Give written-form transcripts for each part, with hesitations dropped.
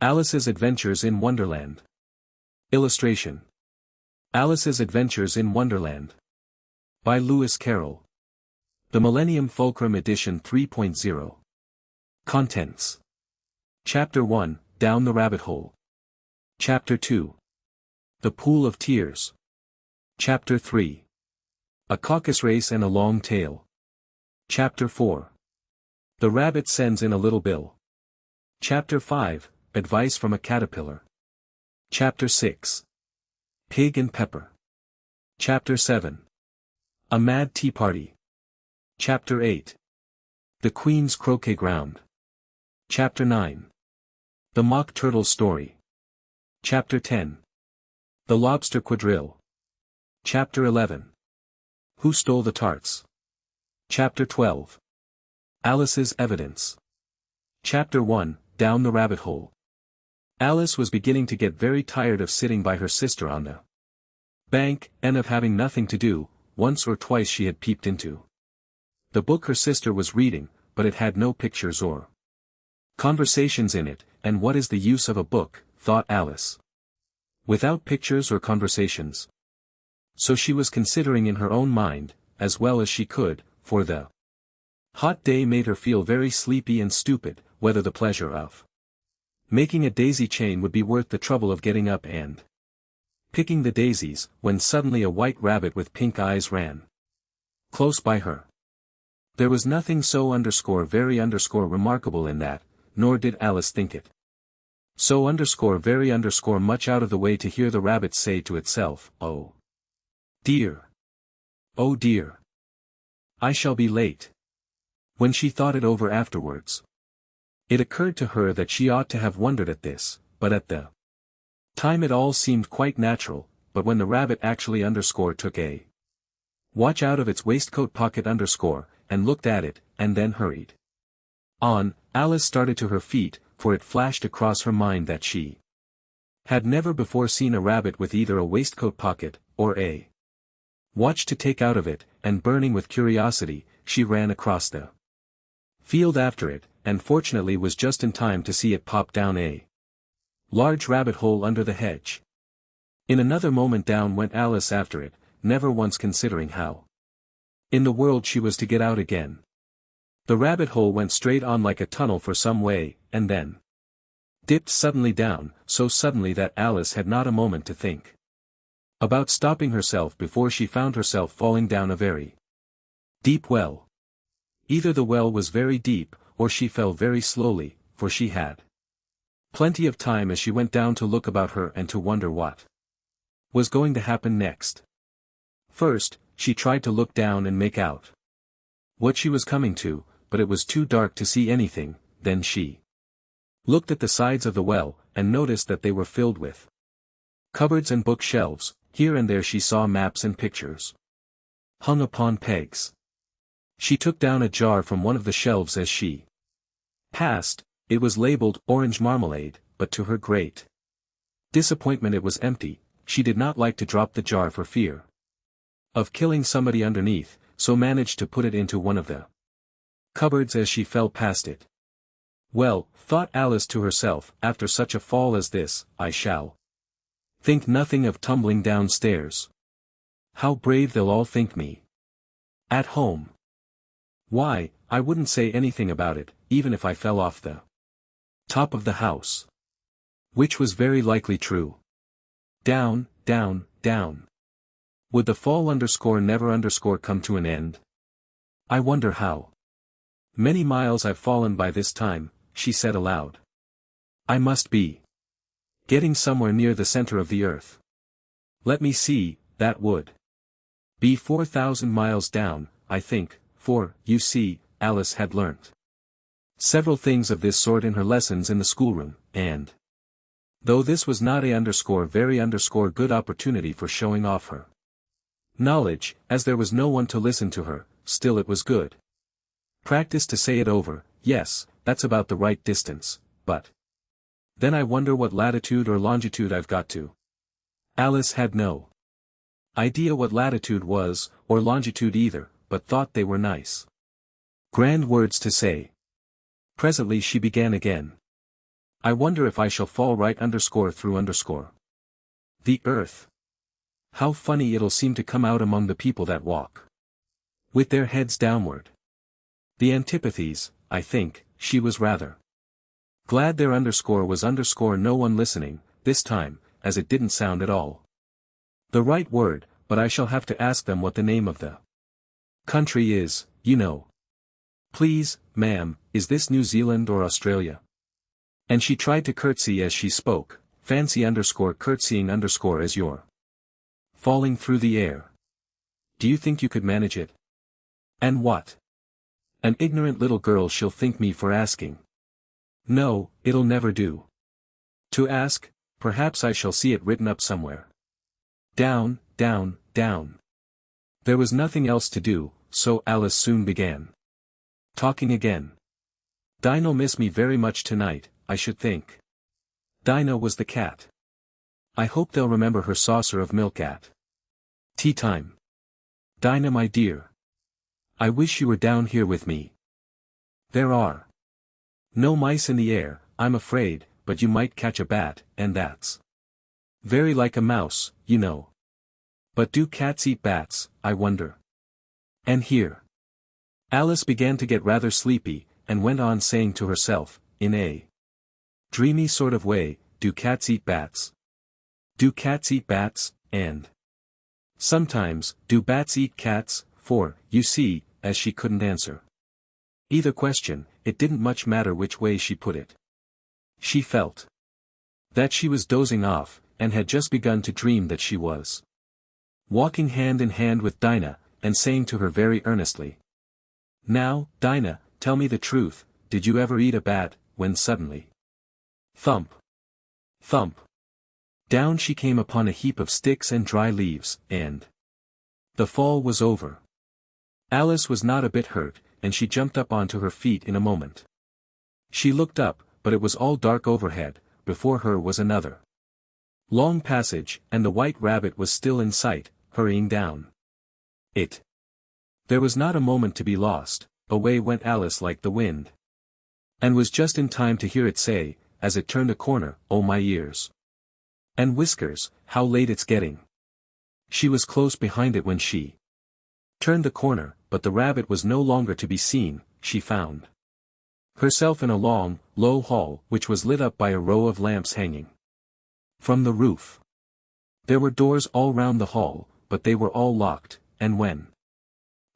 Alice's Adventures in Wonderland. Illustration. Alice's Adventures in Wonderland. By Lewis Carroll. The Millennium Fulcrum Edition 3.0. Contents. Chapter 1, Down the Rabbit Hole. Chapter 2. The Pool of Tears. Chapter 3. A Caucus Race and a Long Tail. Chapter 4. The Rabbit Sends in a Little Bill. Chapter 5, Advice from a Caterpillar. Chapter 6. Pig and Pepper. Chapter 7. A Mad Tea Party. Chapter 8. The Queen's Croquet Ground. Chapter 9. The Mock Turtle Story. Chapter 10. The Lobster Quadrille. Chapter 11. Who Stole the Tarts? Chapter 12. Alice's Evidence. Chapter 1, Down the Rabbit Hole. Alice was beginning to get very tired of sitting by her sister on the bank, and of having nothing to do. Once or twice she had peeped into the book her sister was reading, but it had no pictures or conversations in it, and what is the use of a book, thought Alice, without pictures or conversations? So she was considering in her own mind, as well as she could, for the hot day made her feel very sleepy and stupid, whether the pleasure of making a daisy chain would be worth the trouble of getting up and picking the daisies, when suddenly a white rabbit with pink eyes ran close by her. There was nothing so very remarkable in that, nor did Alice think it so very much out of the way to hear the rabbit say to itself, "Oh dear! Oh dear! I shall be late." When she thought it over afterwards, it occurred to her that she ought to have wondered at this, but at the time it all seemed quite natural. But when the rabbit actually took a watch out of its waistcoat pocket and looked at it, and then hurried on, Alice started to her feet, for it flashed across her mind that she had never before seen a rabbit with either a waistcoat pocket, or a watch to take out of it, and burning with curiosity, she ran across the field after it, and fortunately was just in time to see it pop down a large rabbit hole under the hedge. In another moment down went Alice after it, never once considering how in the world she was to get out again. The rabbit hole went straight on like a tunnel for some way, and then dipped suddenly down, so suddenly that Alice had not a moment to think about stopping herself before she found herself falling down a very deep well. Either the well was very deep, or she fell very slowly, for she had plenty of time as she went down to look about her and to wonder what was going to happen next. First, she tried to look down and make out what she was coming to, but it was too dark to see anything. Then she looked at the sides of the well, and noticed that they were filled with cupboards and bookshelves. Here and there she saw maps and pictures hung upon pegs. She took down a jar from one of the shelves as she passed. It was labeled orange marmalade, but to her great disappointment it was empty. She did not like to drop the jar for fear of killing somebody underneath, so managed to put it into one of the cupboards as she fell past it. Well, thought Alice to herself, after such a fall as this, I shall think nothing of tumbling downstairs. How brave they'll all think me at home. Why, I wouldn't say anything about it, even if I fell off the top of the house. Which was very likely true. Down, down, down. Would the fall never come to an end? I wonder how many miles I've fallen by this time, she said aloud. I must be getting somewhere near the center of the earth. Let me see, that would be 4,000 miles down, I think, for, you see, Alice had learnt several things of this sort in her lessons in the schoolroom, and though this was not a very good opportunity for showing off her knowledge, as there was no one to listen to her, still it was good practice to say it over. Yes, that's about the right distance, but then I wonder what latitude or longitude I've got to. Alice had no idea what latitude was, or longitude either, but thought they were nice, grand words to say. Presently she began again. I wonder if I shall fall right underscore through underscore. The earth. How funny it'll seem to come out among the people that walk with their heads downward. The antipathies, I think, she was rather glad their underscore was underscore no one listening, this time, as it didn't sound at all the right word, but I shall have to ask them what the name of the country is, you know. Please, ma'am, is this New Zealand or Australia? And she tried to curtsy as she spoke, fancy underscore curtsying underscore as you're falling through the air. Do you think you could manage it? And what? An ignorant little girl she'll think me for asking. No, it'll never do. To ask, perhaps I shall see it written up somewhere. Down, down, down. There was nothing else to do, so Alice soon began talking again. Dinah'll miss me very much tonight, I should think. Dinah was the cat. I hope they'll remember her saucer of milk at tea time. Dinah, my dear. I wish you were down here with me. There are no mice in the air, I'm afraid, but you might catch a bat, and that's very like a mouse, you know. But do cats eat bats, I wonder? And here. Alice began to get rather sleepy, and went on saying to herself, in a dreamy sort of way, do cats eat bats? Do cats eat bats, and sometimes, do bats eat cats, for, you see, as she couldn't answer either question, it didn't much matter which way she put it. She felt that she was dozing off, and had just begun to dream that she was walking hand in hand with Dinah, and saying to her very earnestly, now, Dinah, tell me the truth, did you ever eat a bat, when suddenly, thump, thump, down she came upon a heap of sticks and dry leaves, and the fall was over. Alice was not a bit hurt, and she jumped up onto her feet in a moment. She looked up, but it was all dark overhead, before her was another long passage, and the white rabbit was still in sight, hurrying down it. There was not a moment to be lost, away went Alice like the wind. And was just in time to hear it say, as it turned a corner, oh my ears and whiskers, how late it's getting. She was close behind it when she turned the corner, but the rabbit was no longer to be seen. She found herself in a long, low hall, which was lit up by a row of lamps hanging from the roof. There were doors all round the hall, but they were all locked, and when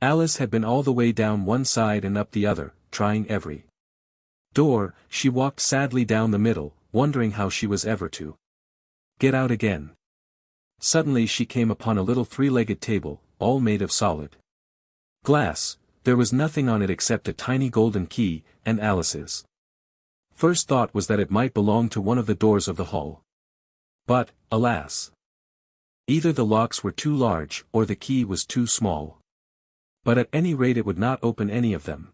Alice had been all the way down one side and up the other, trying every door, she walked sadly down the middle, wondering how she was ever to get out again. Suddenly she came upon a little three-legged table, all made of solid glass. There was nothing on it except a tiny golden key, and Alice's first thought was that it might belong to one of the doors of the hall. But, alas! Either the locks were too large, or the key was too small. But at any rate it would not open any of them.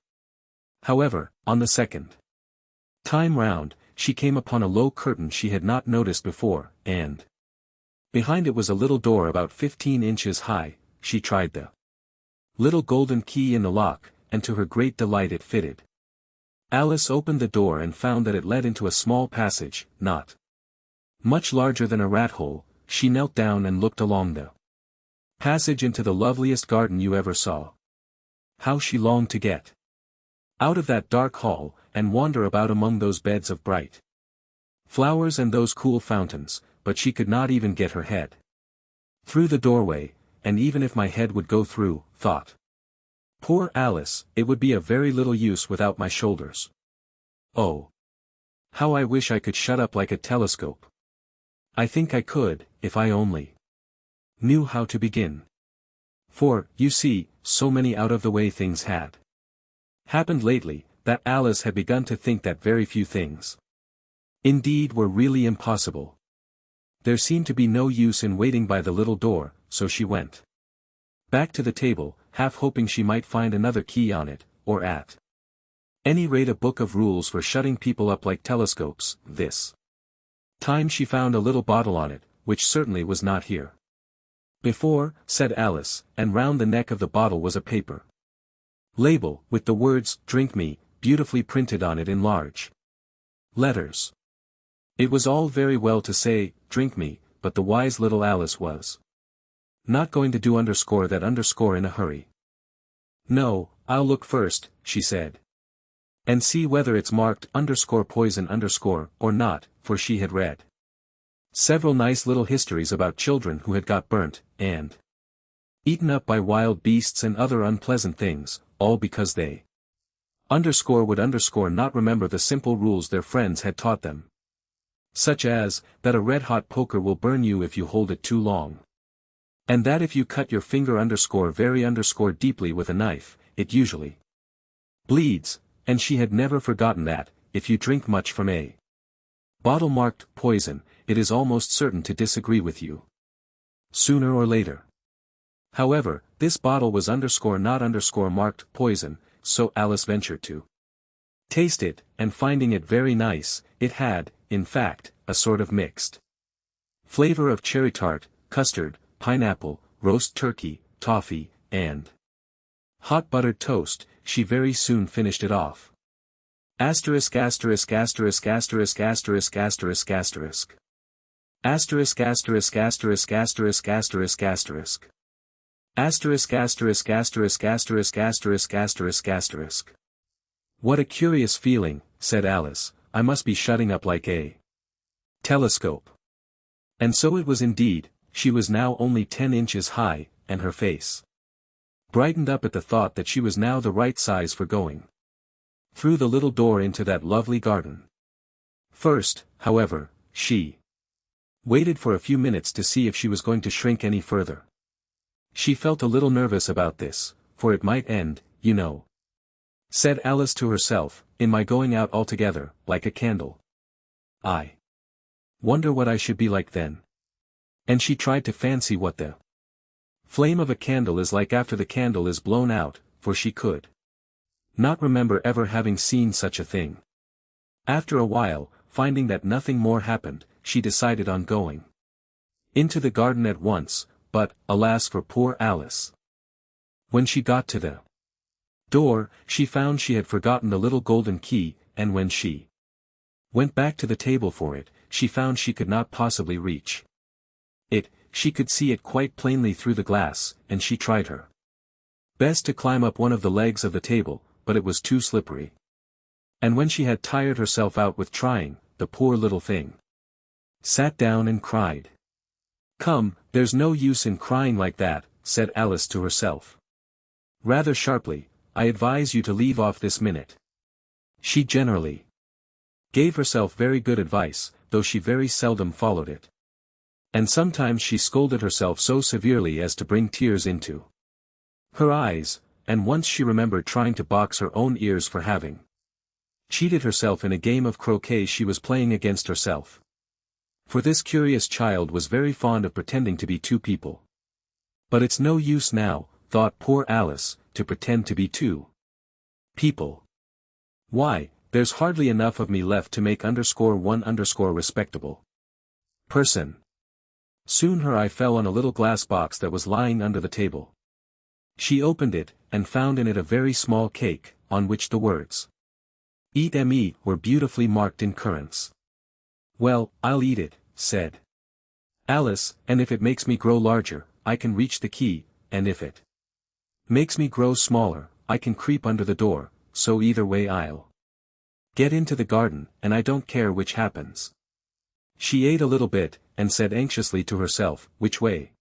However, on the second time round, she came upon a low curtain she had not noticed before, and behind it was a little door about 15 inches high. She tried the little golden key in the lock, and to her great delight it fitted. Alice opened the door and found that it led into a small passage, not much larger than a rat hole. She knelt down and looked along the passage into the loveliest garden you ever saw. How she longed to get out of that dark hall, and wander about among those beds of bright flowers and those cool fountains, but she could not even get her head through the doorway, and even if my head would go through, thought poor Alice, it would be of very little use without my shoulders. Oh! How I wish I could shut up like a telescope. I think I could, if I only knew how to begin. For, you see, so many out-of-the-way things had happened lately, that Alice had begun to think that very few things indeed were really impossible. There seemed to be no use in waiting by the little door, so she went back to the table, half hoping she might find another key on it, or at any rate a book of rules for shutting people up like telescopes. This time she found a little bottle on it, which certainly was not here before, said Alice, and round the neck of the bottle was a paper label, with the words, "Drink me," beautifully printed on it in large letters. It was all very well to say, drink me, but the wise little Alice was not going to do that in a hurry. No, I'll look first, she said. And see whether it's marked _poison_ or not, for she had read several nice little histories about children who had got burnt, and eaten up by wild beasts and other unpleasant things, all because they would not remember the simple rules their friends had taught them. Such as, that a red-hot poker will burn you if you hold it too long. And that if you cut your finger very deeply with a knife, it usually bleeds, and she had never forgotten that, if you drink much from a bottle marked poison, it is almost certain to disagree with you sooner or later. However, this bottle was not marked poison, so Alice ventured to taste it, and finding it very nice, it had, in fact, a sort of mixed flavor of cherry tart, custard, pineapple, roast turkey, toffee, and hot buttered toast. She very soon finished it off. Asterisk asterisk asterisk asterisk asterisk asterisk asterisk. Asterisk asterisk asterisk asterisk asterisk asterisk. Asterisk asterisk asterisk asterisk asterisk asterisk asterisk. What a curious feeling, said Alice, I must be shutting up like a telescope. And so it was indeed. She was now only 10 inches high, and her face brightened up at the thought that she was now the right size for going through the little door into that lovely garden. First, however, she waited for a few minutes to see if she was going to shrink any further. She felt a little nervous about this, for it might end, you know, said Alice to herself, in my going out altogether, like a candle. I wonder what I should be like then. And she tried to fancy what the flame of a candle is like after the candle is blown out, for she could not remember ever having seen such a thing. After a while, finding that nothing more happened, she decided on going into the garden at once, but, alas for poor Alice. When she got to the door, she found she had forgotten the little golden key, and when she went back to the table for it, she found she could not possibly reach it. She could see it quite plainly through the glass, and she tried her best to climb up one of the legs of the table, but it was too slippery. And when she had tired herself out with trying, the poor little thing sat down and cried. Come, there's no use in crying like that, said Alice to herself rather sharply, I advise you to leave off this minute. She generally gave herself very good advice, though she very seldom followed it. And sometimes she scolded herself so severely as to bring tears into her eyes, and once she remembered trying to box her own ears for having cheated herself in a game of croquet she was playing against herself. For this curious child was very fond of pretending to be two people. But it's no use now, thought poor Alice, to pretend to be two people. Why, there's hardly enough of me left to make _one respectable person. Soon her eye fell on a little glass box that was lying under the table. She opened it, and found in it a very small cake, on which the words Eat me were beautifully marked in currants. Well, I'll eat it, said Alice, and if it makes me grow larger, I can reach the key, and if it makes me grow smaller, I can creep under the door, so either way I'll get into the garden, and I don't care which happens. She ate a little bit, and said anxiously to herself, which way?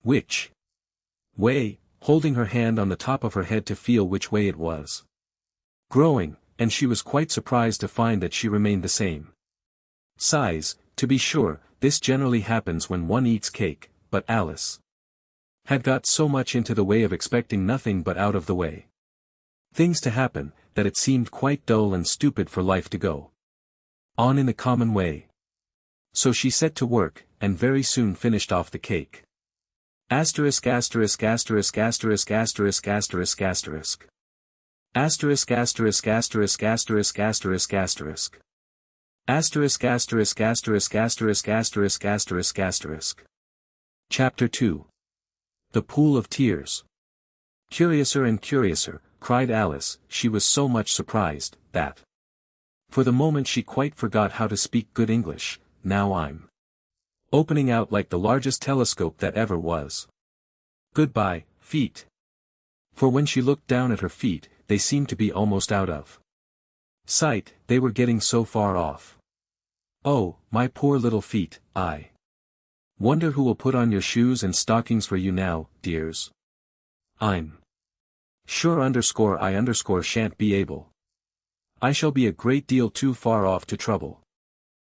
Which way, holding her hand on the top of her head to feel which way it was growing, and she was quite surprised to find that she remained the same size. To be sure, this generally happens when one eats cake, but Alice had got so much into the way of expecting nothing but out of the way things to happen, that it seemed quite dull and stupid for life to go on in the common way. So she set to work, and very soon finished off the cake. Asterisk asterisk asterisk asterisk asterisk asterisk asterisk. Asterisk asterisk asterisk asterisk asterisk asterisk. Asterisk asterisk asterisk asterisk asterisk asterisk asterisk. Chapter 2. The Pool of Tears. Curiouser and curiouser, cried Alice, she was so much surprised, that For the moment she quite forgot how to speak good English. Now I'm opening out like the largest telescope that ever was. Goodbye, feet. For when she looked down at her feet, they seemed to be almost out of sight, they were getting so far off. Oh, my poor little feet, I wonder who will put on your shoes and stockings for you now, dears. I'm sure I shan't be able. I shall be a great deal too far off to trouble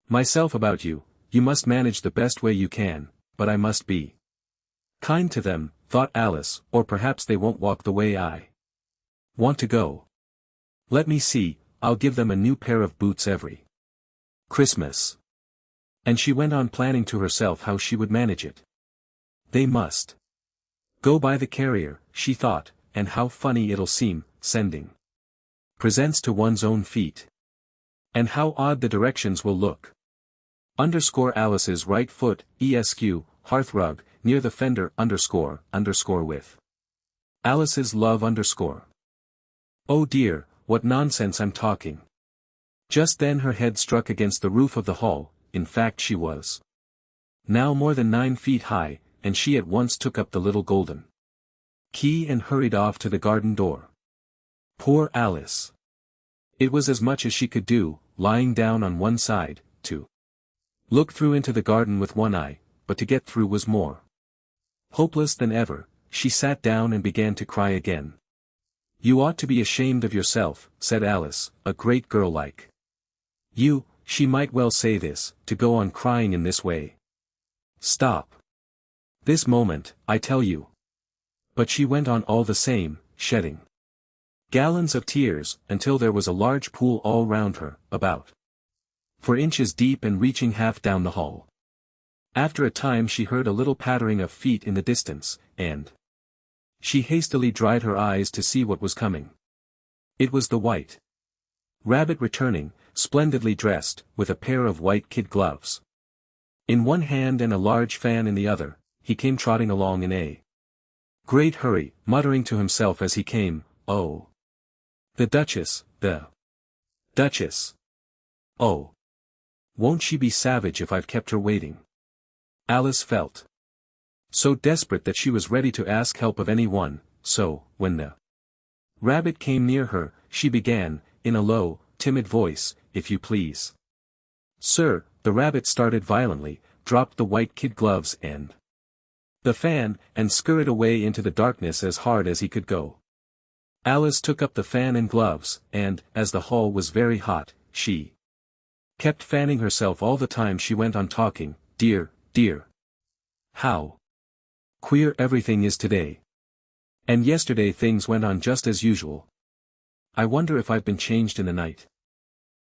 myself about you. You must manage the best way you can, but I must be kind to them, thought Alice, or perhaps they won't walk the way I want to go. Let me see, I'll give them a new pair of boots every Christmas. And she went on planning to herself how she would manage it. They must go by the carrier, she thought, and how funny it'll seem, sending presents to one's own feet. And how odd the directions will look. Alice's right foot, ESQ, hearthrug, near the fender, with Alice's love. Oh dear, what nonsense I'm talking. Just then her head struck against the roof of the hall. In fact she was now more than 9 feet high, and she at once took up the little golden key and hurried off to the garden door. Poor Alice! It was as much as she could do, lying down on one side, to look through into the garden with one eye, but to get through was more hopeless than ever. She sat down and began to cry again. You ought to be ashamed of yourself, said Alice, a great girl like you. She might well say this, to go on crying in this way. Stop this moment, I tell you. But she went on all the same, shedding gallons of tears, until there was a large pool all round her, about 4 inches deep and reaching half down the hall. After a time she heard a little pattering of feet in the distance, and she hastily dried her eyes to see what was coming. It was the white rabbit returning, splendidly dressed, with a pair of white kid gloves in one hand and a large fan in the other. He came trotting along in a great hurry, muttering to himself as he came, oh! The Duchess. Oh! Won't she be savage if I've kept her waiting? Alice felt so desperate that she was ready to ask help of any one, so, when the rabbit came near her, she began, in a low, timid voice, if you please. Sir, the rabbit started violently, dropped the white kid gloves and the fan, and scurried away into the darkness as hard as he could go. Alice took up the fan and gloves, and, as the hall was very hot, she kept fanning herself all the time she went on talking. Dear, dear. How queer everything is today. And yesterday things went on just as usual. I wonder if I've been changed in the night.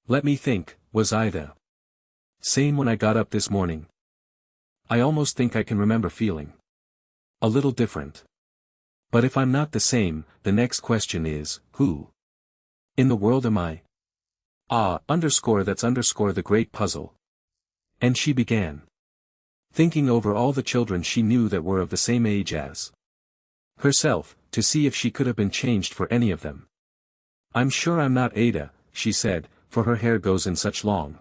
Let me think, was I the same when I got up this morning? I almost think I can remember feeling a little different. But if I'm not the same, the next question is, who in the world am I? That's the great puzzle. And she began thinking over all the children she knew that were of the same age as herself, to see if she could have been changed for any of them. I'm sure I'm not Ada, she said, for her hair goes in such long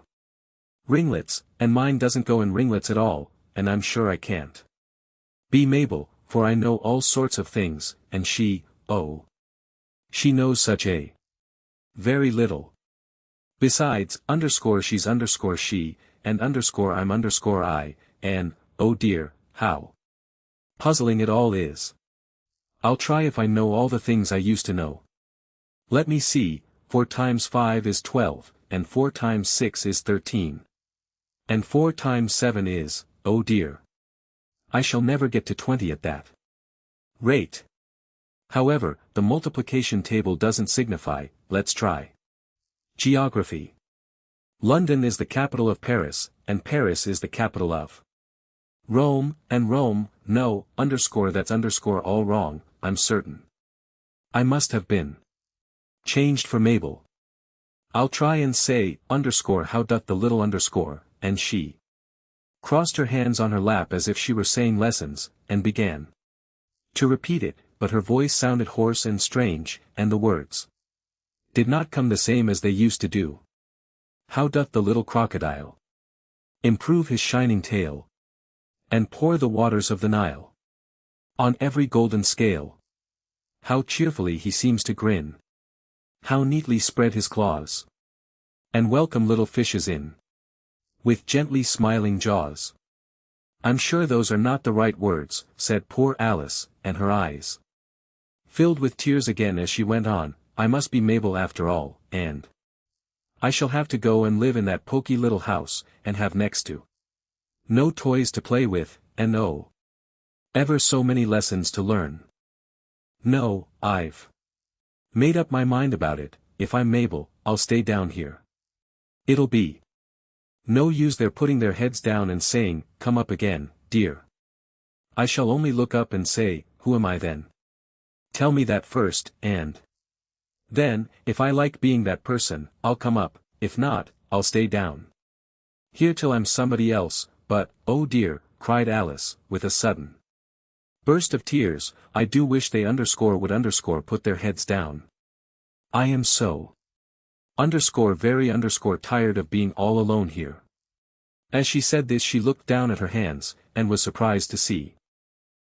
ringlets, and mine doesn't go in ringlets at all, and I'm sure I can't be Mabel, for I know all sorts of things, and she knows such a very little. Besides, she's she, and I'm I, and, oh dear, how puzzling it all is. I'll try if I know all the things I used to know. Let me see, 4 times 5 is 12, and 4 times 6 is 13. And 4 times 7 is, oh dear. I shall never get to 20 at that rate. However, the multiplication table doesn't signify. Let's try geography. London is the capital of Paris, and Paris is the capital of Rome, and Rome, no, that's all wrong, I'm certain. I must have been changed for Mabel. I'll try and say, how doth the little underscore, and she crossed her hands on her lap as if she were saying lessons, and began to repeat it, but her voice sounded hoarse and strange, and the words did not come the same as they used to do. How doth the little crocodile improve his shining tail, and pour the waters of the Nile on every golden scale? How cheerfully he seems to grin, how neatly spread his claws, and welcome little fishes in, with gently smiling jaws. I'm sure those are not the right words, said poor Alice, and her eyes filled with tears again as she went on. I must be Mabel after all, and I shall have to go and live in that poky little house, and have next to no toys to play with, and oh, ever so many lessons to learn. No, I've made up my mind about it. If I'm Mabel, I'll stay down here. It'll be no use their putting their heads down and saying, come up again, dear. I shall only look up and say, who am I then? Tell me that first, and then, if I like being that person, I'll come up, if not, I'll stay down here till I'm somebody else. But, oh dear, cried Alice, with a sudden burst of tears, I do wish they would put their heads down. I am so very tired of being all alone here. As she said this she looked down at her hands, and was surprised to see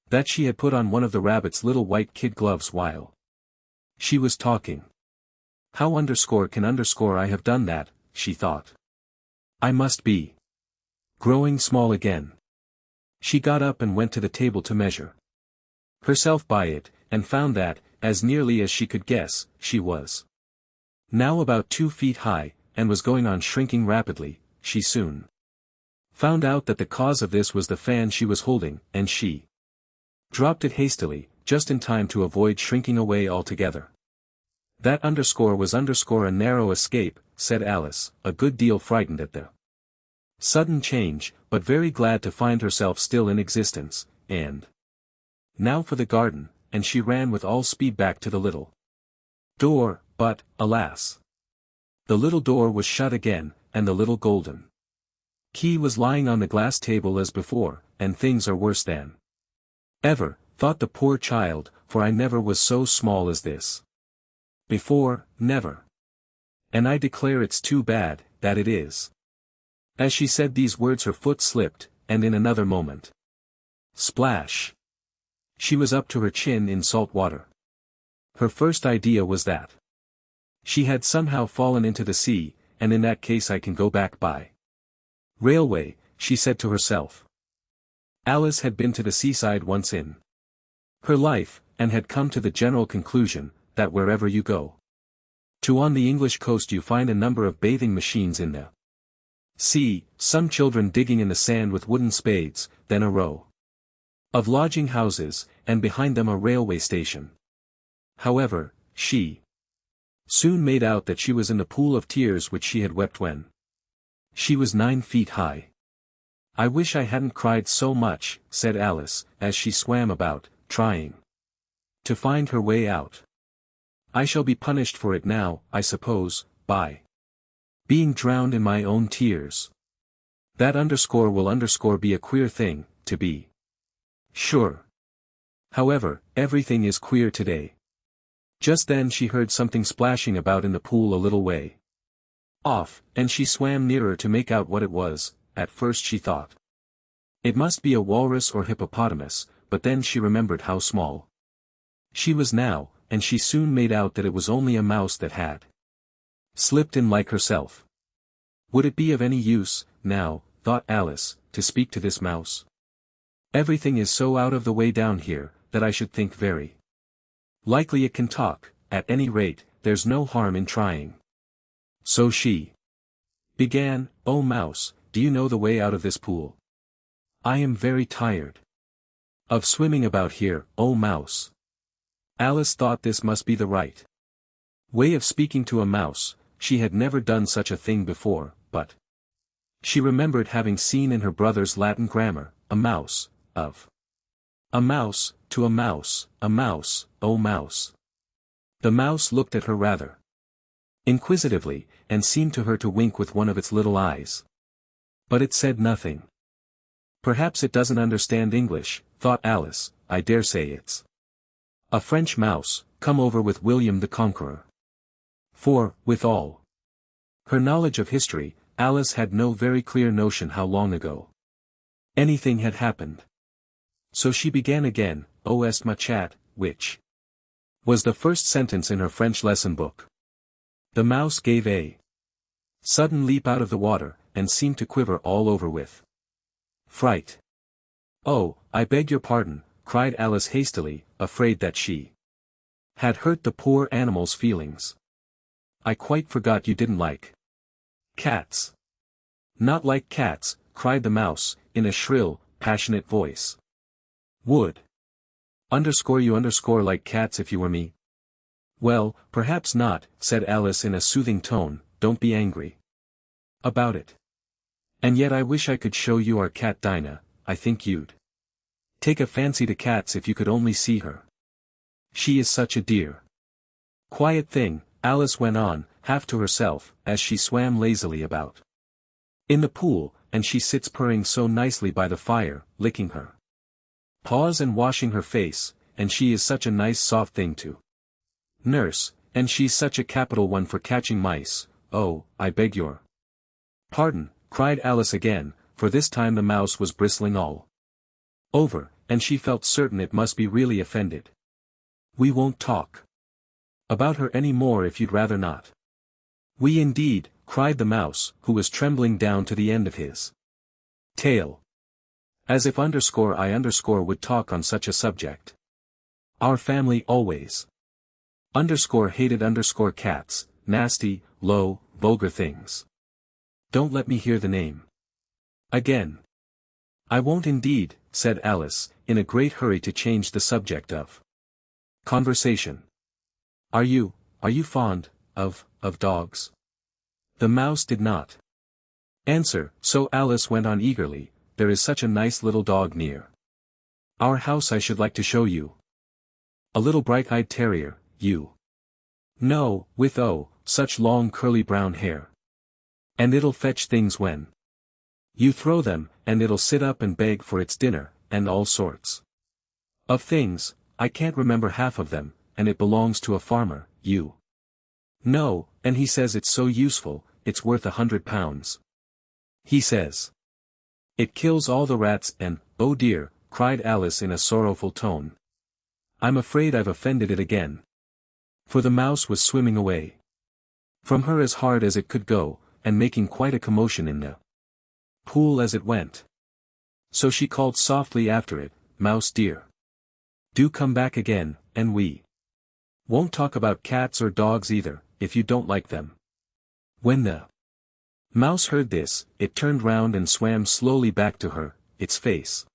that she had put on one of the rabbit's little white kid gloves while she was talking. How can I have done that, she thought. I must be growing small again. She got up and went to the table to measure herself by it, and found that, as nearly as she could guess, she was now about 2 feet high, and was going on shrinking rapidly. She soon found out that the cause of this was the fan she was holding, and she dropped it hastily, just in time to avoid shrinking away altogether. That was a narrow escape, said Alice, a good deal frightened at the sudden change, but very glad to find herself still in existence, and now for the garden, and she ran with all speed back to the little door, but, alas! The little door was shut again, and the little golden key was lying on the glass table as before, and things are worse than ever, thought the poor child, for I never was so small as this before, never. And I declare it's too bad, that it is. As she said these words her foot slipped, and in another moment, splash! She was up to her chin in salt water. Her first idea was that she had somehow fallen into the sea, and in that case I can go back by railway, she said to herself. Alice had been to the seaside once in her life, and had come to the general conclusion, that wherever you go to on the English coast you find a number of bathing machines in the sea, some children digging in the sand with wooden spades, then a row of lodging houses, and behind them a railway station. However, she soon made out that she was in the pool of tears which she had wept when she was 9 feet high. I wish I hadn't cried so much, said Alice, as she swam about, trying to find her way out. I shall be punished for it now, I suppose, by being drowned in my own tears. That will be a queer thing, to be sure. However, everything is queer today. Just then she heard something splashing about in the pool a little way off, and she swam nearer to make out what it was. At first she thought it must be a walrus or hippopotamus, but then she remembered how small she was now, and she soon made out that it was only a mouse that had slipped in like herself. Would it be of any use, now, thought Alice, to speak to this mouse? Everything is so out of the way down here, that I should think very likely it can talk. At any rate, there's no harm in trying. So she began, "Oh mouse, do you know the way out of this pool? I am very tired of swimming about here, oh mouse." Alice thought this must be the right way of speaking to a mouse. She had never done such a thing before, but she remembered having seen in her brother's Latin grammar, a mouse, of a mouse, to a mouse, oh mouse. The mouse looked at her rather inquisitively, and seemed to her to wink with one of its little eyes. But it said nothing. Perhaps it doesn't understand English, thought Alice. I dare say it's a French mouse, come over with William the Conqueror. For, with all Her knowledge of history, Alice had no very clear notion how long ago anything had happened. So she began again, "Oh est ma chat," which was the first sentence in her French lesson book. The mouse gave a sudden leap out of the water, and seemed to quiver all over with fright. "Oh, I beg your pardon," cried Alice hastily, afraid that she had hurt the poor animal's feelings. "I quite forgot you didn't like cats." "Not like cats," cried the mouse, in a shrill, passionate voice. "Would you like cats if you were me?" "Well, perhaps not," said Alice in a soothing tone, "don't be angry about it. And yet I wish I could show you our cat Dinah. I think you'd take a fancy to cats if you could only see her. She is such a dear, quiet thing," Alice went on, half to herself, as she swam lazily about in the pool, "and she sits purring so nicely by the fire, licking her paws and washing her face, and she is such a nice soft thing to nurse, and she's such a capital one for catching mice." "Oh, I beg your pardon," cried Alice again, for this time the mouse was bristling all over, and she felt certain it must be really offended. "We won't talk about her any more if you'd rather not." "We indeed," cried the mouse, who was trembling down to the end of his tail. "As if I would talk on such a subject. Our family always hated cats, nasty, low, vulgar things. Don't let me hear the name again." "I won't indeed," said Alice, in a great hurry to change the subject of conversation. Are you fond of dogs?" The mouse did not answer, so Alice went on eagerly, "There is such a nice little dog near our house I should like to show you. A little bright-eyed terrier, you know, with such long curly brown hair. And it'll fetch things when you throw them, and it'll sit up and beg for its dinner, and all sorts of things, I can't remember half of them, and it belongs to a farmer, you know, and he says it's so useful, it's worth £100. He says it kills all the rats and—" "Oh dear," cried Alice in a sorrowful tone. "I'm afraid I've offended it again." For the mouse was swimming away from her as hard as it could go, and making quite a commotion in the pool as it went. So she called softly after it, "Mouse dear, do come back again, and we won't talk about cats or dogs either, if you don't like them." When the mouse heard this, it turned round and swam slowly back to her. Its face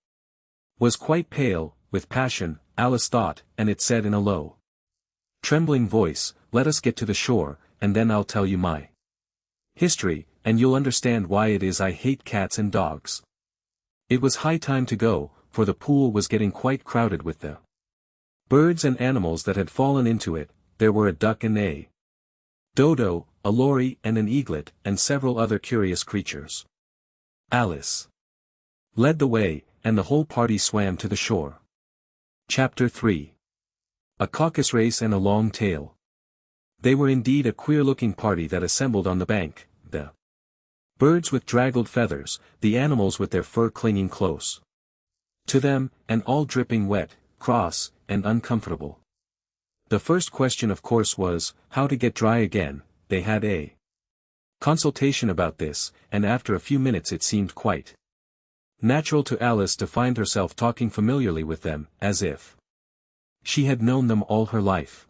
was quite pale, with passion, Alice thought, and it said in a low, trembling voice, "Let us get to the shore, and then I'll tell you my history, and you'll understand why it is I hate cats and dogs." It was high time to go, for the pool was getting quite crowded with the birds and animals that had fallen into it. There were a duck and a dodo, a lory and an eaglet, and several other curious creatures. Alice led the way, and the whole party swam to the shore. Chapter 3. A caucus race and a long tail. They were indeed a queer-looking party that assembled on the bank, the birds with draggled feathers, the animals with their fur clinging close to them, and all dripping wet, cross, and uncomfortable. The first question of course was, how to get dry again. They had a consultation about this, and after a few minutes it seemed quite natural to Alice to find herself talking familiarly with them, as if she had known them all her life.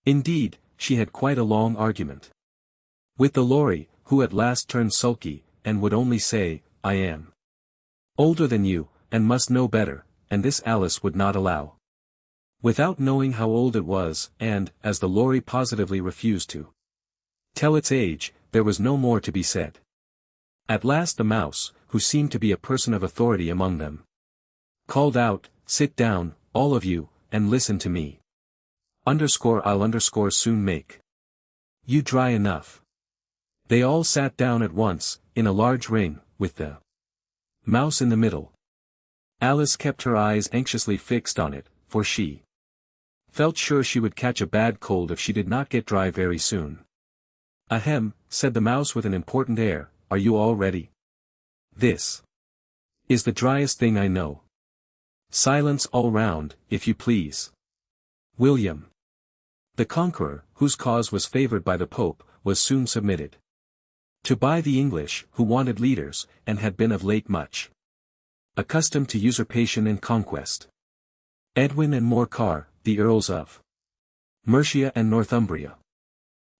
Indeed, she had quite a long argument with the lory, who at last turned sulky, and would only say, "I am older than you, and must know better," and this Alice would not allow, without knowing how old it was, and, as the lory positively refused to tell its age, there was no more to be said. At last the mouse, who seemed to be a person of authority among them, called out, "Sit down, all of you, and listen to me. I'll soon make you dry enough." They all sat down at once, in a large ring, with the mouse in the middle. Alice kept her eyes anxiously fixed on it, for she felt sure she would catch a bad cold if she did not get dry very soon. Ahem, said the mouse with an important air, are you all ready? This is the driest thing I know. Silence all round, if you please. William, the conqueror, whose cause was favored by the Pope, was soon submitted to by the English, who wanted leaders, and had been of late much accustomed to usurpation and conquest. Edwin and Morcar, the Earls of Mercia and Northumbria.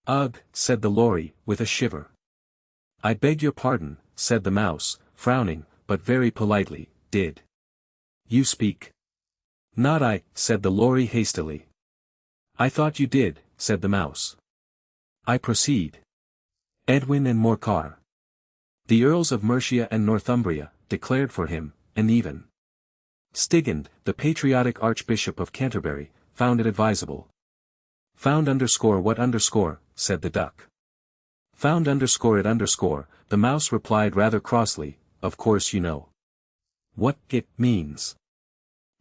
Ugh, said the Lory, with a shiver. I beg your pardon, said the mouse, frowning, but very politely, did you speak? Not I, said the Lory hastily. I thought you did, said the mouse. I proceed. Edwin and Morcar, the Earls of Mercia and Northumbria, declared for him, and even Stigand, the patriotic Archbishop of Canterbury, found it advisable. Found underscore what underscore, said the duck. Found underscore it underscore, the mouse replied rather crossly, of course you know what it means.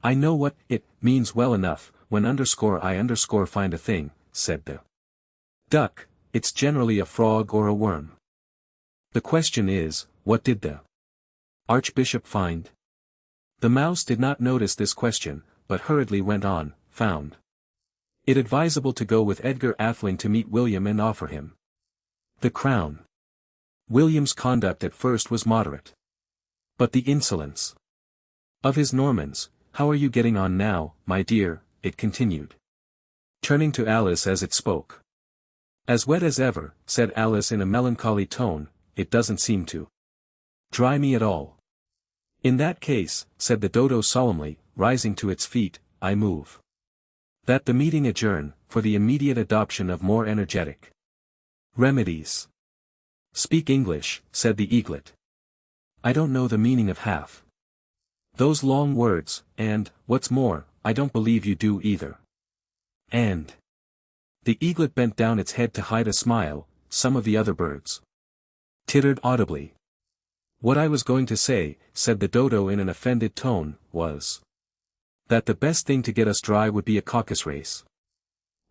I know what it means well enough, when underscore I underscore find a thing, said the duck, it's generally a frog or a worm. The question is, what did the Archbishop find? The mouse did not notice this question, but hurriedly went on, found it advisable to go with Edgar Atheling to meet William and offer him the crown. William's conduct at first was moderate. But the insolence of his Normans, how are you getting on now, my dear, it continued, turning to Alice as it spoke. As wet as ever, said Alice in a melancholy tone, it doesn't seem to dry me at all. In that case, said the dodo solemnly, rising to its feet, I move that the meeting adjourn, for the immediate adoption of more energetic remedies. Speak English, said the eaglet. I don't know the meaning of half those long words, and, what's more, I don't believe you do either. And the eaglet bent down its head to hide a smile. Some of the other birds tittered audibly. What I was going to say, said the dodo in an offended tone, was that the best thing to get us dry would be a caucus race.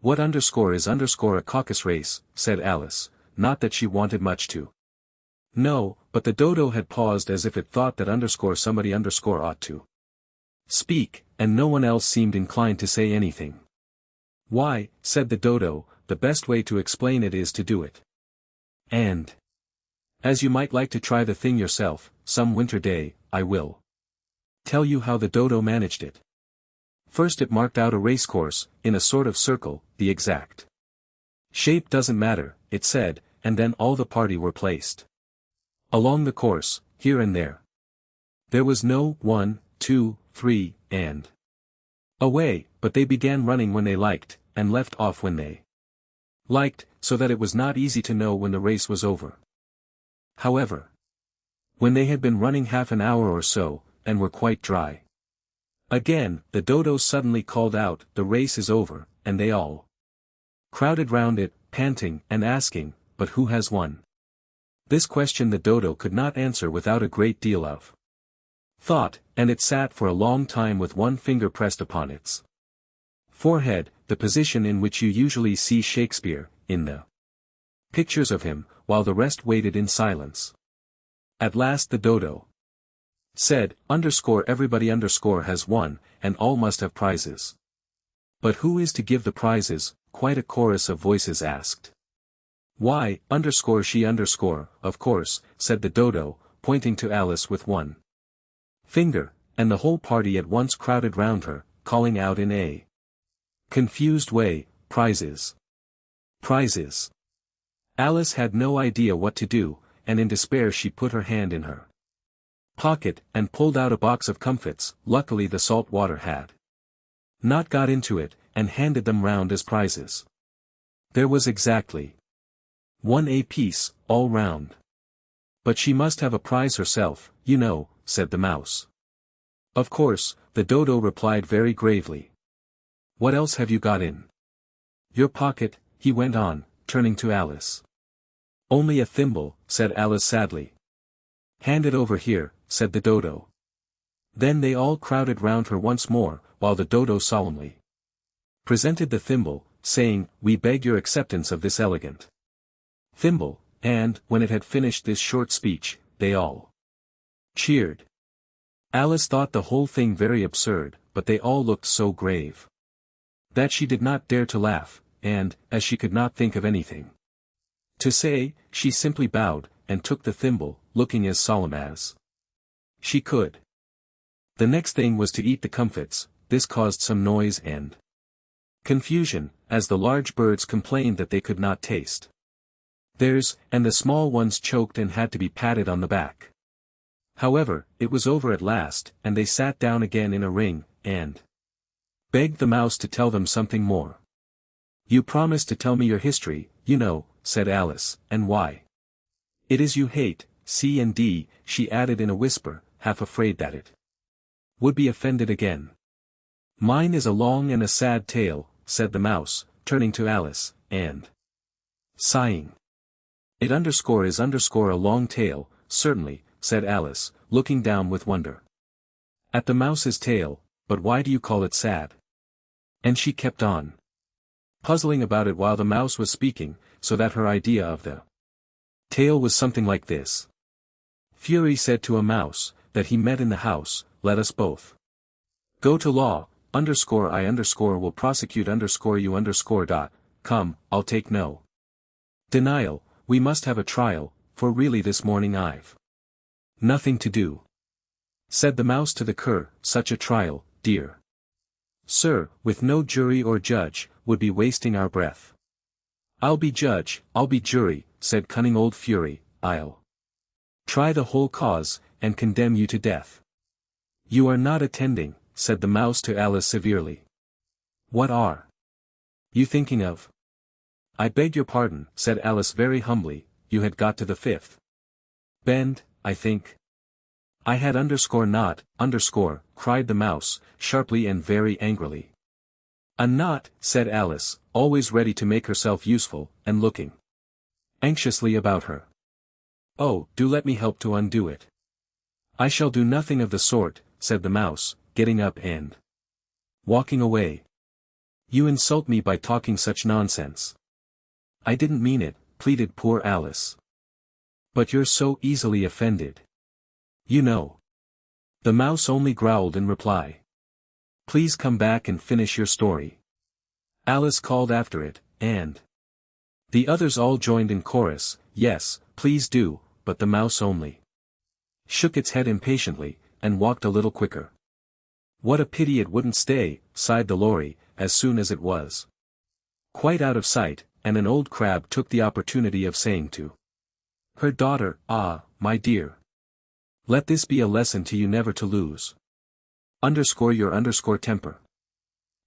What underscore is underscore a caucus race, said Alice, not that she wanted much to know, but the dodo had paused as if it thought that underscore somebody underscore ought to speak, and no one else seemed inclined to say anything. Why, said the dodo, the best way to explain it is to do it. And as you might like to try the thing yourself, some winter day, I will tell you how the dodo managed it. First it marked out a racecourse, in a sort of circle, the exact shape doesn't matter, it said, and then all the party were placed along the course, here and there. There was no 1, 2, 3, and away, but they began running when they liked, and left off when they liked, so that it was not easy to know when the race was over. However, when they had been running half an hour or so, and were quite dry again, the dodo suddenly called out, the race is over, and they all crowded round it, panting, and asking, but who has won? This question the dodo could not answer without a great deal of thought, and it sat for a long time with one finger pressed upon its forehead, the position in which you usually see Shakespeare, in the pictures of him, while the rest waited in silence. At last the dodo said, underscore everybody underscore has won, and all must have prizes. But who is to give the prizes? Quite a chorus of voices asked. Why, underscore she underscore, of course, said the dodo, pointing to Alice with one finger, and the whole party at once crowded round her, calling out in a confused way, prizes. Prizes. Alice had no idea what to do, and in despair she put her hand in her pocket, and pulled out a box of comfits. Luckily the salt water had not got into it, and handed them round as prizes. There was exactly 1 apiece, all round. But she must have a prize herself, you know, said the mouse. Of course, the dodo replied very gravely. What else have you got in your pocket? He went on, turning to Alice. Only a thimble, said Alice sadly. Hand it over here, said the dodo. Then they all crowded round her once more, while the dodo solemnly presented the thimble, saying, we beg your acceptance of this elegant thimble, and, when it had finished this short speech, they all cheered. Alice thought the whole thing very absurd, but they all looked so grave that she did not dare to laugh, and, as she could not think of anything to say, she simply bowed, and took the thimble, looking as solemn as she could. The next thing was to eat the comfits. This caused some noise and confusion, as the large birds complained that they could not taste theirs, and the small ones choked and had to be patted on the back. However, it was over at last, and they sat down again in a ring, and begged the mouse to tell them something more. "You promised to tell me your history, you know," said Alice, "and why it is you hate C and D," she added in a whisper, half afraid that it would be offended again. "Mine is a long and a sad tale," said the mouse, turning to Alice, and sighing. "It is a long tale, certainly," said Alice, looking down with wonder at the mouse's tail, "but why do you call it sad?" And she kept on puzzling about it while the mouse was speaking, so that her idea of the tale was something like this. Fury said to a mouse, that he met in the house, "Let us both go to law, I will prosecute you. Come, I'll take no denial, we must have a trial, for really this morning I've nothing to do." Said the mouse to the cur, "Such a trial, dear sir, with no jury or judge, would be wasting our breath." I'll be jury," said cunning old Fury, "I'll try the whole cause, and condemn you to death." "You are not attending," said the mouse to Alice severely. "What are you thinking of?" "I beg your pardon," said Alice very humbly, "you had got to the fifth bend, I think." "I had not, cried the mouse, sharply and very angrily. "A knot," said Alice, always ready to make herself useful, and looking anxiously about her. "Oh, do let me help to undo it." "I shall do nothing of the sort," said the mouse, getting up and walking away. "You insult me by talking such nonsense." "I didn't mean it," pleaded poor Alice. "But you're so easily offended, you know." The mouse only growled in reply. "Please come back and finish your story," Alice called after it, and the others all joined in chorus, "Yes, please do," but the mouse only shook its head impatiently, and walked a little quicker. "What a pity it wouldn't stay," sighed the lory, as soon as it was quite out of sight, and an old crab took the opportunity of saying to her daughter, "Ah, my dear, let this be a lesson to you never to lose your temper."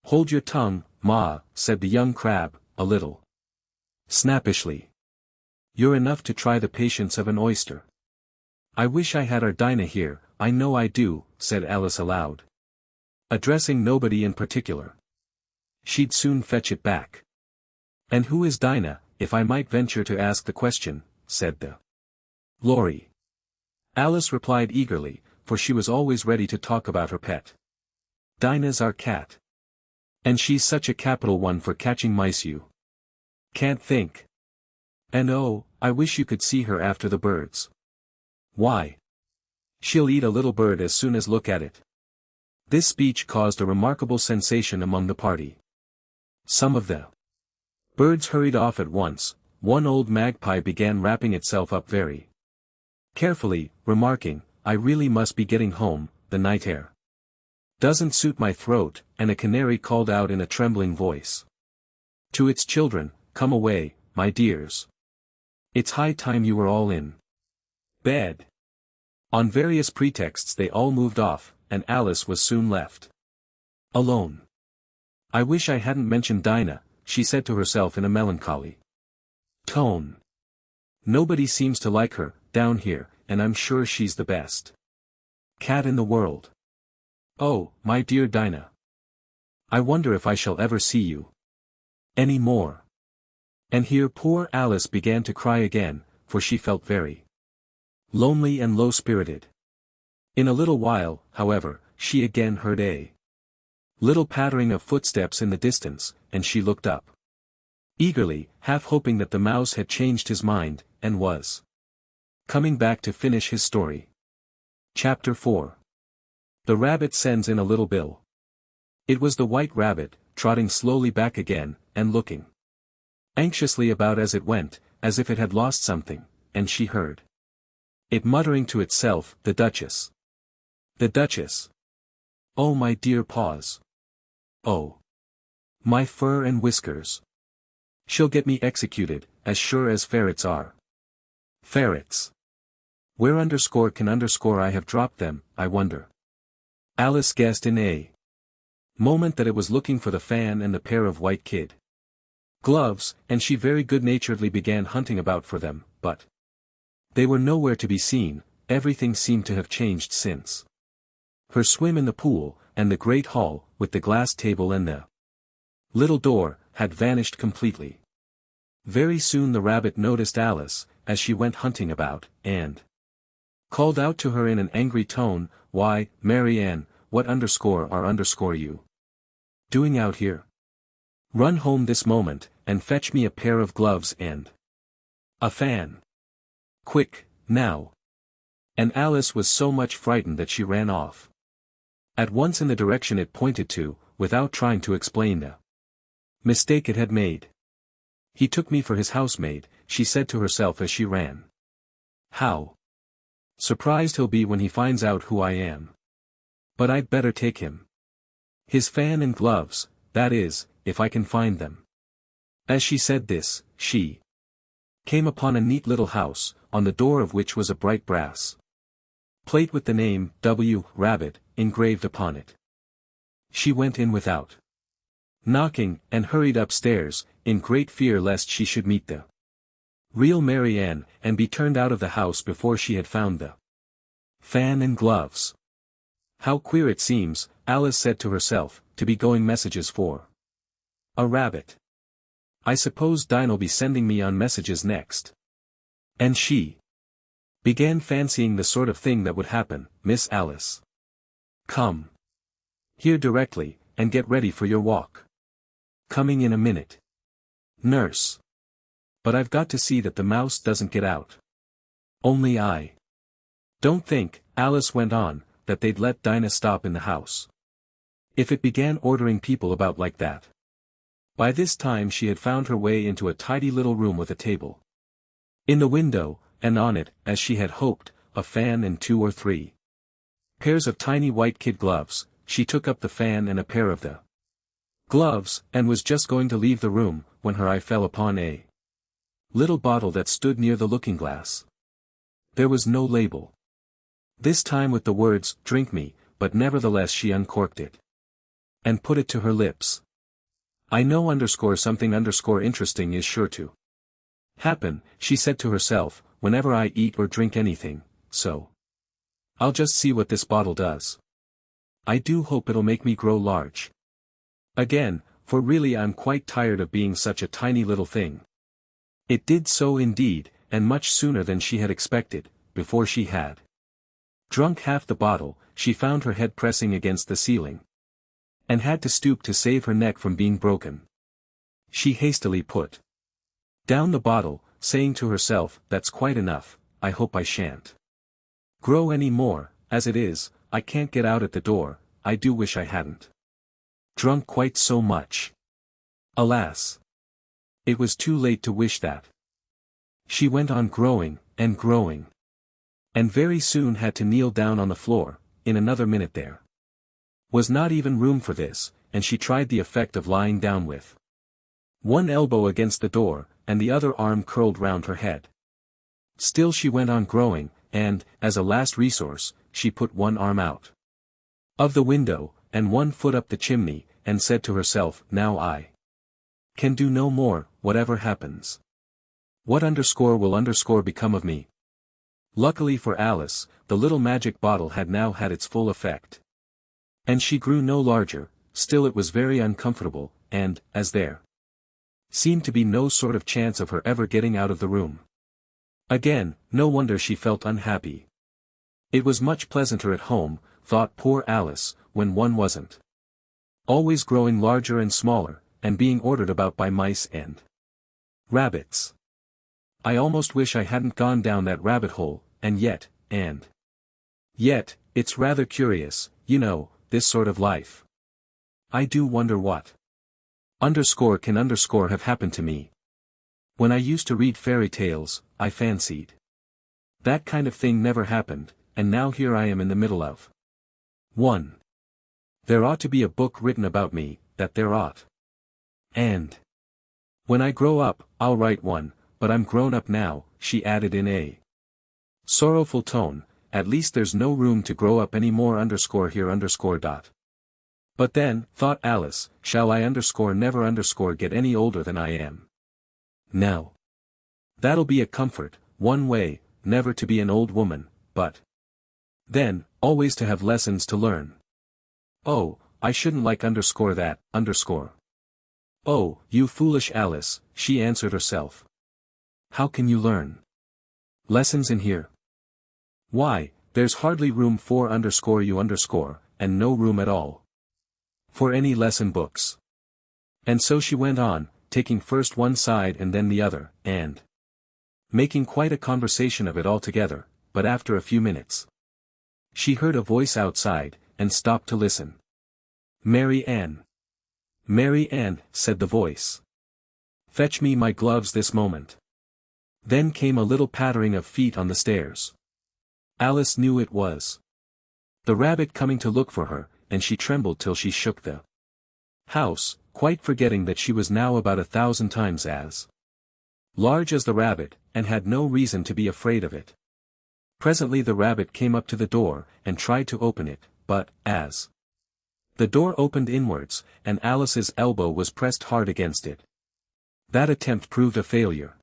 "Hold your tongue, ma," said the young crab, a little snappishly. "You're enough to try the patience of an oyster." "I wish I had our Dinah here, I know I do," said Alice aloud, addressing nobody in particular. "She'd soon fetch it back." "And who is Dinah, if I might venture to ask the question?" said the lory. Alice replied eagerly, for she was always ready to talk about her pet. "Dinah's our cat. And she's such a capital one for catching mice you can't think. And oh, I wish you could see her after the birds. Why, she'll eat a little bird as soon as look at it." This speech caused a remarkable sensation among the party. Some of the birds hurried off at once. One old magpie began wrapping itself up very carefully, remarking, "I really must be getting home, the night air doesn't suit my throat," and a canary called out in a trembling voice to its children, "Come away, my dears. It's high time you were all in bed." On various pretexts they all moved off, and Alice was soon left alone. "I wish I hadn't mentioned Dinah," she said to herself in a melancholy tone. "Nobody seems to like her, down here, and I'm sure she's the best cat in the world. Oh, my dear Dinah, I wonder if I shall ever see you any more." And here poor Alice began to cry again, for she felt very lonely and low-spirited. In a little while, however, she again heard a little pattering of footsteps in the distance, and she looked up. eagerly, half hoping that the mouse had changed his mind, and was coming back to finish his story. Chapter 4. The rabbit sends in a little bill. It was the white rabbit, trotting slowly back again, and looking anxiously about as it went, as if it had lost something, and she heard it muttering to itself, "The Duchess. The Duchess. Oh my dear paws. Oh. My fur and whiskers. She'll get me executed, as sure as ferrets are. Ferrets. Where can I have dropped them, I wonder?" Alice guessed in a moment that it was looking for the fan and the pair of white kid gloves, and she very good-naturedly began hunting about for them, but they were nowhere to be seen. Everything seemed to have changed since her swim in the pool, and the great hall, with the glass table and the little door, had vanished completely. Very soon the rabbit noticed Alice, as she went hunting about, and called out to her in an angry tone, "Why, Mary Ann, what are you doing out here? Run home this moment, and fetch me a pair of gloves and a fan. Quick, now." And Alice was so much frightened that she ran off at once in the direction it pointed to, without trying to explain the mistake it had made. "He took me for his housemaid," she said to herself as she ran. "How surprised he'll be when he finds out who I am. But I'd better take him. His fan and gloves, that is, if I can find them." As she said this, she came upon a neat little house, on the door of which was a bright brass plate with the name, W. Rabbit, engraved upon it. She went in without knocking, and hurried upstairs, in great fear lest she should meet the real Mary Ann, and be turned out of the house before she had found the fan and gloves. "How queer it seems," Alice said to herself, "to be going messages for a rabbit. I suppose Dinah'll be sending me on messages next." And she began fancying the sort of thing that would happen. "Miss Alice. Come here directly, and get ready for your walk. Coming in a minute. Nurse. But I've got to see that the mouse doesn't get out. Only I don't think," Alice went on, "that they'd let Dinah stop in the house if it began ordering people about like that." By this time she had found her way into a tidy little room with a table in the window, and on it, as she had hoped, a fan and 2 or 3 pairs of tiny white kid gloves. She took up the fan and a pair of the gloves, and was just going to leave the room, when her eye fell upon a little bottle that stood near the looking-glass. There was no label this time with the words, "Drink me," but nevertheless she uncorked it and put it to her lips. "I know something interesting is sure to happen," she said to herself, "whenever I eat or drink anything, so I'll just see what this bottle does. I do hope it'll make me grow large again, for really I'm quite tired of being such a tiny little thing." It did so indeed, and much sooner than she had expected. Before she had drunk half the bottle, she found her head pressing against the ceiling, and had to stoop to save her neck from being broken. She hastily put down the bottle, saying to herself, "That's quite enough, I hope I shan't grow any more. As it is, I can't get out at the door. I do wish I hadn't drunk quite so much." Alas! It was too late to wish that. She went on growing, and very soon had to kneel down on the floor. In another minute there was not even room for this, and she tried the effect of lying down with one elbow against the door, and the other arm curled round her head. Still she went on growing, and, as a last resource, she put one arm out of the window, and one foot up the chimney, and said to herself, "Now I can do no more, whatever happens. What will become of me?" Luckily for Alice, the little magic bottle had now had its full effect. And she grew no larger. Still it was very uncomfortable, and, as there seemed to be no sort of chance of her ever getting out of the room again, no wonder she felt unhappy. It was much pleasanter at home, thought poor Alice, when one wasn't always growing larger and smaller, and being ordered about by mice and Rabbits. I almost wish I hadn't gone down that rabbit hole, and yet, it's rather curious, this sort of life. I do wonder what can have happened to me. When I used to read fairy tales, I fancied that kind of thing never happened, and now here I am in the middle of one. There ought to be a book written about me, that there ought. And when I grow up, I'll write one, but I'm grown up now, she added in a sorrowful tone, at least there's no room to grow up any more here. But then, thought Alice, shall I never get any older than I am? Now. That'll be a comfort, one way, never to be an old woman, but then, always to have lessons to learn. Oh, I shouldn't like that. Oh, you foolish Alice, she answered herself. How can you learn lessons in here? Why, there's hardly room for you, and no room at all for any lesson books. And so she went on, taking first one side and then the other, and making quite a conversation of it altogether, but after a few minutes she heard a voice outside, and stopped to listen. Mary Ann. Mary Ann, said the voice. Fetch me my gloves this moment. Then came a little pattering of feet on the stairs. Alice knew it was the rabbit coming to look for her, and she trembled till she shook the house, quite forgetting that she was now about 1,000 times as large as the rabbit, and had no reason to be afraid of it. Presently the rabbit came up to the door, and tried to open it, but, as the door opened inwards, and Alice's elbow was pressed hard against it, that attempt proved a failure.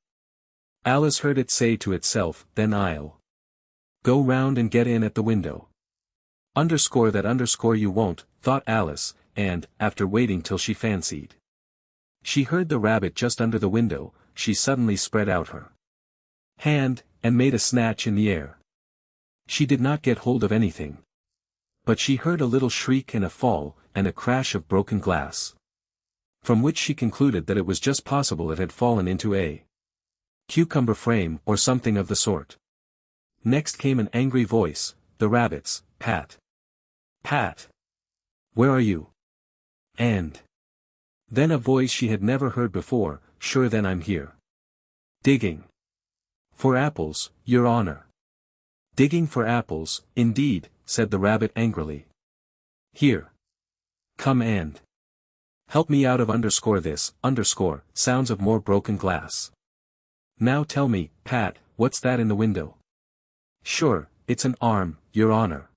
Alice heard it say to itself, then I'll go round and get in at the window. You won't, thought Alice, and, after waiting till she fancied she heard the rabbit just under the window, she suddenly spread out her hand, and made a snatch in the air. She did not get hold of anything. But she heard a little shriek and a fall, and a crash of broken glass, from which she concluded that it was just possible it had fallen into a cucumber frame or something of the sort. Next came an angry voice, the rabbit's, Pat. Pat. Where are you? And then a voice she had never heard before, sure then I'm here. Digging for apples, your honor. Digging for apples, indeed, said the rabbit angrily. Here. Come and help me out of this, sounds of more broken glass. Now tell me, Pat, what's that in the window? Sure, it's an arm, your honor.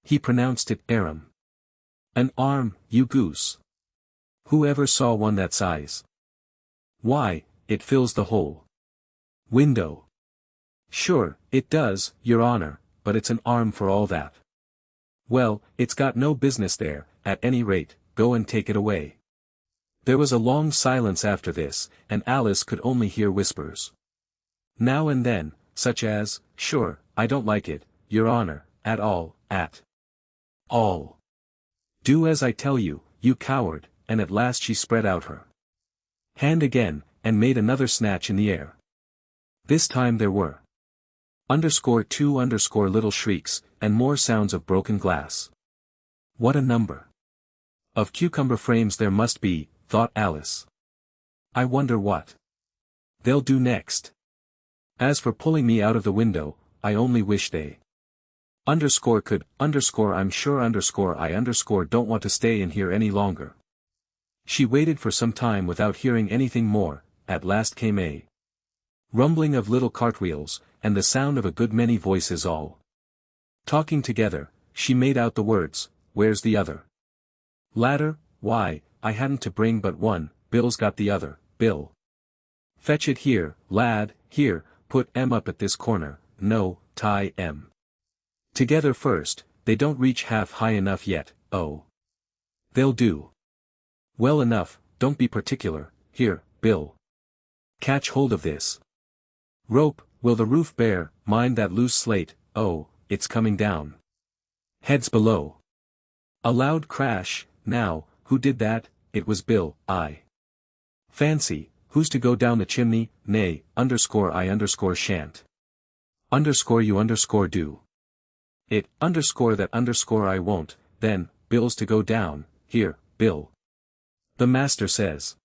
He pronounced it arum. An arm, you goose. Who ever saw one that size? Why, it fills the whole window. Sure, it does, your honor, but it's an arm for all that. Well, it's got no business there, at any rate, go and take it away. There was a long silence after this, and Alice could only hear whispers now and then, such as, sure, I don't like it, your honor, at all. Do as I tell you, you coward, and at last she spread out her hand again, and made another snatch in the air. This time there were two little shrieks, and more sounds of broken glass. What a number of cucumber frames there must be, thought Alice. I wonder what they'll do next. As for pulling me out of the window, I only wish they could, I'm sure I don't want to stay in here any longer. She waited for some time without hearing anything more, at last came a rumbling of little cartwheels, and the sound of a good many voices all talking together. She made out the words, where's the other ladder? Why, I hadn't to bring but one, Bill's got the other, Bill. Fetch it here, lad, here, put M up at this corner, no, tie M together first, they don't reach half high enough yet, oh. They'll do well enough, don't be particular, here, Bill. Catch hold of this rope, will the roof bear, mind that loose slate, oh, it's coming down. Heads below. A loud crash, now, who did that? It was Bill, I fancy, who's to go down the chimney? Nay, underscore I underscore shan't. Underscore you underscore do. It, underscore that underscore I won't, then, Bill's to go down, here, Bill. The master says.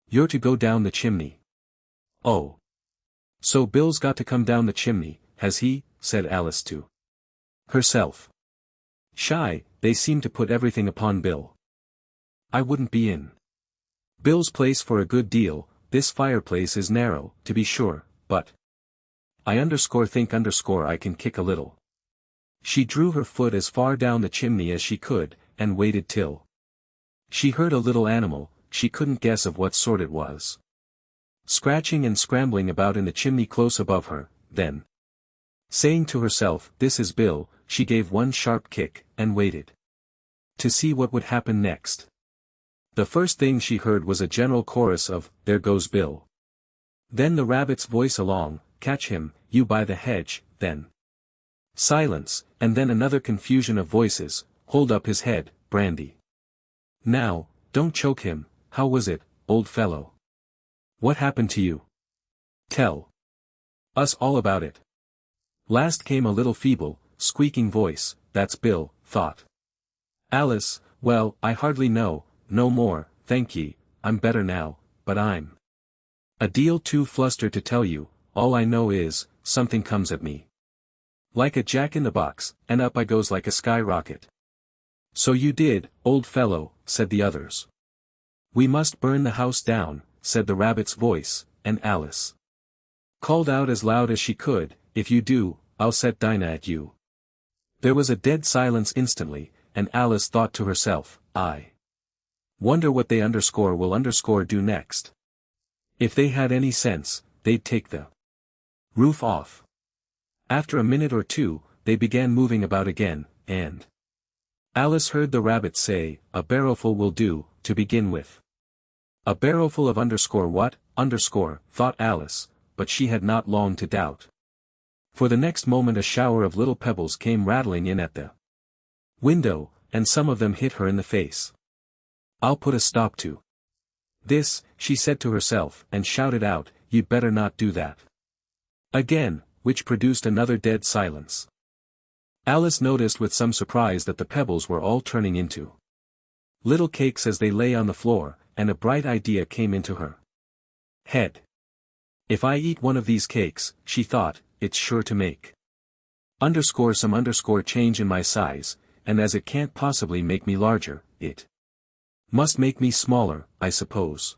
You're to go down the chimney. Oh. So Bill's got to come down the chimney, has he? Said Alice to herself. Shy, they seem to put everything upon Bill. I wouldn't be in Bill's place for a good deal. This fireplace is narrow, to be sure, but I underscore think underscore I can kick a little. She drew her foot as far down the chimney as she could, and waited till she heard a little animal, she couldn't guess of what sort it was, scratching and scrambling about in the chimney close above her. Then, saying to herself, "This is Bill," she gave one sharp kick, and waited to see what would happen next. The first thing she heard was a general chorus of, "There goes Bill." Then the rabbit's voice along, "Catch him, you by the hedge," then silence, and then another confusion of voices, "Hold up his head, Brandy. Now, don't choke him, how was it, old fellow? What happened to you? Tell us all about it." Last came a little feeble, squeaking voice, "That's Bill," thought Alice. "Well, I hardly know, no more, thank ye, I'm better now, but I'm a deal too flustered to tell you. All I know is, something comes at me like a jack-in-the-box, and up I goes like a skyrocket." "So you did, old fellow," said the others. "We must burn the house down," said the rabbit's voice, and Alice called out as loud as she could, "If you do, I'll set Dinah at you." There was a dead silence instantly, and Alice thought to herself, "I wonder what they underscore will underscore do next. If they had any sense, they'd take the roof off." After a minute or two, they began moving about again, and Alice heard the rabbit say, "A barrowful will do, to begin with." A barrowful of underscore what, underscore, thought Alice, but she had not long to doubt. For the next moment a shower of little pebbles came rattling in at the window, and some of them hit her in the face. "I'll put a stop to this," she said to herself, and shouted out, "You'd better not do that." Again, which produced another dead silence. Alice noticed with some surprise that the pebbles were all turning into little cakes as they lay on the floor, and a bright idea came into her head. "If I eat one of these cakes," she thought, "it's sure to make underscore some underscore change in my size, and as it can't possibly make me larger, it must make me smaller, I suppose."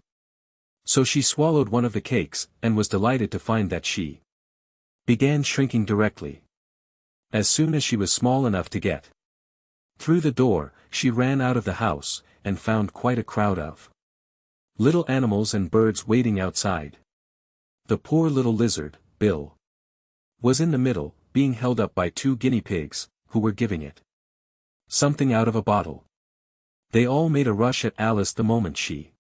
So she swallowed one of the cakes, and was delighted to find that she began shrinking directly. As soon as she was small enough to get through the door, she ran out of the house, and found quite a crowd of little animals and birds waiting outside. The poor little lizard, Bill, was in the middle, being held up by 2 guinea pigs, who were giving it something out of a bottle. They all made a rush at Alice the moment she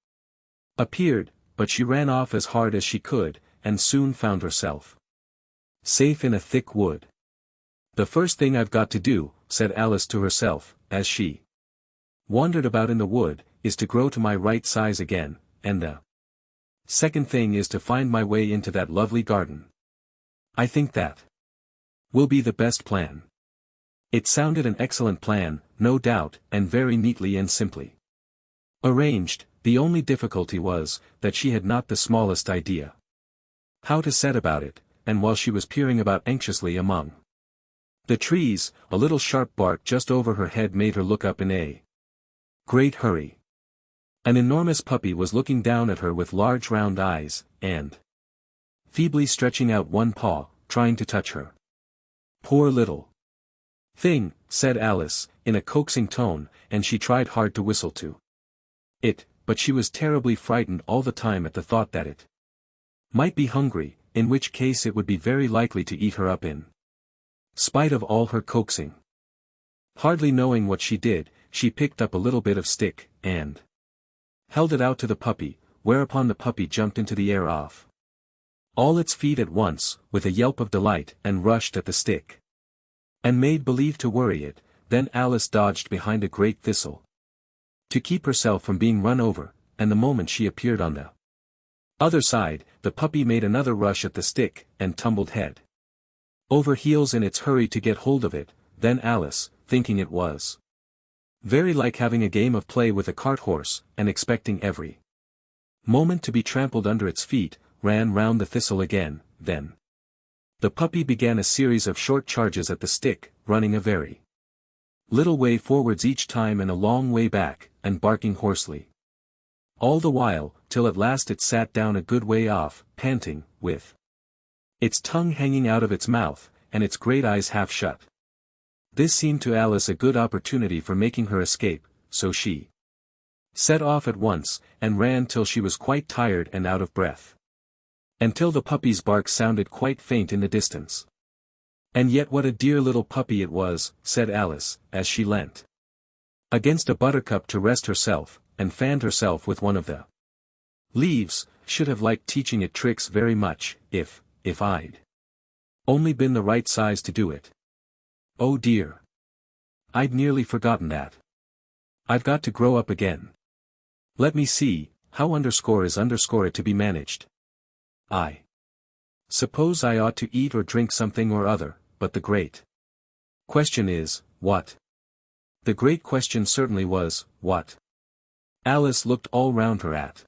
appeared, but she ran off as hard as she could, and soon found herself safe in a thick wood. "The first thing I've got to do," said Alice to herself, as she wandered about in the wood, "is to grow to my right size again, and the second thing is to find my way into that lovely garden. I think that will be the best plan." It sounded an excellent plan, no doubt, and very neatly and simply arranged. The only difficulty was, that she had not the smallest idea how to set about it, and while she was peering about anxiously among the trees, a little sharp bark just over her head made her look up in a great hurry. An enormous puppy was looking down at her with large round eyes, and feebly stretching out one paw, trying to touch her. "Poor little thing," said Alice, in a coaxing tone, and she tried hard to whistle to it, but she was terribly frightened all the time at the thought that it might be hungry, in which case it would be very likely to eat her up in spite of all her coaxing. Hardly knowing what she did, she picked up a little bit of stick, and held it out to the puppy, whereupon the puppy jumped into the air off all its feet at once, with a yelp of delight, and rushed at the stick, and made believe to worry it. Then Alice dodged behind a great thistle to keep herself from being run over, and the moment she appeared on the Other side, the puppy made another rush at the stick, and tumbled head over heels in its hurry to get hold of it. Then Alice, thinking it was very like having a game of play with a cart horse, and expecting every moment to be trampled under its feet, ran round the thistle again. Then the puppy began a series of short charges at the stick, running a very little way forwards each time and a long way back, and barking hoarsely all the while, till at last it sat down a good way off, panting, with its tongue hanging out of its mouth, and its great eyes half shut. This seemed to Alice a good opportunity for making her escape, so she set off at once, and ran till she was quite tired and out of breath, until the puppy's bark sounded quite faint in the distance. "And yet what a dear little puppy it was," said Alice, as she leant against a buttercup to rest herself, and fanned herself with one of the leaves. "Should have liked teaching it tricks very much, if I'd only been the right size to do it. Oh dear! I'd nearly forgotten that. I've got to grow up again. Let me see, how is it to be managed? I suppose I ought to eat or drink something or other, but the great question is, what?" The great question certainly was, what? Alice looked all round her at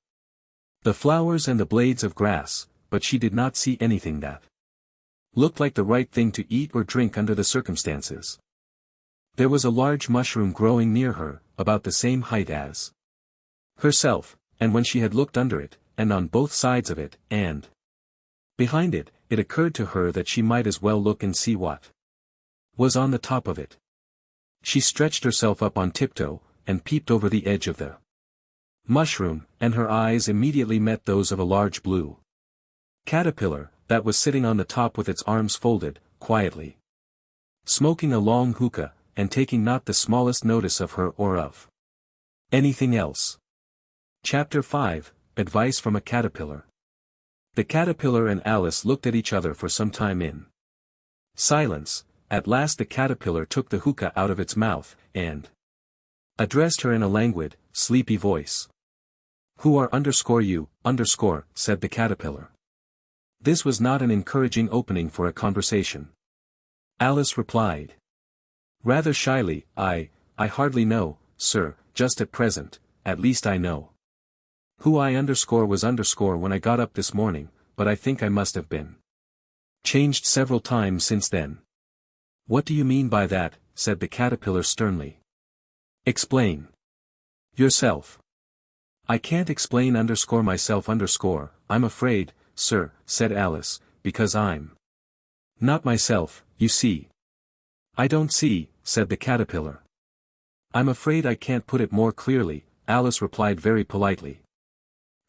the flowers and the blades of grass, but she did not see anything that looked like the right thing to eat or drink under the circumstances. There was a large mushroom growing near her, about the same height as herself, and when she had looked under it, and on both sides of it, and behind it, it occurred to her that she might as well look and see what was on the top of it. She stretched herself up on tiptoe, and peeped over the edge of the mushroom, and her eyes immediately met those of a large blue caterpillar, that was sitting on the top with its arms folded, quietly smoking a long hookah, and taking not the smallest notice of her or of anything else. Chapter 5, Advice from a Caterpillar. The caterpillar and Alice looked at each other for some time in silence. At last the caterpillar took the hookah out of its mouth, and addressed her in a languid, sleepy voice. "Who are you, said the caterpillar. This was not an encouraging opening for a conversation. Alice replied rather shyly, I hardly know, sir, just at present. At least I know who I was when I got up this morning, but I think I must have been changed several times since then." "What do you mean by that?" said the caterpillar sternly. "Explain yourself." "I can't explain myself I'm afraid, sir," said Alice, "because I'm not myself, you see." "I don't see," said the caterpillar. "I'm afraid I can't put it more clearly," Alice replied very politely.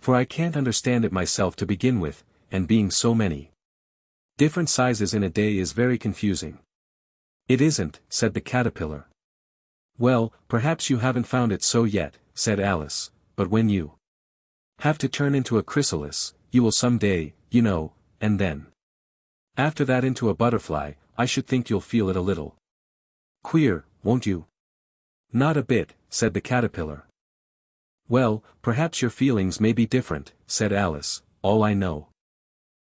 "For I can't understand it myself to begin with, and being so many different sizes in a day is very confusing." "It isn't," said the caterpillar. "Well, perhaps you haven't found it so yet," said Alice, "but when you have to turn into a chrysalis, you will some day, you know, and then after that into a butterfly, I should think you'll feel it a little queer, won't you?" "Not a bit," said the caterpillar. "Well, perhaps your feelings may be different," said Alice. "All I know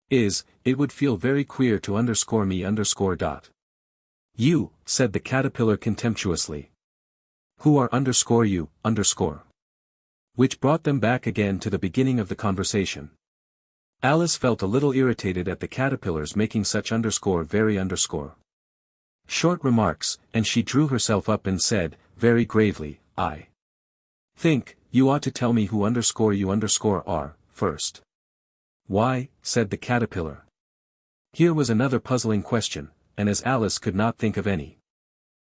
is, it would feel very queer to me. "You," said the caterpillar contemptuously. "Who are you, Which brought them back again to the beginning of the conversation. Alice felt a little irritated at the caterpillars making such very short remarks, and she drew herself up and said, very gravely, "I think you ought to tell me who you are, first." "Why?" said the caterpillar. Here was another puzzling question, and as Alice could not think of any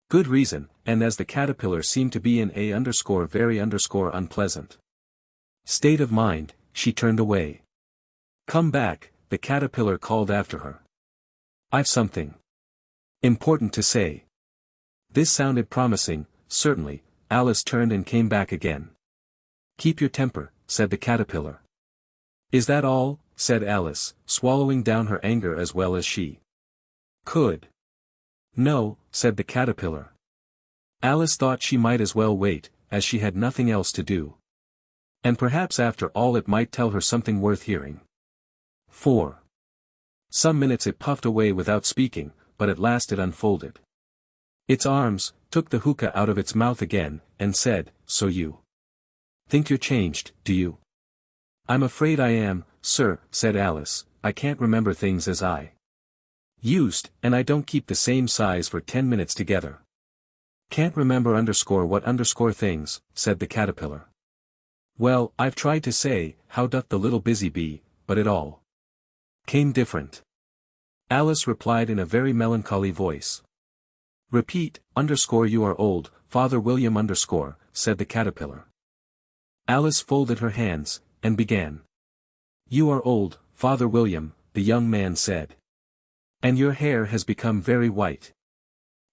good reason, and as the caterpillar seemed to be in a very unpleasant state of mind, she turned away. "Come back," the caterpillar called after her. "I've something important to say." This sounded promising, certainly. Alice turned and came back again. "Keep your temper," said the caterpillar. "Is that all?" said Alice, swallowing down her anger as well as she could. "No," said the caterpillar. Alice thought she might as well wait, as she had nothing else to do. And perhaps after all it might tell her something worth hearing. 4. Some minutes it puffed away without speaking, but at last it unfolded its arms, took the hookah out of its mouth again, and said, "So you think you're changed, do you?" "I'm afraid I am, sir," said Alice. "I can't remember things as I used, and I don't keep the same size for 10 minutes together." "Can't remember what things," said the caterpillar. "Well, I've tried to say, how doth the little busy bee, but it all came different." Alice replied in a very melancholy voice. "Repeat, you are old, Father William said the caterpillar. Alice folded her hands, and began. "You are old, Father William," the young man said. "And your hair has become very white.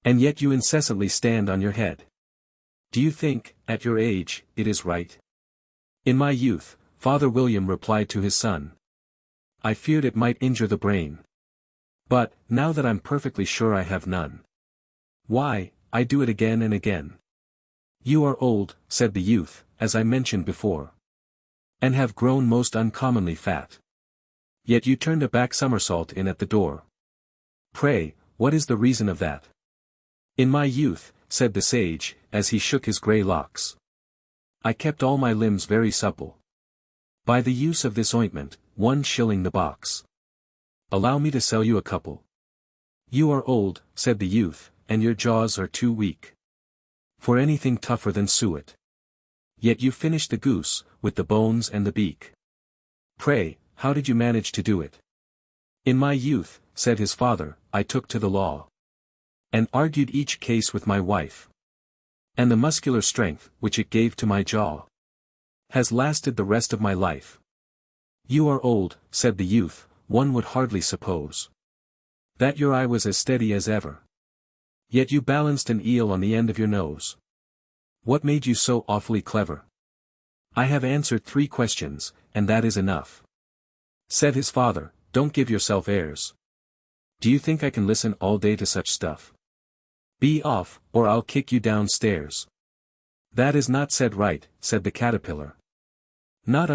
And yet you incessantly stand on your head. Do you think, at your age, it is right?" "In my youth," Father William replied to his son, "I feared it might injure the brain. But, now that I'm perfectly sure I have none, why, I do it again and again." "You are old," said the youth, "as I mentioned before. And have grown most uncommonly fat. Yet you turned a back somersault in at the door. Pray, what is the reason of that?" "In my youth," said the sage, as he shook his grey locks, "I kept all my limbs very supple. By the use of this ointment, 1 shilling the box. Allow me to sell you a couple." "You are old," said the youth, "and your jaws are too weak for anything tougher than suet. Yet you finished the goose, with the bones and the beak. Pray, how did you manage to do it?" "In my youth," said his father, "I took to the law, and argued each case with my wife. And the muscular strength, which it gave to my jaw, has lasted the rest of my life." "You are old," said the youth, "one would hardly suppose that your eye was as steady as ever. Yet you balanced an eel on the end of your nose. What made you so awfully clever?" "I have answered 3 questions, and that is enough," said his father. "Don't give yourself airs. Do you think I can listen all day to such stuff? Be off, or I'll kick you downstairs." "That is not said right," said the caterpillar. "Not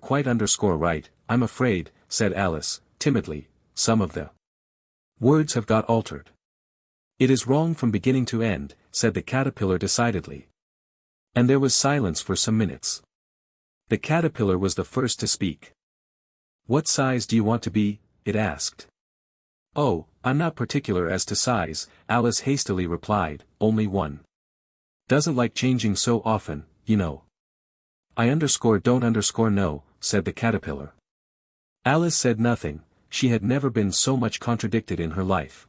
quite right, I'm afraid," said Alice, timidly. "Some of the words have got altered." "It is wrong from beginning to end," said the caterpillar decidedly. And there was silence for some minutes. The caterpillar was the first to speak. "What size do you want to be?" it asked. "Oh, I'm not particular as to size," Alice hastily replied, "only one doesn't like changing so often, you know." "I don't know," said the caterpillar. Alice said nothing. She had never been so much contradicted in her life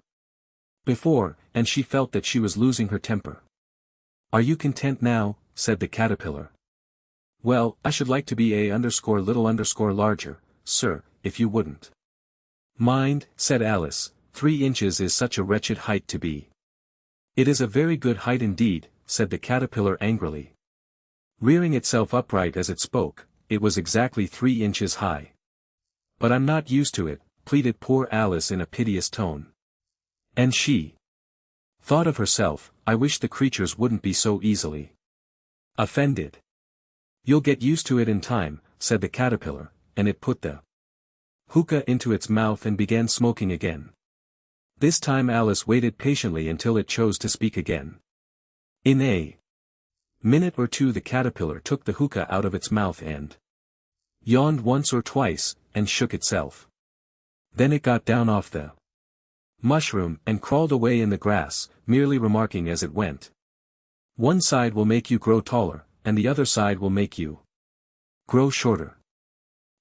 before, and she felt that she was losing her temper. "Are you content now?" said the caterpillar. "Well, I should like to be little larger, sir, if you wouldn't mind," said Alice. 3 inches is such a wretched height to be." "It is a very good height indeed," said the caterpillar angrily, rearing itself upright as it spoke. It was exactly 3 inches high. "But I'm not used to it," pleaded poor Alice in a piteous tone. And she thought of herself, "I wish the creatures wouldn't be so easily offended." "You'll get used to it in time," said the caterpillar, and it put the hookah into its mouth and began smoking again. This time Alice waited patiently until it chose to speak again. In a minute or 2 the caterpillar took the hookah out of its mouth and yawned once or twice, and shook itself. Then it got down off the mushroom and crawled away in the grass, merely remarking as it went, "One side will make you grow taller, and the other side will make you grow shorter.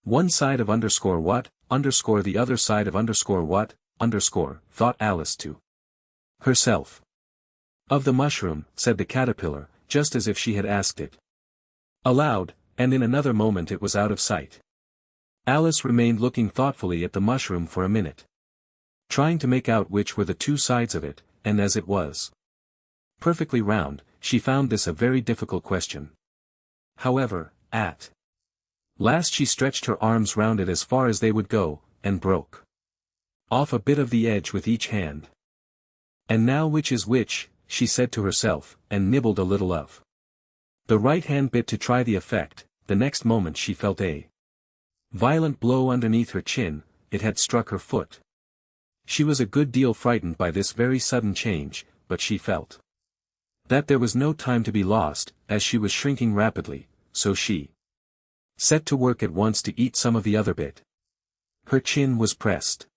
One side of what, the other side of what, thought Alice to herself. "Of the mushroom," said the caterpillar, just as if she had asked it aloud, and in another moment it was out of sight. Alice remained looking thoughtfully at the mushroom for a minute, trying to make out which were the 2 sides of it, and as it was perfectly round, she found this a very difficult question. However, at last she stretched her arms round it as far as they would go, and broke off a bit of the edge with each hand. "And now which is which?" she said to herself, and nibbled a little of the right hand bit to try the effect. the next moment she felt a violent blow underneath her chin. It had struck her foot. She was a good deal frightened by this very sudden change, but she felt that there was no time to be lost, as she was shrinking rapidly, so she set to work at once to eat some of the other bit. Her chin was pressed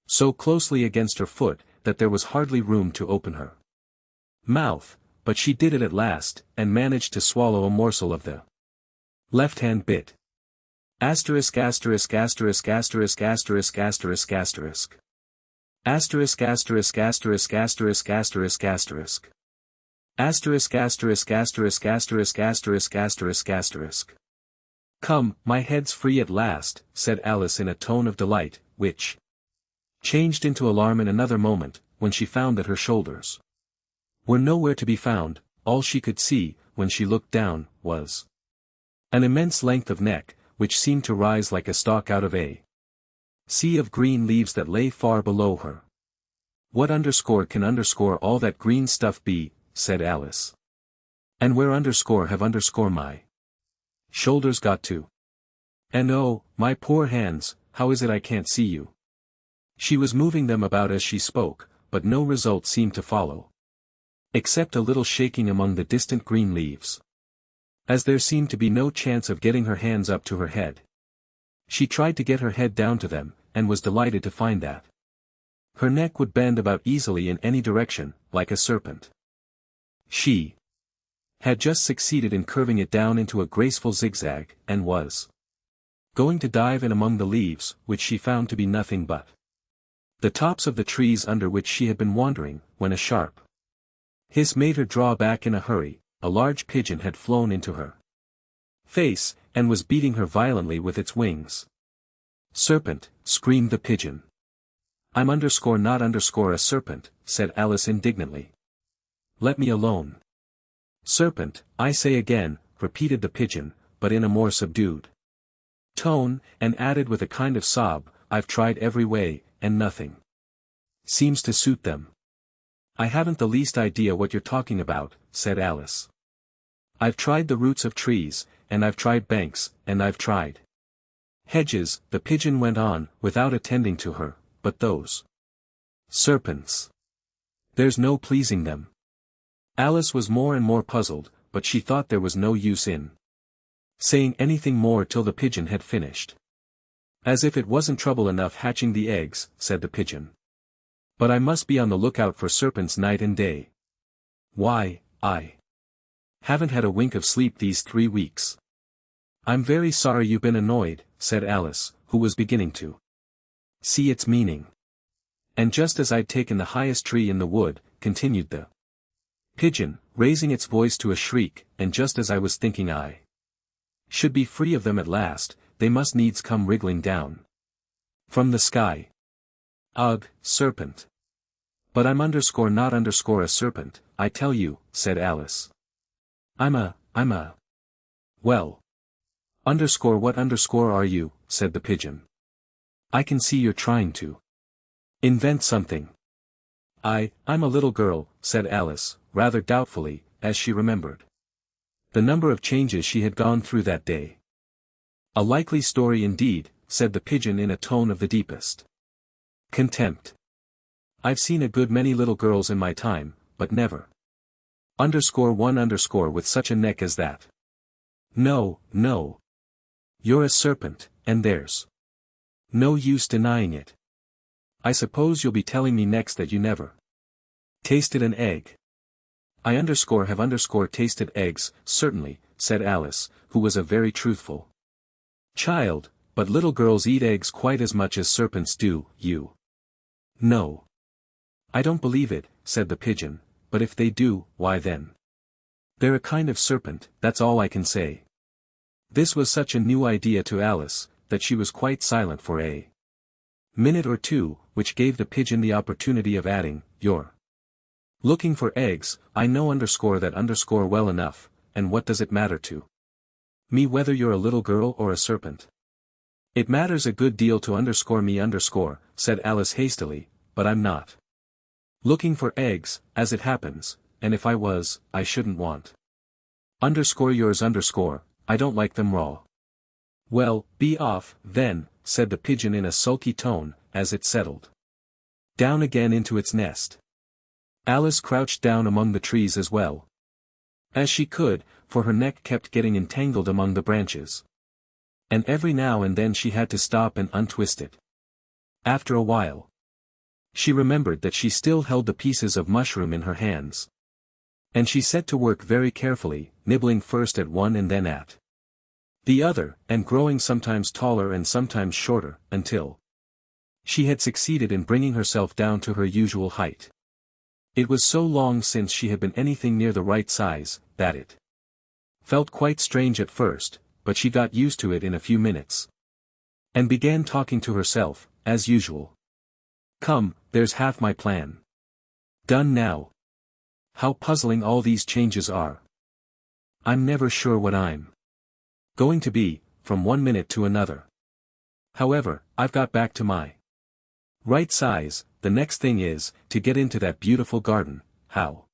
so closely against her foot, that there was hardly room to open her mouth, but she did it at last, and managed to swallow a morsel of the left-hand bit. Asterisk asterisk asterisk asterisk asterisk asterisk asterisk. Asterisk asterisk asterisk asterisk asterisk asterisk. Asterisk asterisk asterisk asterisk asterisk asterisk asterisk. Come, my head's free at last, said Alice in a tone of delight, which changed into alarm in another moment, when she found that her shoulders were nowhere to be found. All she could see, when she looked down, was an immense length of neck, which seemed to rise like a stalk out of a sea of green leaves that lay far below her. What underscore can underscore all that green stuff be, said Alice. And where underscore have underscore my shoulders got to? And oh, my poor hands, how is it I can't see you? She was moving them about as she spoke, but no result seemed to follow, except a little shaking among the distant green leaves. As there seemed to be no chance of getting her hands up to her head, she tried to get her head down to them, and was delighted to find that her neck would bend about easily in any direction, like a serpent. She had just succeeded in curving it down into a graceful zigzag, and was going to dive in among the leaves, which she found to be nothing but the tops of the trees under which she had been wandering, when a sharp hiss made her draw back in a hurry. A large pigeon had flown into her face, and was beating her violently with its wings. Serpent, screamed the pigeon. I'm underscore not underscore a serpent, said Alice indignantly. Let me alone. Serpent, I say again, repeated the pigeon, but in a more subdued tone, and added with a kind of sob, I've tried every way, and nothing seems to suit them. I haven't the least idea what you're talking about, said Alice. I've tried the roots of trees, and I've tried banks, and I've tried hedges, the pigeon went on, without attending to her, but those serpents. There's no pleasing them. Alice was more and more puzzled, but she thought there was no use in saying anything more till the pigeon had finished. As if it wasn't trouble enough hatching the eggs, said the pigeon. But I must be on the lookout for serpents night and day. Why, I haven't had a wink of sleep these 3 weeks. I'm very sorry you've been annoyed, said Alice, who was beginning to see its meaning. And just as I'd taken the highest tree in the wood, continued the pigeon, raising its voice to a shriek, and just as I was thinking I should be free of them at last, they must needs come wriggling down from the sky. Ugh, serpent. But I'm underscore not underscore a serpent, I tell you, said Alice. I'm a, well. Underscore what underscore are you, said the pigeon. I can see you're trying to invent something. I'm a little girl, said Alice, rather doubtfully, as she remembered the number of changes she had gone through that day. A likely story indeed, said the pigeon in a tone of the deepest contempt. I've seen a good many little girls in my time, but never underscore one underscore with such a neck as that. No, no. You're a serpent, and there's no use denying it. I suppose you'll be telling me next that you never tasted an egg. I underscore have underscore tasted eggs, certainly, said Alice, who was a very truthful child, but little girls eat eggs quite as much as serpents do, you know. I don't believe it, said the pigeon, but if they do, why then? They're a kind of serpent, that's all I can say. This was such a new idea to Alice, that she was quite silent for a minute or two, which gave the pigeon the opportunity of adding, You're looking for eggs, I know underscore that underscore well enough, and what does it matter to me whether you're a little girl or a serpent? It matters a good deal to underscore me underscore, said Alice hastily, but I'm not looking for eggs, as it happens, and if I was, I shouldn't want underscore yours underscore, I don't like them raw. Well, be off, then, said the pigeon in a sulky tone, as it settled down again into its nest. Alice crouched down among the trees as well as she could, for her neck kept getting entangled among the branches. And every now and then she had to stop and untwist it. After a while, she remembered that she still held the pieces of mushroom in her hands. And she set to work very carefully, nibbling first at one and then at the other, and growing sometimes taller and sometimes shorter, until she had succeeded in bringing herself down to her usual height. It was so long since she had been anything near the right size, that it felt quite strange at first, but she got used to it in a few minutes. And began talking to herself, as usual. Come, there's half my plan done now. How puzzling all these changes are. I'm never sure what I'm going to be, from one minute to another. However, I've got back to my right size. The next thing is, to get into that beautiful garden. How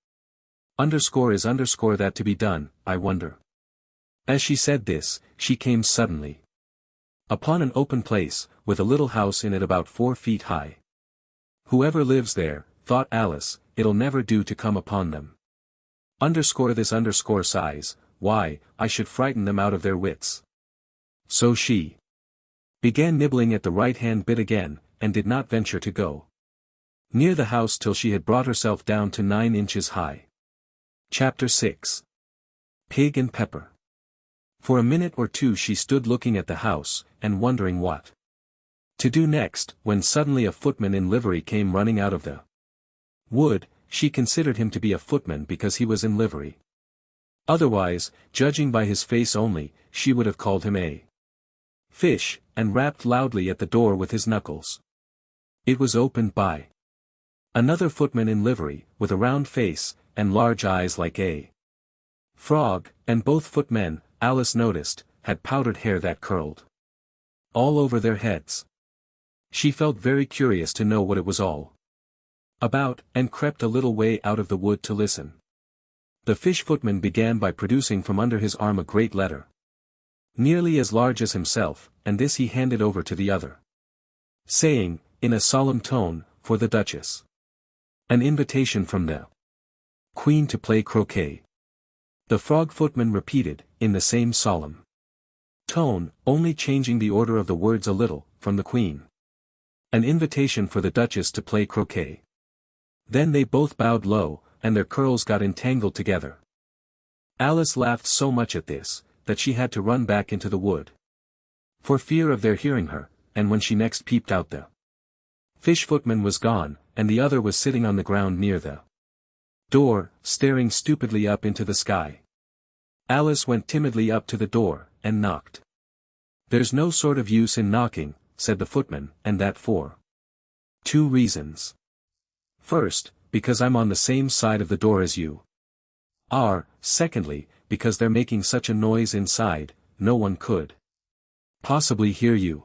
is that to be done, I wonder? As she said this, she came suddenly upon an open place, with a little house in it about 4 feet high. Whoever lives there, thought Alice, it'll never do to come upon them. This size, why, I should frighten them out of their wits. So she began nibbling at the right-hand bit again, and did not venture to go near the house till she had brought herself down to 9 inches high. Chapter 6. Pig and Pepper. For a minute or two she stood looking at the house, and wondering what to do next, when suddenly a footman in livery came running out of the wood. She considered him to be a footman because he was in livery. Otherwise, judging by his face only, she would have called him a fish, and rapped loudly at the door with his knuckles. It was opened by another footman in livery, with a round face, and large eyes like a frog, and both footmen, Alice noticed, had powdered hair that curled all over their heads. She felt very curious to know what it was all about, and crept a little way out of the wood to listen. The fish footman began by producing from under his arm a great letter, nearly as large as himself, and this he handed over to the other, saying, in a solemn tone, for the Duchess. An invitation from the Queen to play croquet. The frog footman repeated, in the same solemn tone, only changing the order of the words a little, from the Queen. An invitation for the Duchess to play croquet. Then they both bowed low, and their curls got entangled together. Alice laughed so much at this, that she had to run back into the wood, for fear of their hearing her, and when she next peeped out the fish footman was gone, and the other was sitting on the ground near the door, staring stupidly up into the sky. Alice went timidly up to the door, and knocked. There's no sort of use in knocking, said the footman, and that for 2 reasons. First, because I'm on the same side of the door as you are. Secondly, because they're making such a noise inside, no one could possibly hear you.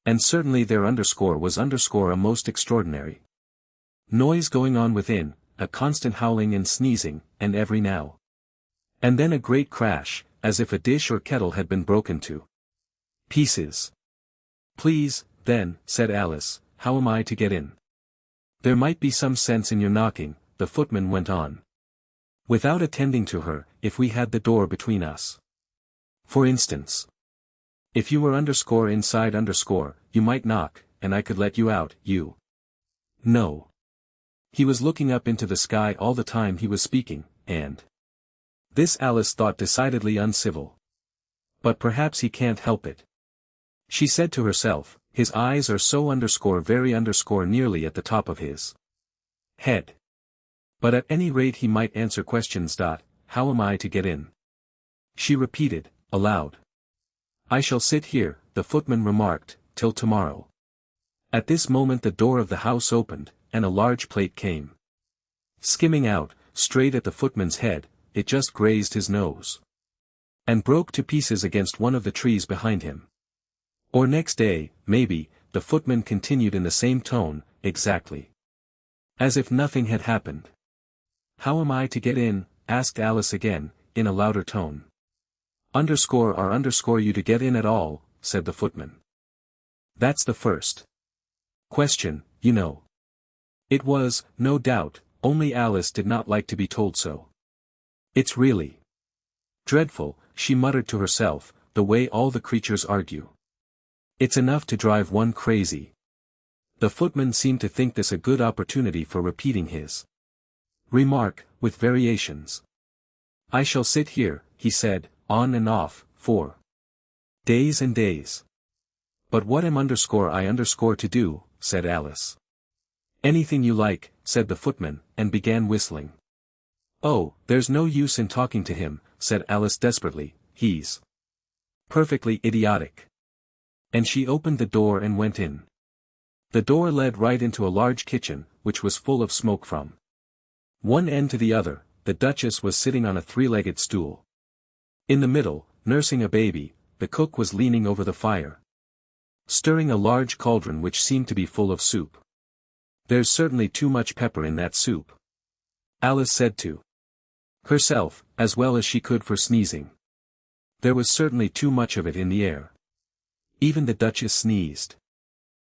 And certainly there was a most extraordinary noise going on within, a constant howling and sneezing, and every now and then a great crash, as if a dish or kettle had been broken to pieces. Please, then, said Alice, how am I to get in? There might be some sense in your knocking, the footman went on, without attending to her, if we had the door between us. For instance, if you were inside, you might knock, and I could let you out, you know. He was looking up into the sky all the time he was speaking, and this Alice thought decidedly uncivil. But perhaps he can't help it, she said to herself. His eyes are so very nearly at the top of his head. But at any rate he might answer questions. How am I to get in? She repeated, aloud. I shall sit here, the footman remarked, till tomorrow. At this moment the door of the house opened, and a large plate came skimming out, straight at the footman's head. It just grazed his nose, and broke to pieces against one of the trees behind him. Or next day, maybe, the footman continued in the same tone, exactly as if nothing had happened. How am I to get in? Asked Alice again, in a louder tone. Underscore or underscore you to get in at all, said the footman. That's the first question, you know. It was, no doubt, only Alice did not like to be told so. It's really dreadful, she muttered to herself, the way all the creatures argue. It's enough to drive one crazy. The footman seemed to think this a good opportunity for repeating his remark, with variations. I shall sit here, he said, on and off, for days and days. But what am underscore I underscore to do, said Alice. Anything you like, said the footman, and began whistling. Oh, there's no use in talking to him, said Alice desperately, he's perfectly idiotic. And she opened the door and went in. The door led right into a large kitchen, which was full of smoke from one end to the other. The Duchess was sitting on a three-legged stool. In the middle, nursing a baby, the cook was leaning over the fire, stirring a large cauldron which seemed to be full of soup. There's certainly too much pepper in that soup, Alice said to herself, as well as she could for sneezing. There was certainly too much of it in the air. Even the Duchess sneezed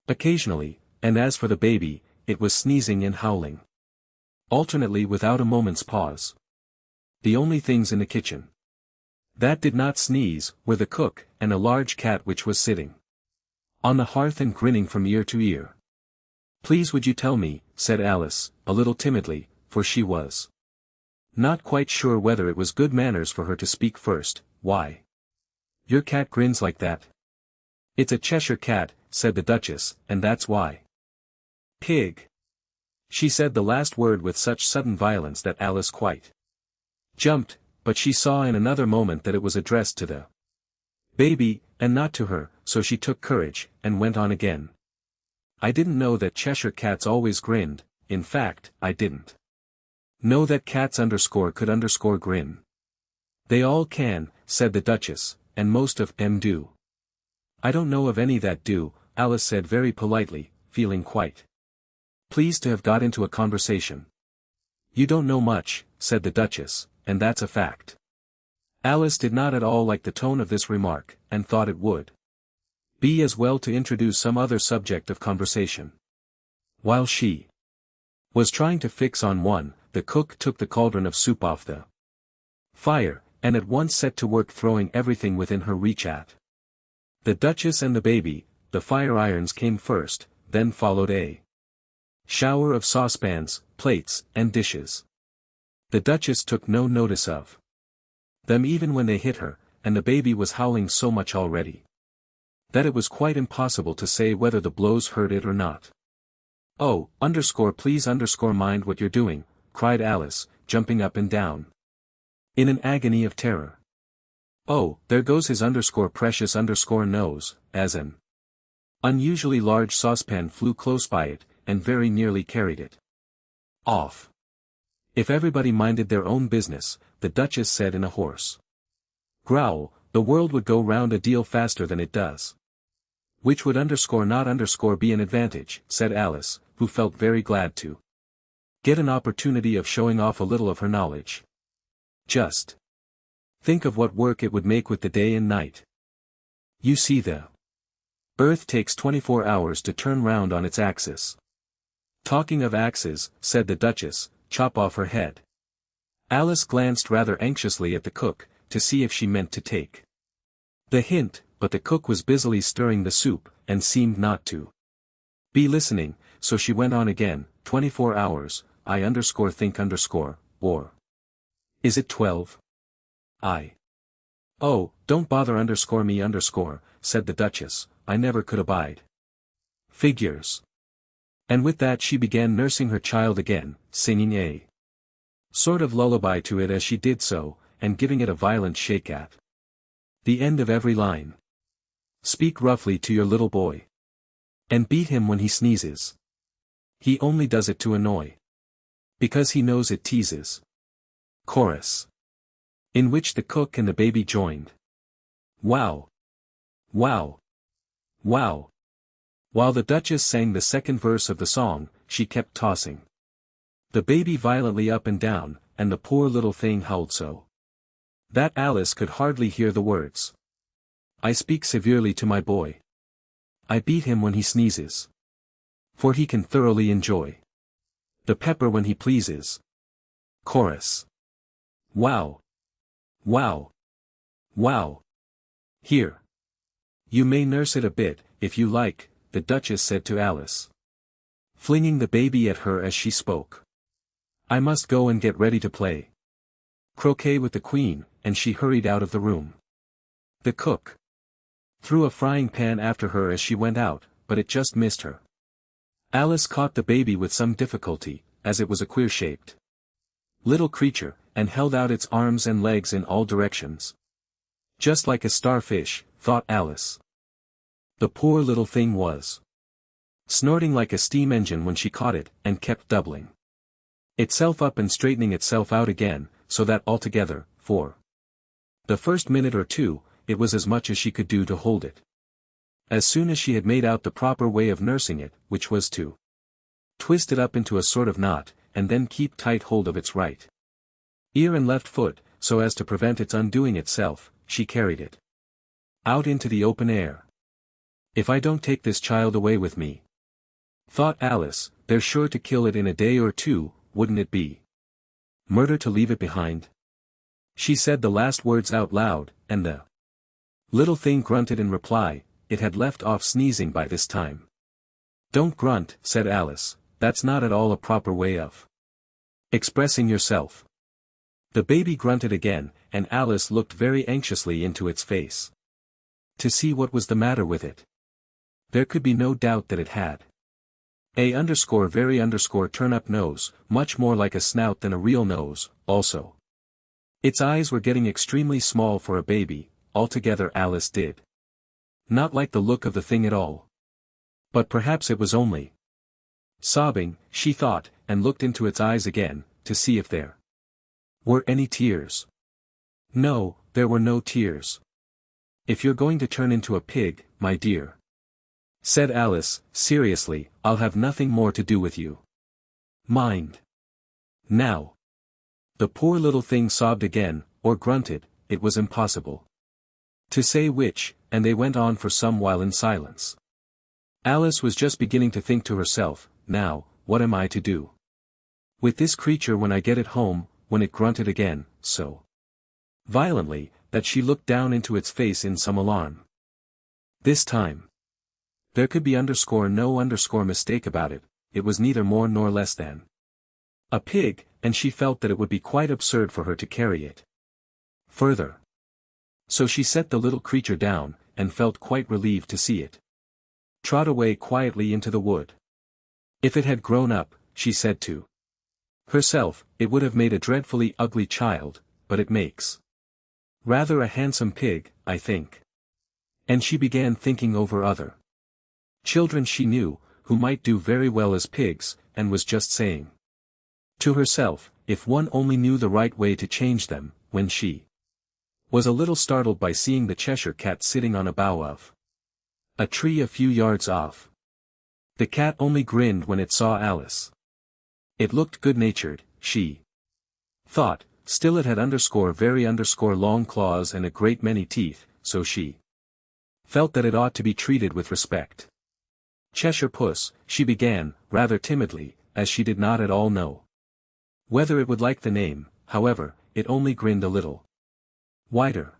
occasionally, and as for the baby, it was sneezing and howling alternately without a moment's pause. The only things in the kitchen that did not sneeze were the cook and a large cat which was sitting on the hearth and grinning from ear to ear. Please would you tell me, said Alice, a little timidly, for she was not quite sure whether it was good manners for her to speak first, why your cat grins like that? It's a Cheshire cat, said the Duchess, and that's why. Pig. She said the last word with such sudden violence that Alice quite jumped, but she saw in another moment that it was addressed to the baby, and not to her, so she took courage, and went on again. I didn't know that Cheshire cats always grinned, in fact, I didn't know that cats underscore could underscore grin. They all can, said the Duchess, and most of them do. I don't know of any that do, Alice said very politely, feeling quite pleased to have got into a conversation. You don't know much, said the Duchess, and that's a fact. Alice did not at all like the tone of this remark, and thought it would be as well to introduce some other subject of conversation. While she was trying to fix on one, the cook took the cauldron of soup off the fire, and at once set to work throwing everything within her reach at the Duchess and the baby. The fire irons came first, then followed a shower of saucepans, plates, and dishes. The Duchess took no notice of them even when they hit her, and the baby was howling so much already that it was quite impossible to say whether the blows hurt it or not. Oh, underscore please underscore mind what you're doing, cried Alice, jumping up and down in an agony of terror. Oh, there goes his underscore precious underscore nose, as an unusually large saucepan flew close by it, and very nearly carried it off. If everybody minded their own business, the Duchess said in a hoarse growl, the world would go round a deal faster than it does. Which would underscore not underscore be an advantage, said Alice, who felt very glad to get an opportunity of showing off a little of her knowledge. Just think of what work it would make with the day and night. You see the Earth takes 24 hours to turn round on its axis. Talking of axes, said the Duchess, chop off her head. Alice glanced rather anxiously at the cook, to see if she meant to take the hint, but the cook was busily stirring the soup, and seemed not to be listening, so she went on again, 24 hours, I underscore think underscore, or is it 12? Oh, don't bother underscore me underscore, said the Duchess, I never could abide figures. And with that she began nursing her child again, singing a sort of lullaby to it as she did so, and giving it a violent shake at the end of every line. Speak roughly to your little boy. And beat him when he sneezes. He only does it to annoy. Because he knows it teases. Chorus. In which the cook and the baby joined. Wow! Wow! Wow! While the Duchess sang the second verse of the song, she kept tossing the baby violently up and down, and the poor little thing howled so That Alice could hardly hear the words. I speak severely to my boy. I beat him when he sneezes. For he can thoroughly enjoy the pepper when he pleases. Chorus. Wow. Wow. Wow. Here. You may nurse it a bit, if you like, the Duchess said to Alice, flinging the baby at her as she spoke. I must go and get ready to play croquet with the Queen, and she hurried out of the room. The cook threw a frying pan after her as she went out, but it just missed her. Alice caught the baby with some difficulty, as it was a queer-shaped little creature, and held out its arms and legs in all directions. Just like a starfish, thought Alice. The poor little thing was snorting like a steam engine when she caught it, and kept doubling itself up and straightening itself out again, so that altogether, for the first minute or two, it was as much as she could do to hold it. As soon as she had made out the proper way of nursing it, which was to twist it up into a sort of knot, and then keep tight hold of its right ear and left foot, so as to prevent its undoing itself, she carried it out into the open air. If I don't take this child away with me, thought Alice, they're sure to kill it in a day or two, wouldn't it be murder to leave it behind? She said the last words out loud, and the little thing grunted in reply. It had left off sneezing by this time. Don't grunt, said Alice, that's not at all a proper way of expressing yourself. The baby grunted again, and Alice looked very anxiously into its face to see what was the matter with it. There could be no doubt that it had a turn-up nose, much more like a snout than a real nose, also. Its eyes were getting extremely small for a baby, altogether Alice did not like the look of the thing at all. But perhaps it was only sobbing, she thought, and looked into its eyes again, to see if there were any tears. No, there were no tears. If you're going to turn into a pig, my dear, said Alice, seriously, I'll have nothing more to do with you. Mind. Now. The poor little thing sobbed again, or grunted, it was impossible to say which, and they went on for some while in silence. Alice was just beginning to think to herself, now, what am I to do with this creature when I get it home, when it grunted again, so violently, that she looked down into its face in some alarm. This time there could be no mistake about it, it was neither more nor less than a pig, and she felt that it would be quite absurd for her to carry it further. So she set the little creature down, and felt quite relieved to see it trot away quietly into the wood. If it had grown up, she said to herself, it would have made a dreadfully ugly child, but it makes rather a handsome pig, I think. And she began thinking over other children she knew, who might do very well as pigs, and was just saying to herself, if one only knew the right way to change them, when she was a little startled by seeing the Cheshire Cat sitting on a bough of a tree a few yards off. The cat only grinned when it saw Alice. It looked good-natured, she thought, still it had very long claws and a great many teeth, so she felt that it ought to be treated with respect. Cheshire Puss, she began, rather timidly, as she did not at all know whether it would like the name. However, it only grinned a little wider.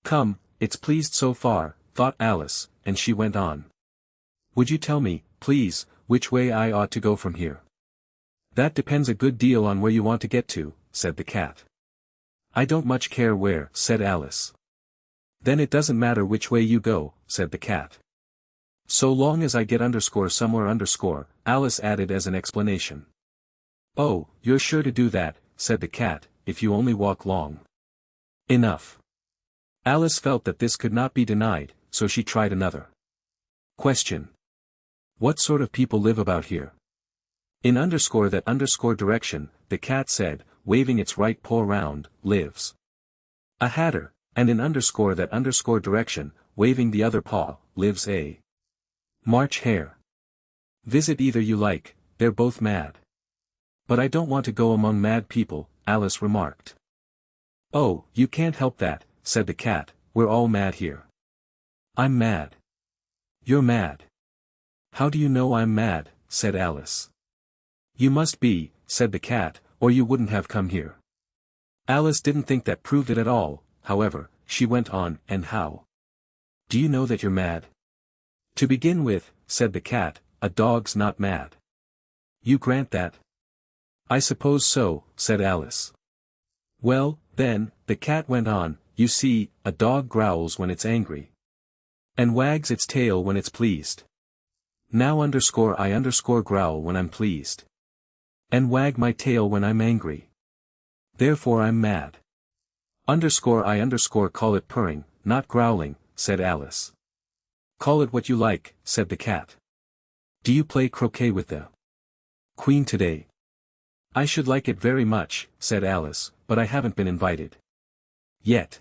Come, it's pleased so far, thought Alice, and she went on. Would you tell me, please, which way I ought to go from here? That depends a good deal on where you want to get to, said the cat. I don't much care where, said Alice. Then it doesn't matter which way you go, said the cat. So long as I get somewhere, Alice added as an explanation. Oh, you're sure to do that, said the cat, if you only walk long enough. Alice felt that this could not be denied, so she tried another question. What sort of people live about here? In that direction, the cat said, waving its right paw round, lives a hatter, and in that direction, waving the other paw, lives a March hare. Visit either you like, they're both mad. But I don't want to go among mad people, Alice remarked. "Oh, you can't help that," said the cat, "we're all mad here." "I'm mad." "You're mad." "How do you know I'm mad?" said Alice. "You must be," said the cat, "or you wouldn't have come here." Alice didn't think that proved it at all, however, she went on, "And how do you know that you're mad?" "To begin with," said the cat, "a dog's not mad." "You grant that?" "I suppose so," said Alice. "Well, then," the cat went on, "you see, a dog growls when it's angry. And wags its tail when it's pleased. Now I growl when I'm pleased. And wag my tail when I'm angry. Therefore I'm mad. I call it purring, not growling," said Alice. "Call it what you like," said the cat. "Do you play croquet with the Queen today?" "I should like it very much," said Alice, "but I haven't been invited yet."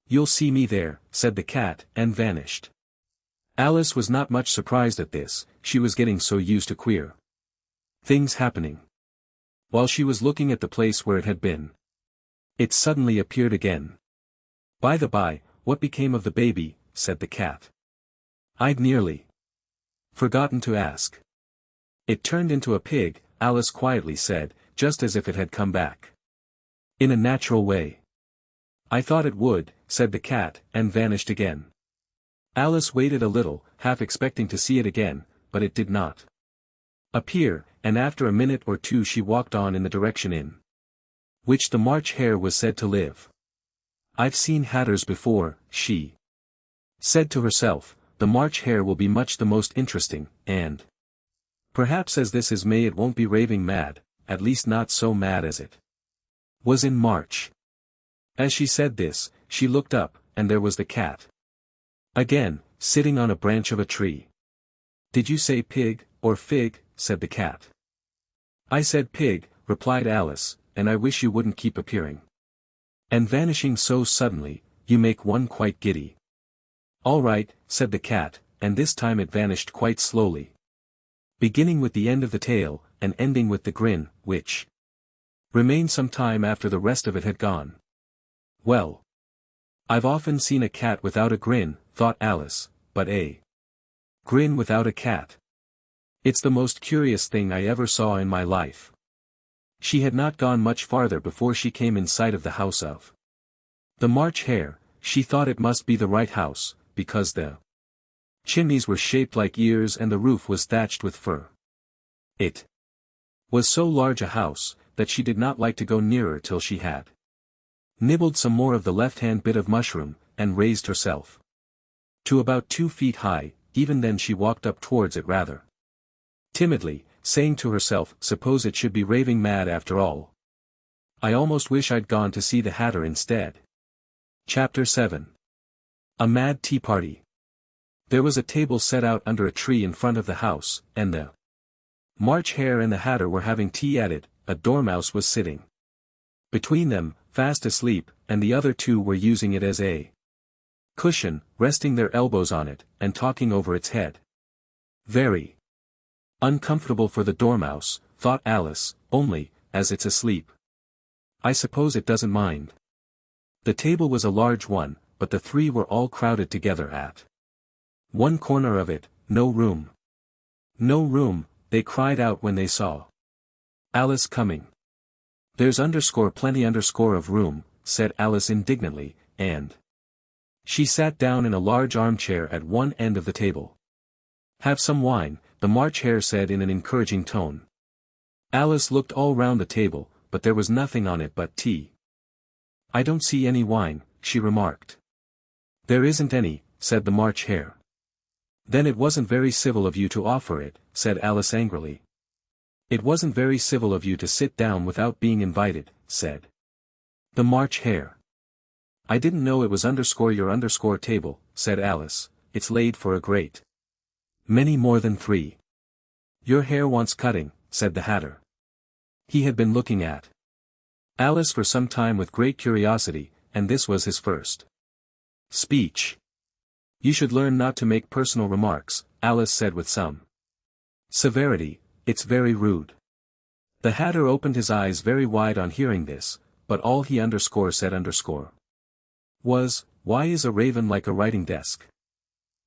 "You'll see me there," said the cat, and vanished. Alice was not much surprised at this, she was getting so used to queer things happening. While she was looking at the place where it had been, it suddenly appeared again. "By the by, what became of the baby?" said the cat. "I'd nearly forgotten to ask." "It turned into a pig," Alice quietly said, just as if it had come back in a natural way. "I thought it would," said the cat, and vanished again. Alice waited a little, half expecting to see it again, but it did not appear, and after a minute or two she walked on in the direction in which the March Hare was said to live. "I've seen hatters before," she said to herself, "the March Hare will be much the most interesting, and perhaps as this is May it won't be raving mad, at least not so mad as it was in March." As she said this, she looked up, and there was the cat again, sitting on a branch of a tree. "Did you say pig, or fig?" said the cat. "I said pig," replied Alice, "and I wish you wouldn't keep appearing and vanishing so suddenly, you make one quite giddy." "All right," said the cat, and this time it vanished quite slowly, beginning with the end of the tail, and ending with the grin, which remained some time after the rest of it had gone. "Well, I've often seen a cat without a grin," thought Alice, "but a grin without a cat. It's the most curious thing I ever saw in my life." She had not gone much farther before she came in sight of the house of the March Hare. She thought it must be the right house, because the chimneys were shaped like ears and the roof was thatched with fur. It was so large a house, that she did not like to go nearer till she had nibbled some more of the left-hand bit of mushroom, and raised herself to about 2 feet high. Even then she walked up towards it rather timidly, saying to herself, "Suppose it should be raving mad after all. I almost wish I'd gone to see the Hatter instead." Chapter 7. A Mad Tea Party. There was a table set out under a tree in front of the house, and the March Hare and the Hatter were having tea at it. A dormouse was sitting between them, fast asleep, and the other two were using it as a cushion, resting their elbows on it, and talking over its head. Very uncomfortable for the dormouse, thought Alice, only, as it's asleep, I suppose it doesn't mind. The table was a large one, but the three were all crowded together at one corner of it. "No room! No room!" they cried out when they saw Alice coming. "There's plenty of room," said Alice indignantly, and she sat down in a large armchair at one end of the table. "Have some wine," the March Hare said in an encouraging tone. Alice looked all round the table, but there was nothing on it but tea. "I don't see any wine," she remarked. "There isn't any," said the March Hare. "Then it wasn't very civil of you to offer it," said Alice angrily. "It wasn't very civil of you to sit down without being invited," said the March Hare. "I didn't know it was your table," said Alice. "It's laid for a great many more than 3. "Your hair wants cutting," said the Hatter. He had been looking at Alice for some time with great curiosity, and this was his first speech. "You should learn not to make personal remarks," Alice said with some severity. "It's very rude." The Hatter opened his eyes very wide on hearing this, but all he said was, "Why is a raven like a writing desk?"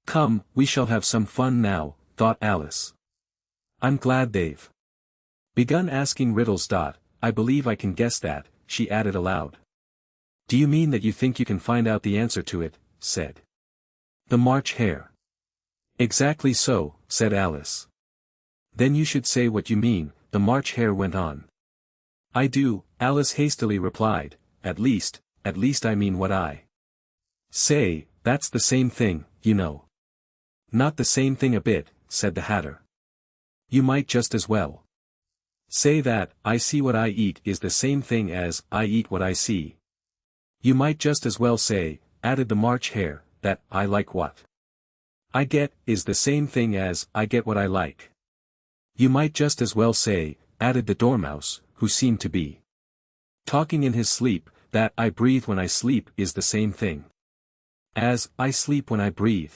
"Come, we shall have some fun now," thought Alice. "I'm glad they've begun asking riddles. I believe I can guess that," she added aloud. "Do you mean that you think you can find out the answer to it?" said the March Hare. "Exactly so," said Alice. "Then you should say what you mean," the March Hare went on. "I do," Alice hastily replied, at least I mean what I say, that's the same thing, you know." "Not the same thing a bit," said the Hatter. "You might just as well say that, I see what I eat is the same thing as, I eat what I see." "You might just as well say," added the March Hare, "that, I like what I get, is the same thing as, I get what I like." "You might just as well say," added the Dormouse, who seemed to be talking in his sleep, "that, I breathe when I sleep is the same thing as, I sleep when I breathe."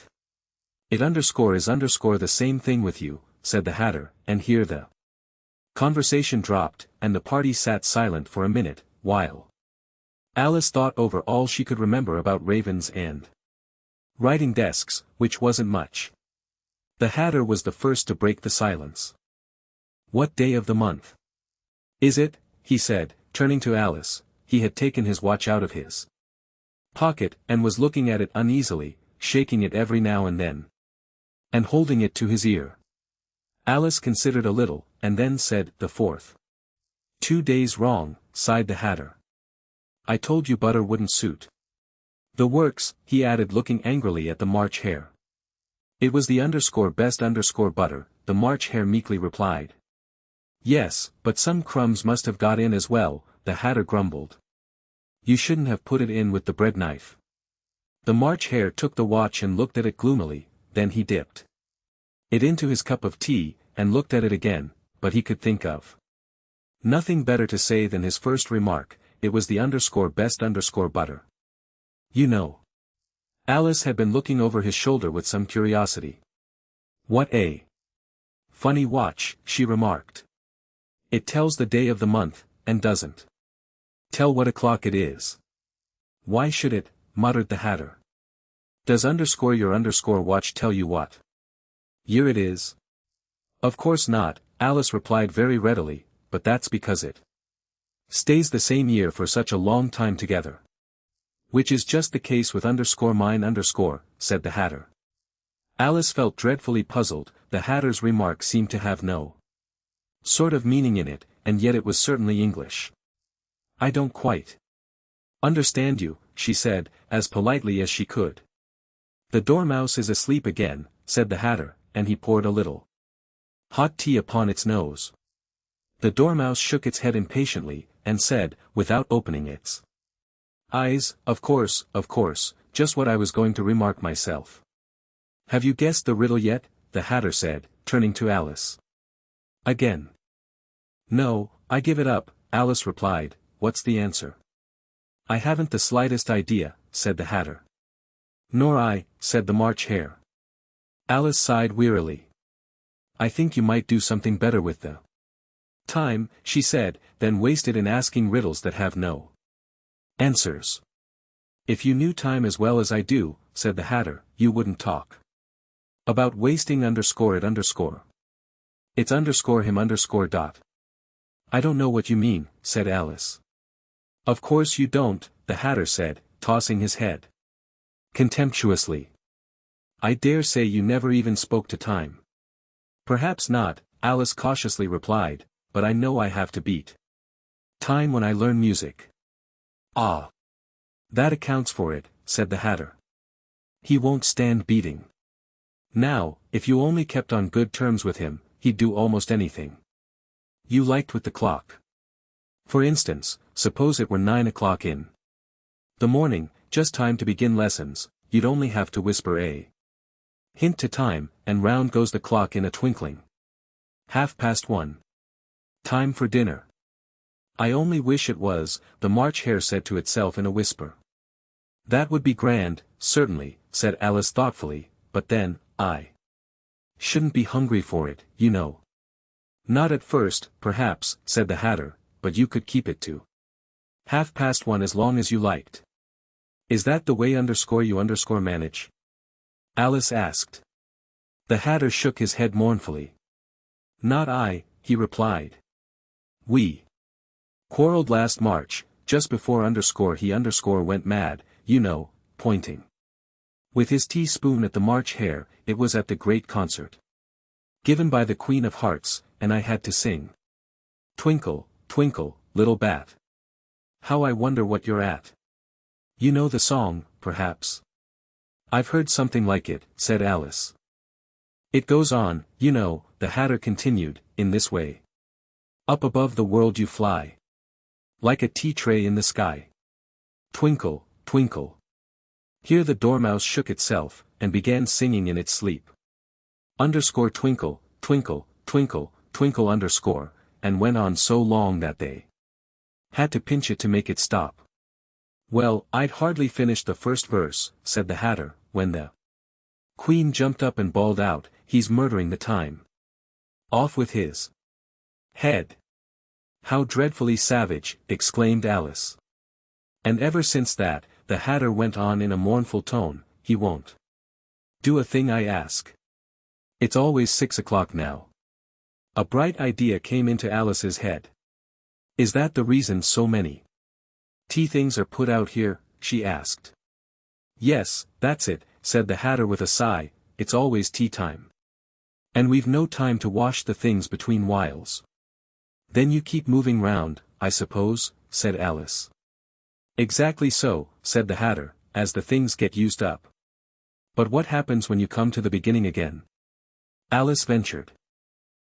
"It is the same thing with you," said the Hatter, and here the conversation dropped, and the party sat silent for a minute, while Alice thought over all she could remember about ravens and writing desks, which wasn't much. The Hatter was the first to break the silence. "What day of the month is it?" he said, turning to Alice. He had taken his watch out of his pocket, and was looking at it uneasily, shaking it every now and then, and holding it to his ear. Alice considered a little, and then said, "The 4th. 2 days wrong," sighed the Hatter. "I told you butter wouldn't suit the works," he added, looking angrily at the March Hare. "It was the best butter," the March Hare meekly replied. "Yes, but some crumbs must have got in as well," the Hatter grumbled. "You shouldn't have put it in with the bread knife." The March Hare took the watch and looked at it gloomily, then he dipped it into his cup of tea, and looked at it again, but he could think of nothing better to say than his first remark, it was the best butter. "You know." Alice had been looking over his shoulder with some curiosity. "What a funny watch," she remarked. "It tells the day of the month, and doesn't tell what o'clock it is." "Why should it?" muttered the Hatter. "Does your watch tell you what year it is?" "Of course not," Alice replied very readily, "but that's because it stays the same year for such a long time together." "Which is just the case with mine," said the Hatter. Alice felt dreadfully puzzled. The Hatter's remark seemed to have no sort of meaning in it, and yet it was certainly English. "I don't quite understand you," she said, as politely as she could. "The Dormouse is asleep again," said the Hatter, and he poured a little hot tea upon its nose. The Dormouse shook its head impatiently, and said, without opening its eyes, of course, just what I was going to remark myself." "Have you guessed the riddle yet?" the Hatter said, turning to Alice. "Again." "No, I give it up," Alice replied. "What's the answer?" "I haven't the slightest idea," said the Hatter. "Nor I," said the March Hare. Alice sighed wearily. "I think you might do something better with the time," she said, "than waste it in asking riddles that have no answers." "If you knew time as well as I do," said the Hatter, "you wouldn't talk about wasting it. It's him. "I don't know what you mean," said Alice. "Of course you don't," the Hatter said, tossing his head contemptuously. "I dare say you never even spoke to time." "Perhaps not," Alice cautiously replied, "but I know I have to beat time when I learn music." "Ah! That accounts for it," said the Hatter. "He won't stand beating. Now, if you only kept on good terms with him, he'd do almost anything you liked with the clock. For instance, suppose it were 9 o'clock in the morning, just time to begin lessons, you'd only have to whisper a hint to time, and round goes the clock in a twinkling. 1:30. Time for dinner. "I only wish it was," the March Hare said to itself in a whisper. "That would be grand, certainly," said Alice thoughtfully, "but then, I shouldn't be hungry for it, you know." "Not at first, perhaps," said the Hatter, "but you could keep it to 1:30 as long as you liked. Is that the way you manage? Alice asked. The Hatter shook his head mournfully. Not I, he replied. We quarreled last March, just before he went mad, you know, pointing with his teaspoon at the March Hare. It was at the great concert given by the Queen of Hearts, and I had to sing. Twinkle, twinkle, little bat. How I wonder what you're at. You know the song, perhaps? I've heard something like it, said Alice. It goes on, you know, the Hatter continued, in this way. Up above the world you fly, like a tea tray in the sky. Twinkle, twinkle. Here the Dormouse shook itself, and began singing in its sleep. Twinkle, twinkle, twinkle, twinkle and went on so long that they had to pinch it to make it stop. Well, I'd hardly finished the first verse, said the Hatter, when the Queen jumped up and bawled out, he's murdering the time. Off with his head. How dreadfully savage, exclaimed Alice. And ever since that, the Hatter went on in a mournful tone, he won't do a thing I ask. It's always 6 o'clock now. A bright idea came into Alice's head. Is that the reason so many tea things are put out here? She asked. Yes, that's it, said the Hatter with a sigh, it's always tea time. And we've no time to wash the things between whiles. Then you keep moving round, I suppose, said Alice. Exactly so, said the Hatter, as the things get used up. But what happens when you come to the beginning again? Alice ventured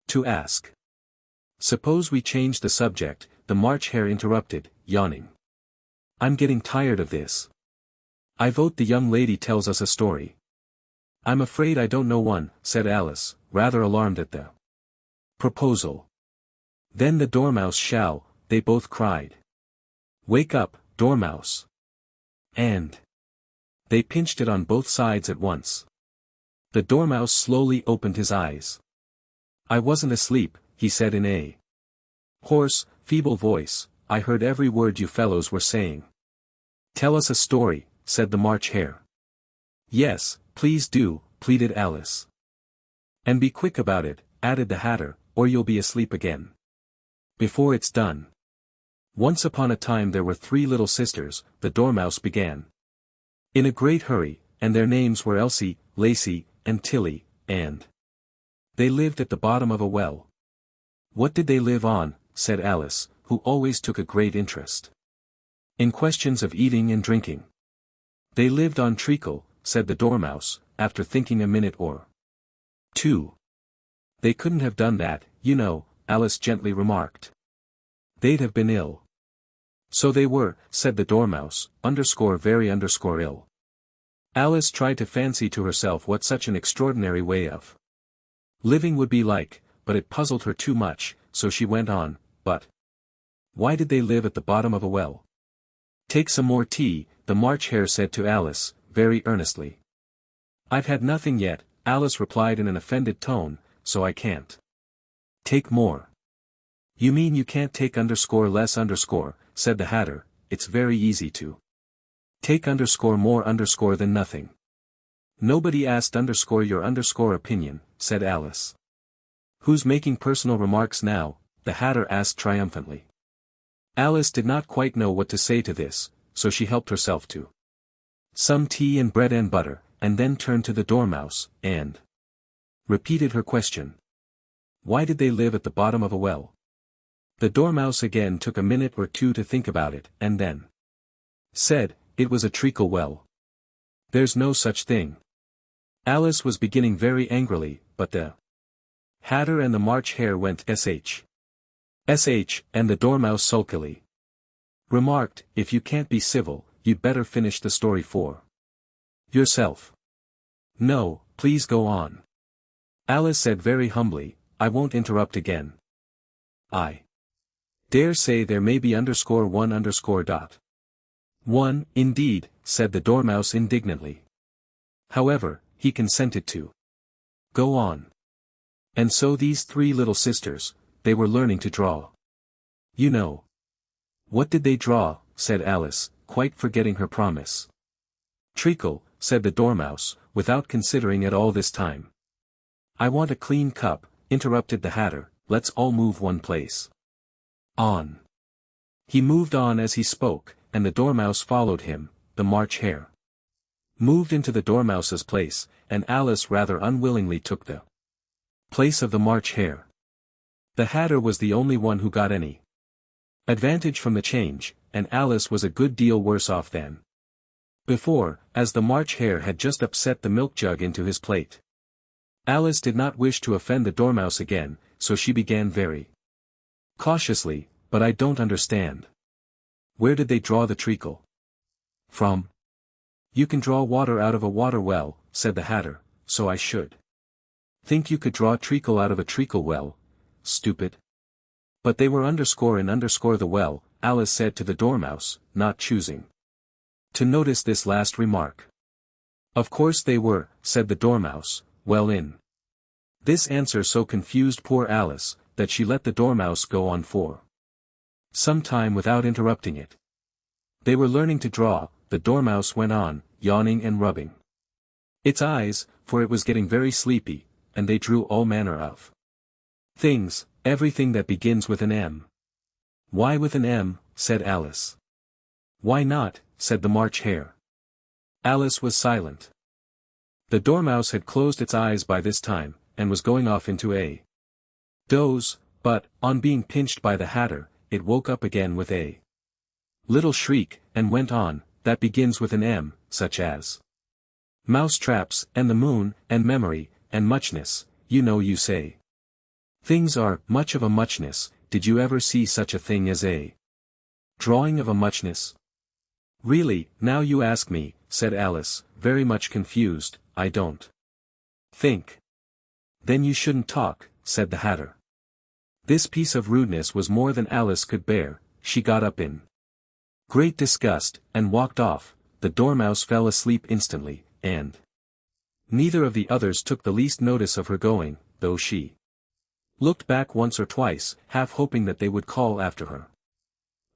to ask. Suppose we change the subject, the March Hare interrupted, yawning. I'm getting tired of this. I vote the young lady tells us a story. I'm afraid I don't know one, said Alice, rather alarmed at the proposal. Then the Dormouse shall, they both cried. Wake up, Dormouse. And they pinched it on both sides at once. The Dormouse slowly opened his eyes. I wasn't asleep, he said in a hoarse, feeble voice, I heard every word you fellows were saying. Tell us a story, said the March Hare. Yes, please do, pleaded Alice. And be quick about it, added the Hatter, or you'll be asleep again before it's done. Once upon a time there were 3 little sisters, the Dormouse began. In a great hurry, and their names were Elsie, Lacey, and Tilly, and they lived at the bottom of a well. What did they live on? Said Alice, who always took a great interest in questions of eating and drinking. They lived on treacle, said the Dormouse, after thinking a minute or 2. They couldn't have done that, you know, Alice gently remarked. They'd have been ill. So they were, said the Dormouse, very ill. Alice tried to fancy to herself what such an extraordinary way of living would be like, but it puzzled her too much, so she went on, but why did they live at the bottom of a well? Take some more tea, the March Hare said to Alice, very earnestly. I've had nothing yet, Alice replied in an offended tone, so I can't take more. You mean you can't take less said the Hatter, it's very easy to take more than nothing. Nobody asked your opinion, said Alice. Who's making personal remarks now? The Hatter asked triumphantly. Alice did not quite know what to say to this, so she helped herself to some tea and bread and butter, and then turned to the Dormouse, and repeated her question. Why did they live at the bottom of a well? The Dormouse again took a minute or 2 to think about it, and then said, it was a treacle well. There's no such thing. Alice was beginning very angrily, but the Hatter and the March Hare went sh. And the Dormouse sulkily remarked, if you can't be civil, you'd better finish the story for yourself. No, please go on. Alice said very humbly, I won't interrupt again. I dare say there may be _1_. Indeed, said the Dormouse indignantly. However, he consented to go on. And so these 3 little sisters, they were learning to draw. You know. What did they draw? said Alice, quite forgetting her promise. Treacle, said the Dormouse, without considering at all this time. I want a clean cup, interrupted the Hatter, let's all move one place. On. He moved on as he spoke, and the Dormouse followed him, the March Hare moved into the Dormouse's place, and Alice rather unwillingly took the place of the March Hare. The Hatter was the only one who got any advantage from the change, and Alice was a good deal worse off than before, as the March Hare had just upset the milk jug into his plate. Alice did not wish to offend the Dormouse again, so she began very cautiously, but I don't understand. Where did they draw the treacle from? You can draw water out of a water well, said the Hatter, so I should think you could draw treacle out of a treacle well, stupid. But they were underscore and underscore the well, Alice said to the Dormouse, not choosing to notice this last remark. Of course they were, said the Dormouse, well in. This answer so confused poor Alice, that she let the Dormouse go on for some time without interrupting it. They were learning to draw, the Dormouse went on, yawning and rubbing its eyes, for it was getting very sleepy, and they drew all manner of things, everything that begins with an M. Why with an M, said Alice. Why not, said the March Hare. Alice was silent. The Dormouse had closed its eyes by this time, and was going off into a doze, but, on being pinched by the Hatter, it woke up again with a little shriek, and went on, that begins with an M, such as mouse traps, and the moon, and memory, and muchness, you know you say. Things are much of a muchness, did you ever see such a thing as a drawing of a muchness? Really, now you ask me, said Alice, very much confused, I don't think. Then you shouldn't talk, said the Hatter. This piece of rudeness was more than Alice could bear, she got up in great disgust, and walked off. The Dormouse fell asleep instantly, and neither of the others took the least notice of her going, though she looked back once or twice, half hoping that they would call after her.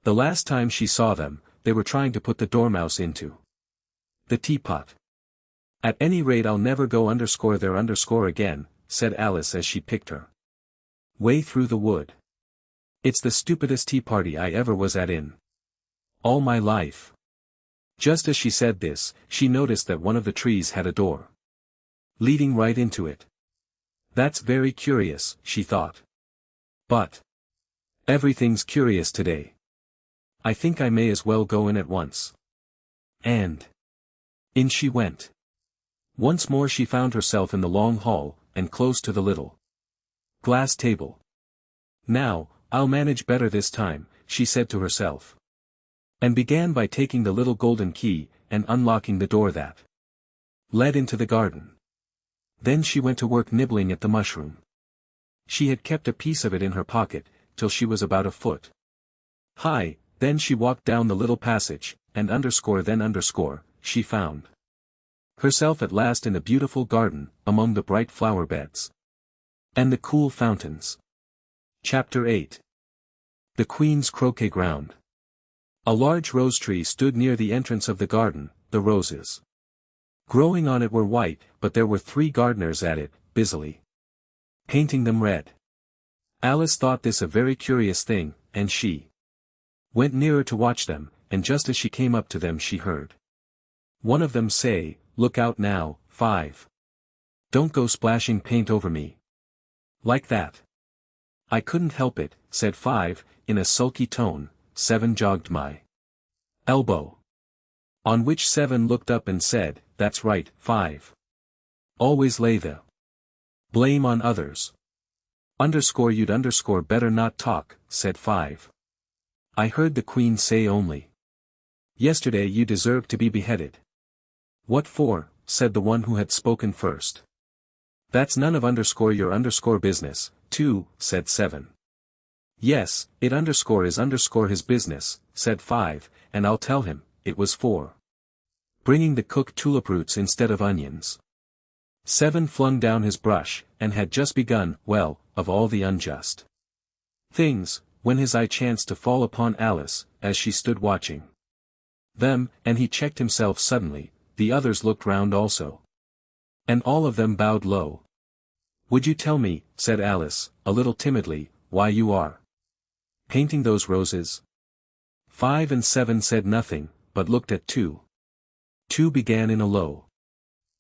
The last time she saw them, they were trying to put the Dormouse into the teapot. At any rate I'll never go underscore there underscore again, said Alice as she picked her way through the wood. It's the stupidest tea party I ever was at in all my life. Just as she said this, she noticed that one of the trees had a door leading right into it. That's very curious, she thought. But everything's curious today. I think I may as well go in at once. And in she went. Once more she found herself in the long hall, and close to the little glass table. Now, I'll manage better this time, she said to herself. And began by taking the little golden key, and unlocking the door that led into the garden. Then she went to work nibbling at the mushroom. She had kept a piece of it in her pocket, till she was about a foot high, then she walked down the little passage, and underscore then underscore, she found herself at last in a beautiful garden, among the bright flower beds and the cool fountains. Chapter 8. The Queen's Croquet Ground. A large rose tree stood near the entrance of the garden, the roses growing on it were white, but there were 3 gardeners at it, busily painting them red. Alice thought this a very curious thing, and she went nearer to watch them, and just as she came up to them she heard one of them say, "Look out now, 5. Don't go splashing paint over me like that." "I couldn't help it," said 5, in a sulky tone. 7 jogged my elbow. On which 7 looked up and said, "That's right, 5. Always lay the blame on others." Underscore you'd underscore better not talk, said 5. I heard the Queen say only yesterday you deserved to be beheaded. What for, said the one who had spoken first. That's none of underscore your underscore business, 2, said 7. Yes, it underscore is underscore his business, said 5, and I'll tell him, it was for bringing the cooked tulip roots instead of onions. 7 flung down his brush, and had just begun, well, of all the unjust things, when his eye chanced to fall upon Alice, as she stood watching them, and he checked himself suddenly. The others looked round also. And all of them bowed low. "Would you tell me," said Alice, a little timidly, "why you are painting those roses?" 5 and 7 said nothing, but looked at 2. 2 began in a low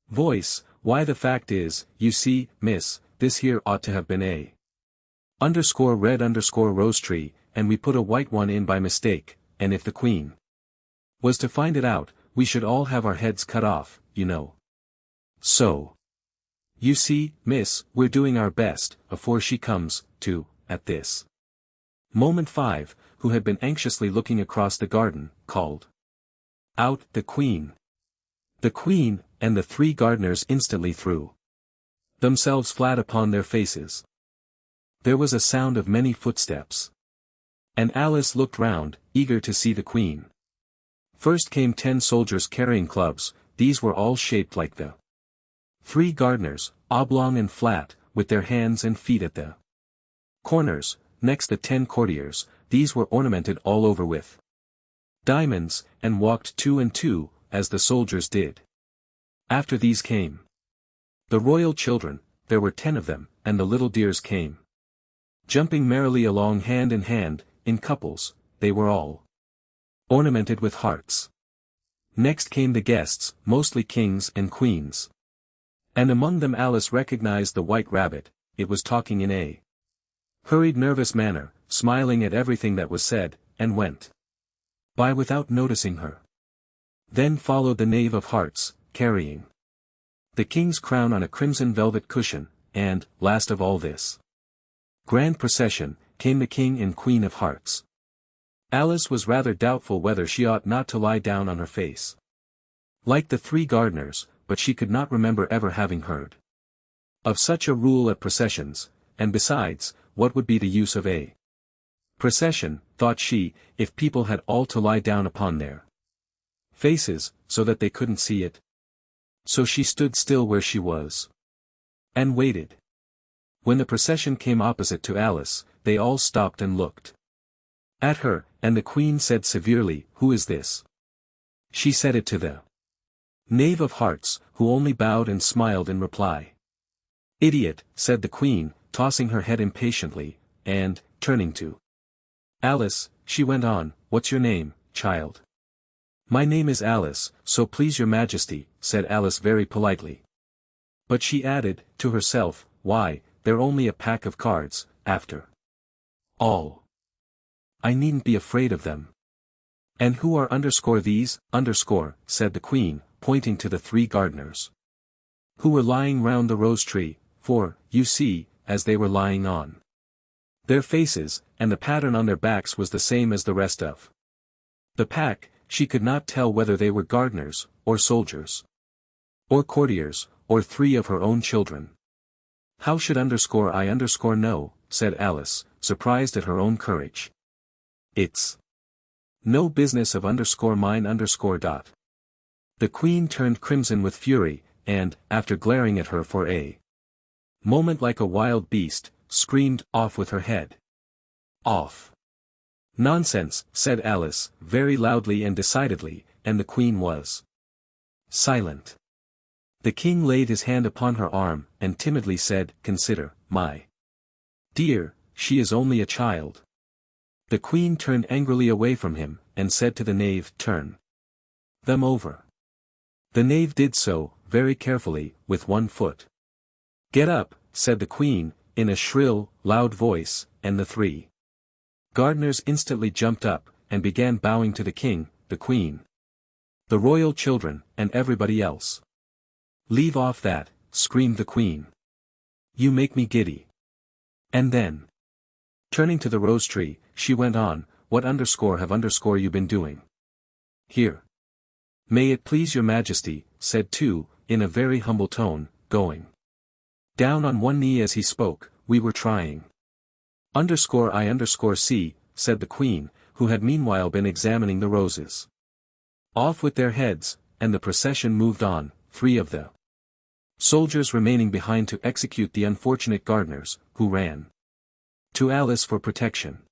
voice, "Why, the fact is, you see, miss, this here ought to have been a _red_ rose tree, and we put a white one in by mistake, and if the Queen was to find it out, we should all have our heads cut off, you know. So, you see, miss, we're doing our best, afore she comes, to." At this moment 5, who had been anxiously looking across the garden, called out, "The Queen! The Queen!" and the 3 gardeners instantly threw themselves flat upon their faces. There was a sound of many footsteps. And Alice looked round, eager to see the Queen. First came 10 soldiers carrying clubs. These were all shaped like the 3 gardeners, oblong and flat, with their hands and feet at the corners. Next the 10 courtiers. These were ornamented all over with diamonds, and walked 2 and 2, as the soldiers did. After these came the royal children. There were 10 of them, and the little dears came jumping merrily along hand in hand, in couples. They were all ornamented with hearts. Next came the guests, mostly kings and queens. And among them Alice recognized the White Rabbit. It was talking in a hurried, nervous manner, smiling at everything that was said, and went by without noticing her. Then followed the Knave of Hearts, carrying the king's crown on a crimson velvet cushion, and, last of all this grand procession, came the King and Queen of Hearts. Alice was rather doubtful whether she ought not to lie down on her face like the 3 gardeners, but she could not remember ever having heard of such a rule at processions, and besides, what would be the use of a procession, thought she, if people had all to lie down upon their faces, so that they couldn't see it? So she stood still where she was and waited. When the procession came opposite to Alice, they all stopped and looked at her, and the Queen said severely, "Who is this?" She said it to the Knave of Hearts, who only bowed and smiled in reply. "Idiot," said the Queen, tossing her head impatiently, and, turning to Alice, she went on, "What's your name, child?" "My name is Alice, so please your Majesty," said Alice very politely. But she added, to herself, "Why, they're only a pack of cards, after all. I needn't be afraid of them." "And who are these, said the Queen, pointing to the 3 gardeners who were lying round the rose tree, for, you see, as they were lying on their faces, and the pattern on their backs was the same as the rest of the pack, she could not tell whether they were gardeners, or soldiers, or courtiers, or 3 of her own children. "How should I know," said Alice, surprised at her own courage. "It's no business of mine. The Queen turned crimson with fury, and, after glaring at her for a moment like a wild beast, screamed, "Off with her head! Off!" "Nonsense," said Alice, very loudly and decidedly, and the Queen was silent. The King laid his hand upon her arm, and timidly said, "Consider, my dear, she is only a child." The Queen turned angrily away from him, and said to the Knave, "Turn them over." The Knave did so, very carefully, with one foot. "Get up," said the Queen, in a shrill, loud voice, and the 3 gardeners instantly jumped up, and began bowing to the King, the Queen, the royal children, and everybody else. "Leave off that," screamed the Queen. "You make me giddy." And then, turning to the rose tree, she went on, "What have you been doing here?" "May it please your Majesty," said 2, in a very humble tone, going down on one knee as he spoke, "we were trying see," said the Queen, who had meanwhile been examining the roses. Off with their heads, and the procession moved on, 3 of the soldiers remaining behind to execute the unfortunate gardeners, who ran to Alice for protection.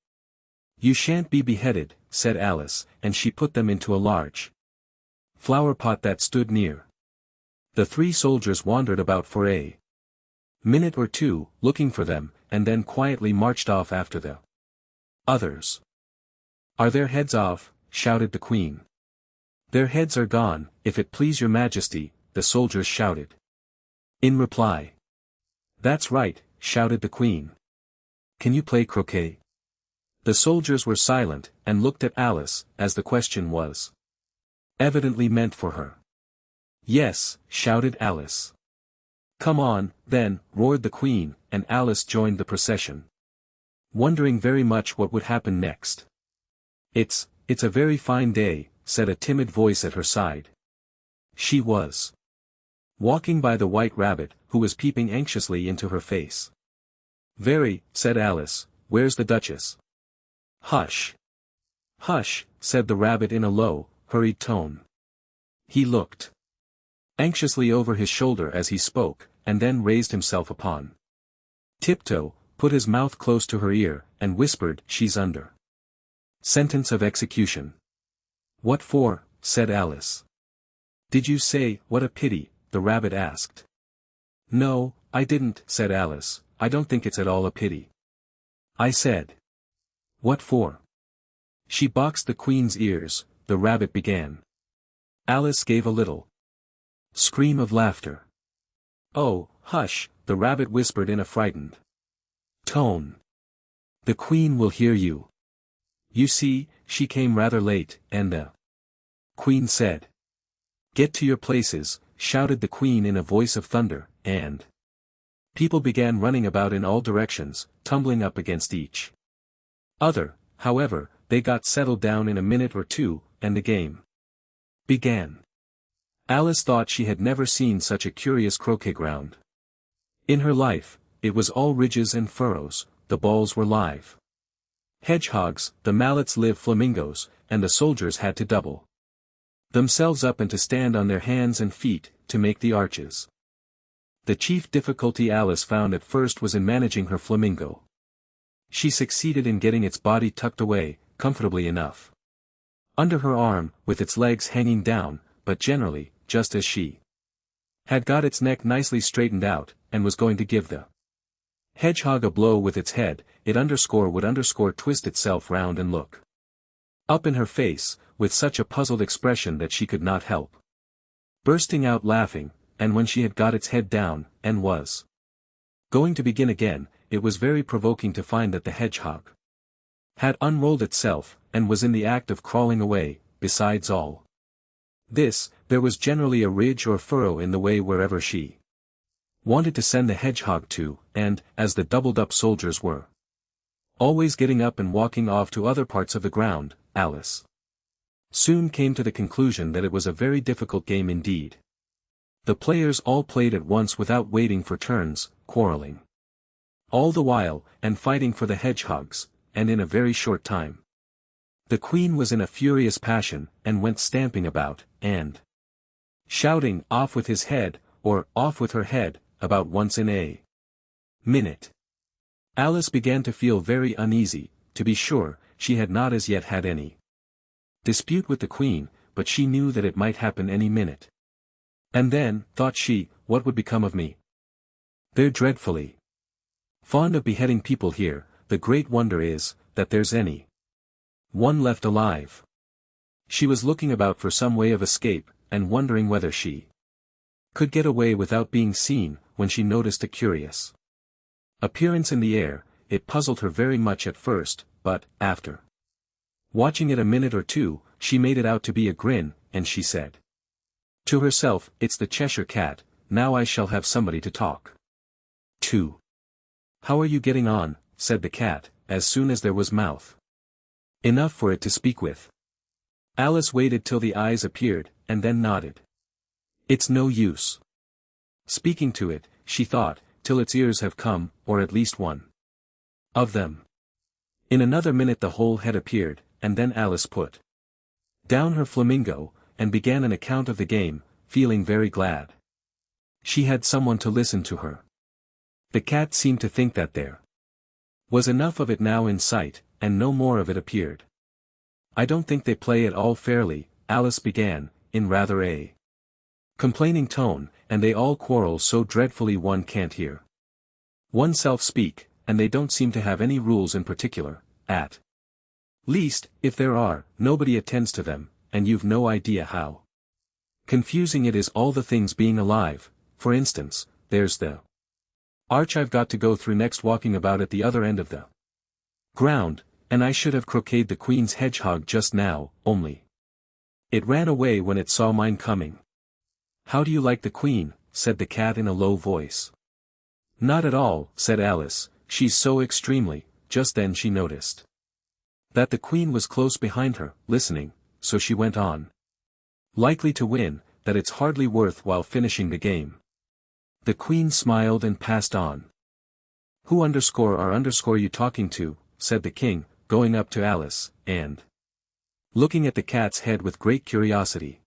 "You shan't be beheaded," said Alice, and she put them into a large flower pot that stood near. The 3 soldiers wandered about for a minute or two, looking for them, and then quietly marched off after the others. "Are their heads off?" shouted the queen. "Their heads are gone, if it please your majesty," the soldiers shouted. In reply. "That's right," shouted the queen. "Can you play croquet?" The soldiers were silent, and looked at Alice, as the question was evidently meant for her. "Yes," shouted Alice. "Come on, then," roared the queen, and Alice joined the procession, wondering very much what would happen next. It's a very fine day," said a timid voice at her side. She was walking by the white rabbit, who was peeping anxiously into her face. "Very," said Alice. "Where's the Duchess?" "Hush! Hush!" said the rabbit in a low, hurried tone. He looked anxiously over his shoulder as he spoke, and then raised himself upon tiptoe, put his mouth close to her ear, and whispered, "She's under sentence of execution." "What for?" said Alice. "Did you say, 'What a pity'?" the rabbit asked. "No, I didn't," said Alice. "I don't think it's at all a pity. I said, 'What for?'" "She boxed the queen's ears," the rabbit began. Alice gave a little scream of laughter. "Oh, hush," the rabbit whispered in a frightened tone. "The queen will hear you. You see, she came rather late, and the queen said." "Get to your places," shouted the queen in a voice of thunder, and people began running about in all directions, tumbling up against each other. However, they got settled down in a minute or two, and the game began. Alice thought she had never seen such a curious croquet ground in her life. It was all ridges and furrows, the balls were live hedgehogs, the mallets live flamingos, and the soldiers had to double themselves up and to stand on their hands and feet, to make the arches. The chief difficulty Alice found at first was in managing her flamingo. She succeeded in getting its body tucked away, comfortably enough, under her arm, with its legs hanging down, but generally, just as she had got its neck nicely straightened out, and was going to give the hedgehog a blow with its head, it would twist itself round and look up in her face, with such a puzzled expression that she could not help bursting out laughing, and when she had got its head down, and was going to begin again, it was very provoking to find that the hedgehog had unrolled itself, and was in the act of crawling away. Besides all this, there was generally a ridge or furrow in the way wherever she wanted to send the hedgehog to, and, as the doubled-up soldiers were always getting up and walking off to other parts of the ground, Alice soon came to the conclusion that it was a very difficult game indeed. The players all played at once without waiting for turns, quarreling all the while, and fighting for the hedgehogs, and in a very short time the queen was in a furious passion, and went stamping about, and shouting, "Off with his head," or "Off with her head," about once in a minute. Alice began to feel very uneasy. To be sure, she had not as yet had any dispute with the queen, but she knew that it might happen any minute. And then, thought she, what would become of me? They're dreadfully fond of beheading people here. The great wonder is, that there's any one left alive. She was looking about for some way of escape, and wondering whether she could get away without being seen, when she noticed a curious appearance in the air. It puzzled her very much at first, but, after watching it a minute or two, she made it out to be a grin, and she said to herself, "It's the Cheshire Cat, now I shall have somebody to talk to." "How are you getting on?" said the cat, as soon as there was mouth enough for it to speak with. Alice waited till the eyes appeared, and then nodded. "It's no use speaking to it," she thought, "till its ears have come, or at least one of them." In another minute the whole head appeared, and then Alice put down her flamingo, and began an account of the game, feeling very glad she had someone to listen to her. The cat seemed to think that there was enough of it now in sight, and no more of it appeared. I don't think they play it all fairly, Alice began, in rather a complaining tone, and they all quarrel so dreadfully one can't hear oneself speak, and they don't seem to have any rules in particular, at least, if there are, nobody attends to them, and you've no idea how confusing it is all the things being alive. For instance, there's the arch I've got to go through next, walking about at the other end of the ground, and I should have croqueted the Queen's hedgehog just now, only it ran away when it saw mine coming. How do you like the Queen? Said the cat in a low voice. Not at all, said Alice, she's so extremely. Just then she noticed that the Queen was close behind her, listening, so she went on. Likely to win, that it's hardly worth while finishing the game. The Queen smiled and passed on. Who are you talking to? Said the King, going up to Alice, and looking at the cat's head with great curiosity.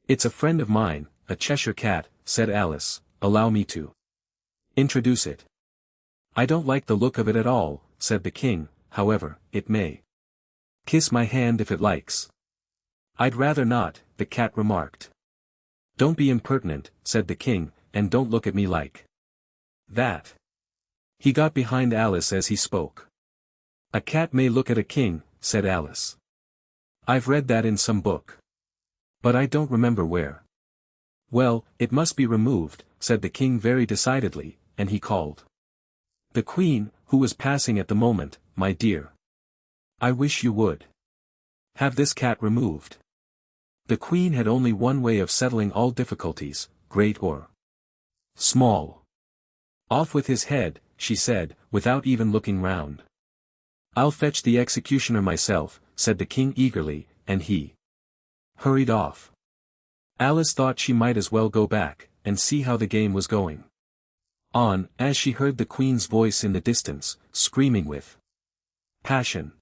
It's a friend of mine, a Cheshire cat, said Alice. Allow me to introduce it. I don't like the look of it at all, said the King, however, it may kiss my hand if it likes. I'd rather not, the cat remarked. Don't be impertinent, said the King, and don't look at me like that. He got behind Alice as he spoke. A cat may look at a king, said Alice. I've read that in some book. But I don't remember where. Well, it must be removed, said the King very decidedly, and he called the Queen, who was passing at the moment, my dear. I wish you would have this cat removed. The Queen had only one way of settling all difficulties, great or small. Off with his head, she said, without even looking round. I'll fetch the executioner myself, said the King eagerly, and he hurried off. Alice thought she might as well go back, and see how the game was going on, as she heard the Queen's voice in the distance, screaming with passion.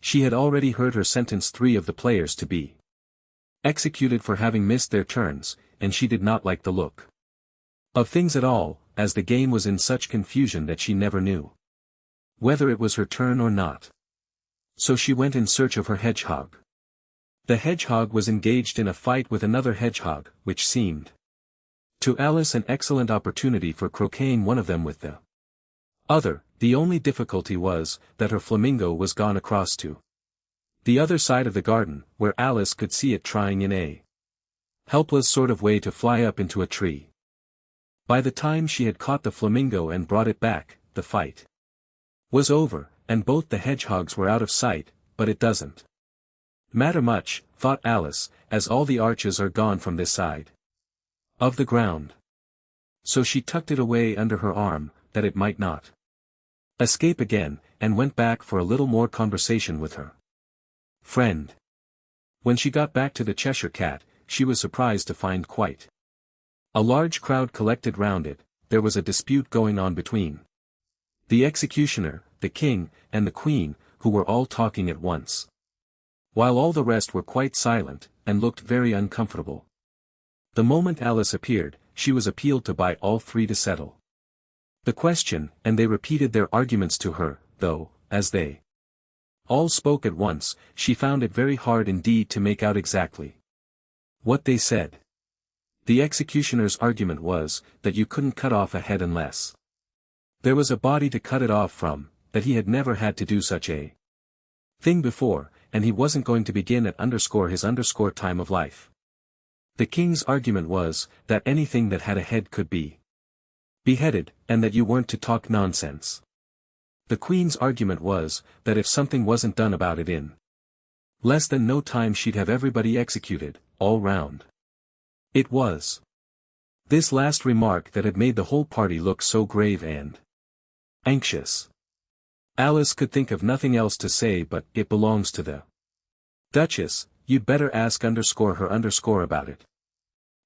She had already heard her sentence 3 of the players to be executed for having missed their turns, and she did not like the look of things at all, as the game was in such confusion that she never knew whether it was her turn or not. So she went in search of her hedgehog. The hedgehog was engaged in a fight with another hedgehog, which seemed to Alice an excellent opportunity for croqueting one of them with the other. The only difficulty was, that her flamingo was gone across to the other side of the garden, where Alice could see it trying in a helpless sort of way to fly up into a tree. By the time she had caught the flamingo and brought it back, the fight was over, and both the hedgehogs were out of sight. But it doesn't matter much, thought Alice, as all the arches are gone from this side of the ground. So she tucked it away under her arm, that it might not escape again, and went back for a little more conversation with her friend. When she got back to the Cheshire Cat, she was surprised to find quite a large crowd collected round it. There was a dispute going on between the executioner, the King, and the Queen, who were all talking at once, while all the rest were quite silent, and looked very uncomfortable. The moment Alice appeared, she was appealed to by all 3 to settle the question, and they repeated their arguments to her, though, as they all spoke at once, she found it very hard indeed to make out exactly what they said. The executioner's argument was, that you couldn't cut off a head unless there was a body to cut it off from, that he had never had to do such a thing before, and he wasn't going to begin at his time of life. The King's argument was, that anything that had a head could be beheaded, and that you weren't to talk nonsense. The Queen's argument was, that if something wasn't done about it in less than no time she'd have everybody executed, all round. It was this last remark that had made the whole party look so grave and anxious. Alice could think of nothing else to say but, it belongs to the Duchess, you'd better ask her about it.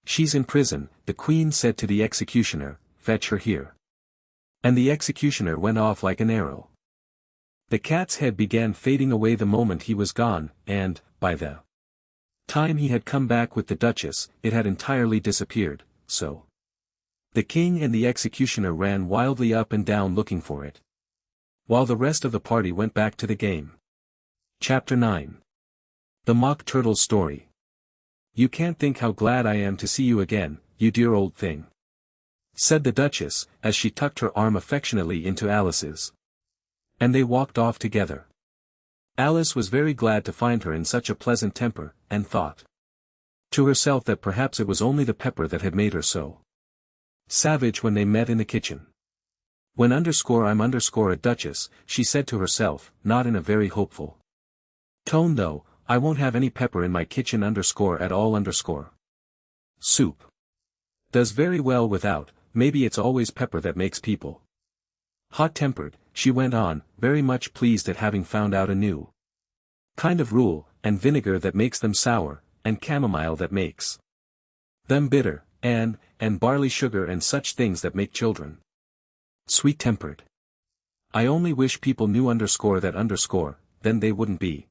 She's in prison, the Queen said to the executioner, fetch her here. And the executioner went off like an arrow. The cat's head began fading away the moment he was gone, and, by the time he had come back with the Duchess, it had entirely disappeared, so the King and the executioner ran wildly up and down looking for it, while the rest of the party went back to the game. Chapter 9. The Mock Turtle's Story. You can't think how glad I am to see you again, you dear old thing, said the Duchess, as she tucked her arm affectionately into Alice's. And they walked off together. Alice was very glad to find her in such a pleasant temper, and thought to herself that perhaps it was only the pepper that had made her so savage when they met in the kitchen. When I'm a Duchess, she said to herself, not in a very hopeful tone though, I won't have any pepper in my kitchen at all. Soup does very well without, maybe it's always pepper that makes people hot-tempered, she went on, very much pleased at having found out a new kind of rule, and vinegar that makes them sour, and chamomile that makes them bitter, and barley sugar and such things that make children sweet-tempered. I only wish people knew that, then they wouldn't be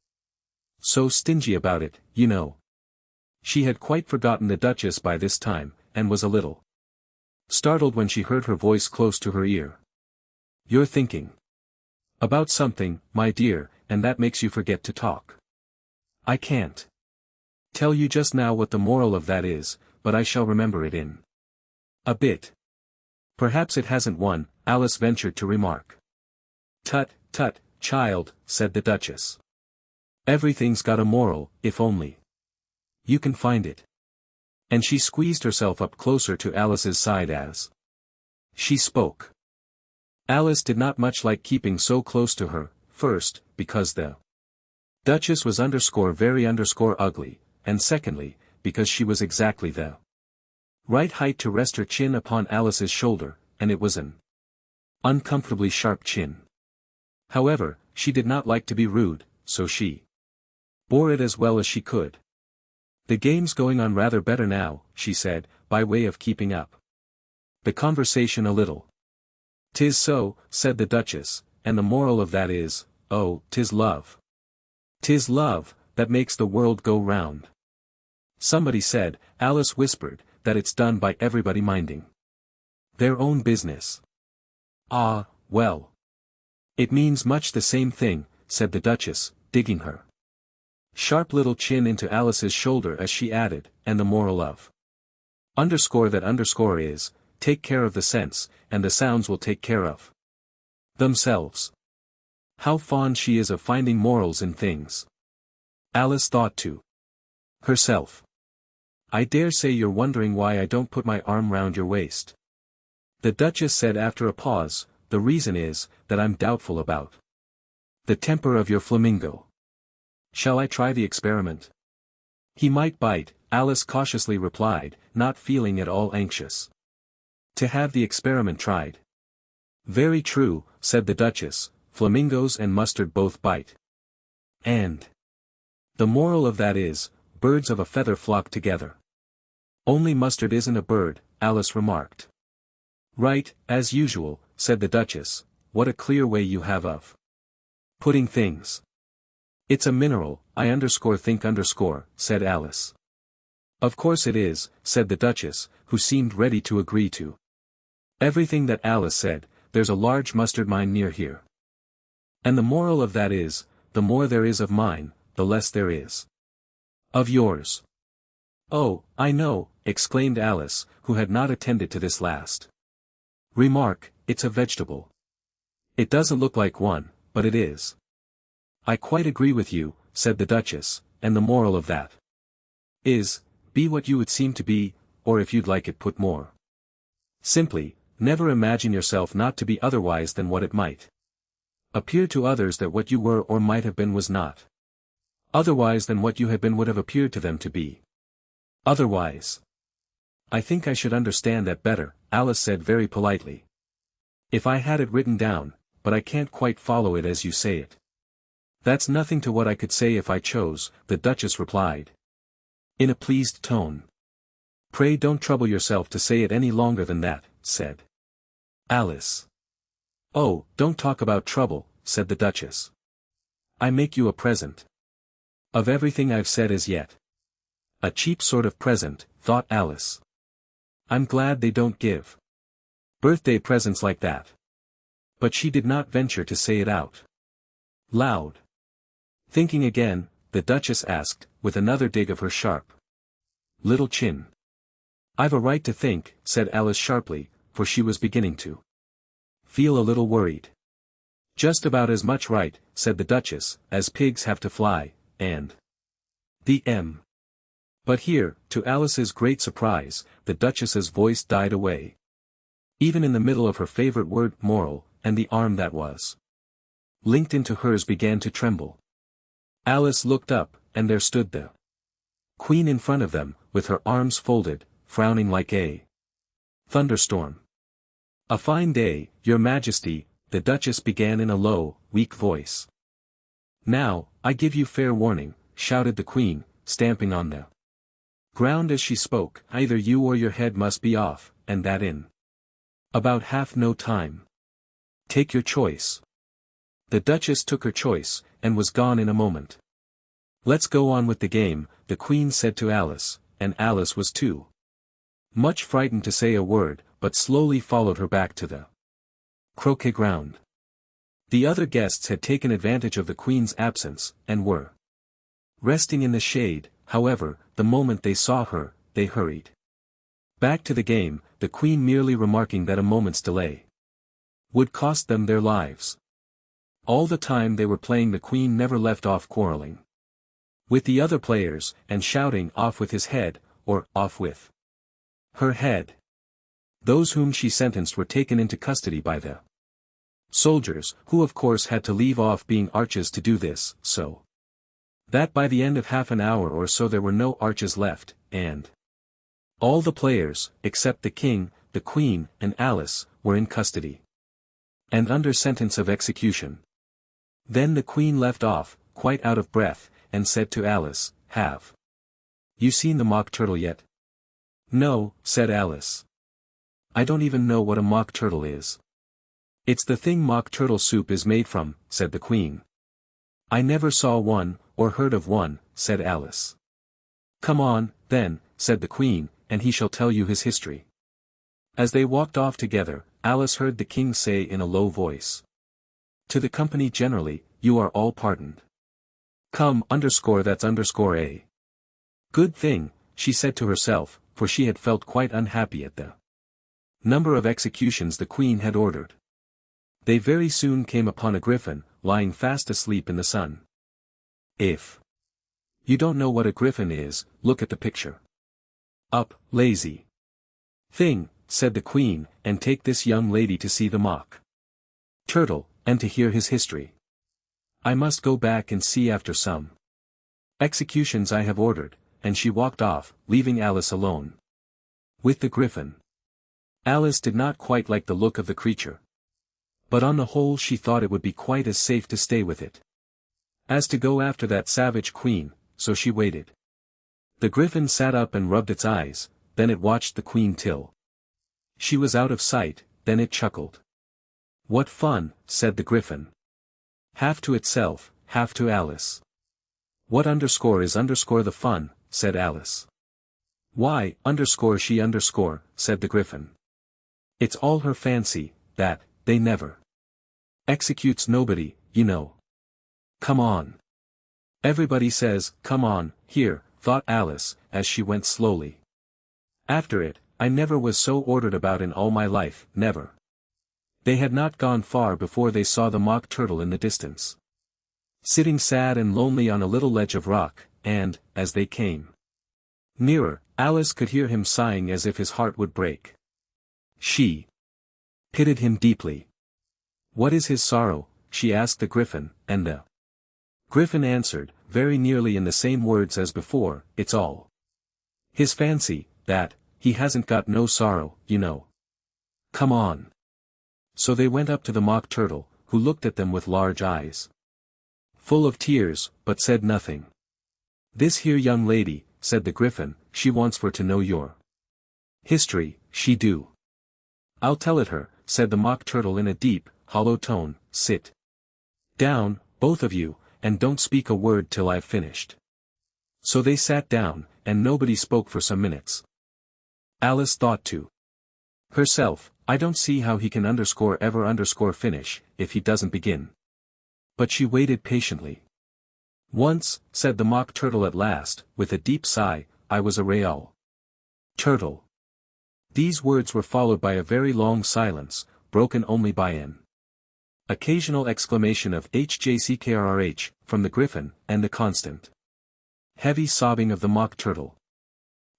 so stingy about it, you know. She had quite forgotten the Duchess by this time, and was a little startled when she heard her voice close to her ear. You're thinking about something, my dear, and that makes you forget to talk. I can't tell you just now what the moral of that is, but I shall remember it in a bit. Perhaps it hasn't one, Alice ventured to remark. Tut, tut, child, said the Duchess. Everything's got a moral, if only you can find it. And she squeezed herself up closer to Alice's side as she spoke. Alice did not much like keeping so close to her, first, because the Duchess was very ugly, and secondly, because she was exactly the right height to rest her chin upon Alice's shoulder, and it was an uncomfortably sharp chin. However, she did not like to be rude, so she bore it as well as she could. The game's going on rather better now, she said, by way of keeping up the conversation a little. 'Tis so, said the Duchess, and the moral of that is, oh, 'tis love. 'Tis love, that makes the world go round. Somebody said, Alice whispered, that it's done by everybody minding their own business. Ah, well. It means much the same thing, said the Duchess, digging her sharp little chin into Alice's shoulder as she added, and the moral of that is, take care of the sense, and the sounds will take care of themselves. How fond she is of finding morals in things. Alice thought to herself. I dare say you're wondering why I don't put my arm round your waist. The Duchess said after a pause, the reason is, that I'm doubtful about the temper of your flamingo. Shall I try the experiment? He might bite, Alice cautiously replied, not feeling at all anxious to have the experiment tried. Very true, said the Duchess, flamingos and mustard both bite. And the moral of that is, birds of a feather flock together. Only mustard isn't a bird, Alice remarked. Right, as usual, said the Duchess, what a clear way you have of putting things. It's a mineral, said Alice. Of course it is, said the Duchess, who seemed ready to agree to everything that Alice said. There's a large mustard mine near here. And the moral of that is, the more there is of mine, the less there is of yours. Oh, I know, exclaimed Alice, who had not attended to this last remark, it's a vegetable. It doesn't look like one, but it is. I quite agree with you, said the Duchess, and the moral of that is, be what you would seem to be, or if you'd like it put more simply, never imagine yourself not to be otherwise than what it might appear to others that what you were or might have been was not otherwise than what you had been would have appeared to them to be otherwise. I think I should understand that better, Alice said very politely, if I had it written down, but I can't quite follow it as you say it. That's nothing to what I could say if I chose, the Duchess replied in a pleased tone. Pray don't trouble yourself to say it any longer than that, said Alice. Oh, don't talk about trouble, said the Duchess. I make you a present of everything I've said as yet. A cheap sort of present, thought Alice. I'm glad they don't give birthday presents like that. But she did not venture to say it out loud. Thinking again, the Duchess asked, with another dig of her sharp little chin. I've a right to think, said Alice sharply, for she was beginning to feel a little worried. Just about as much right, said the Duchess, as pigs have to fly, and the M. But here, to Alice's great surprise, the Duchess's voice died away. Even in the middle of her favorite word, moral, and the arm that was linked into hers began to tremble. Alice looked up, and there stood the Queen in front of them, with her arms folded, frowning like a thunderstorm. A fine day, Your Majesty, the Duchess began in a low, weak voice. Now, I give you fair warning, shouted the Queen, stamping on the ground as she spoke, either you or your head must be off, and that in about half no time. Take your choice. The Duchess took her choice, and was gone in a moment. Let's go on with the game, the Queen said to Alice, and Alice was too much frightened to say a word, but slowly followed her back to the croquet ground. The other guests had taken advantage of the Queen's absence, and were resting in the shade. However, the moment they saw her, they hurried back to the game, the Queen merely remarking that a moment's delay would cost them their lives. All the time they were playing, the Queen never left off quarreling with the other players, and shouting off with his head, or off with her head. Those whom she sentenced were taken into custody by the soldiers, who of course had to leave off being arches to do this, so that by the end of half an hour or so there were no arches left, and all the players, except the King, the Queen, and Alice, were in custody and under sentence of execution. Then the Queen left off, quite out of breath, and said to Alice, Have you seen the mock turtle yet? No, said Alice. I don't even know what a mock turtle is. It's the thing mock turtle soup is made from, said the Queen. I never saw one, or heard of one, said Alice. Come on, then, said the Queen, and he shall tell you his history. As they walked off together, Alice heard the King say in a low voice to the company generally, you are all pardoned. Come, that's a good thing, she said to herself, for she had felt quite unhappy at the number of executions the Queen had ordered. They very soon came upon a griffin, lying fast asleep in the sun. If you don't know what a griffin is, look at the picture. Up, lazy thing, said the Queen, and take this young lady to see the mock turtle, and to hear his history. I must go back and see after some executions I have ordered, and she walked off, leaving Alice alone with the griffin. Alice did not quite like the look of the creature, but on the whole she thought it would be quite as safe to stay with it as to go after that savage Queen, so she waited. The griffin sat up and rubbed its eyes, then it watched the Queen till she was out of sight, then it chuckled. What fun, said the griffin. Half to itself, half to Alice. What is the fun, said Alice. Why, she said the griffin. It's all her fancy, that, they never executes nobody, you know. Come on. Everybody says, come on, here, thought Alice, as she went slowly after it. I never was so ordered about in all my life, never. They had not gone far before they saw the mock turtle in the distance, sitting sad and lonely on a little ledge of rock, and, as they came nearer, Alice could hear him sighing as if his heart would break. She pitied him deeply. What is his sorrow? She asked the griffin, and the griffin answered, very nearly in the same words as before, it's all his fancy, that, he hasn't got no sorrow, you know. Come on. So they went up to the mock turtle, who looked at them with large eyes full of tears, but said nothing. This here young lady, said the griffin, she wants for to know your history, she do. I'll tell it her, said the mock turtle in a deep, hollow tone, sit down, both of you, and don't speak a word till I've finished. So they sat down, and nobody spoke for some minutes. Alice thought to herself, I don't see how he can ever finish, if he doesn't begin. But she waited patiently. Once, said the Mock Turtle at last, with a deep sigh, I was a real turtle. These words were followed by a very long silence, broken only by an occasional exclamation of HJCKRRH, from the Griffin, and the constant heavy sobbing of the Mock Turtle.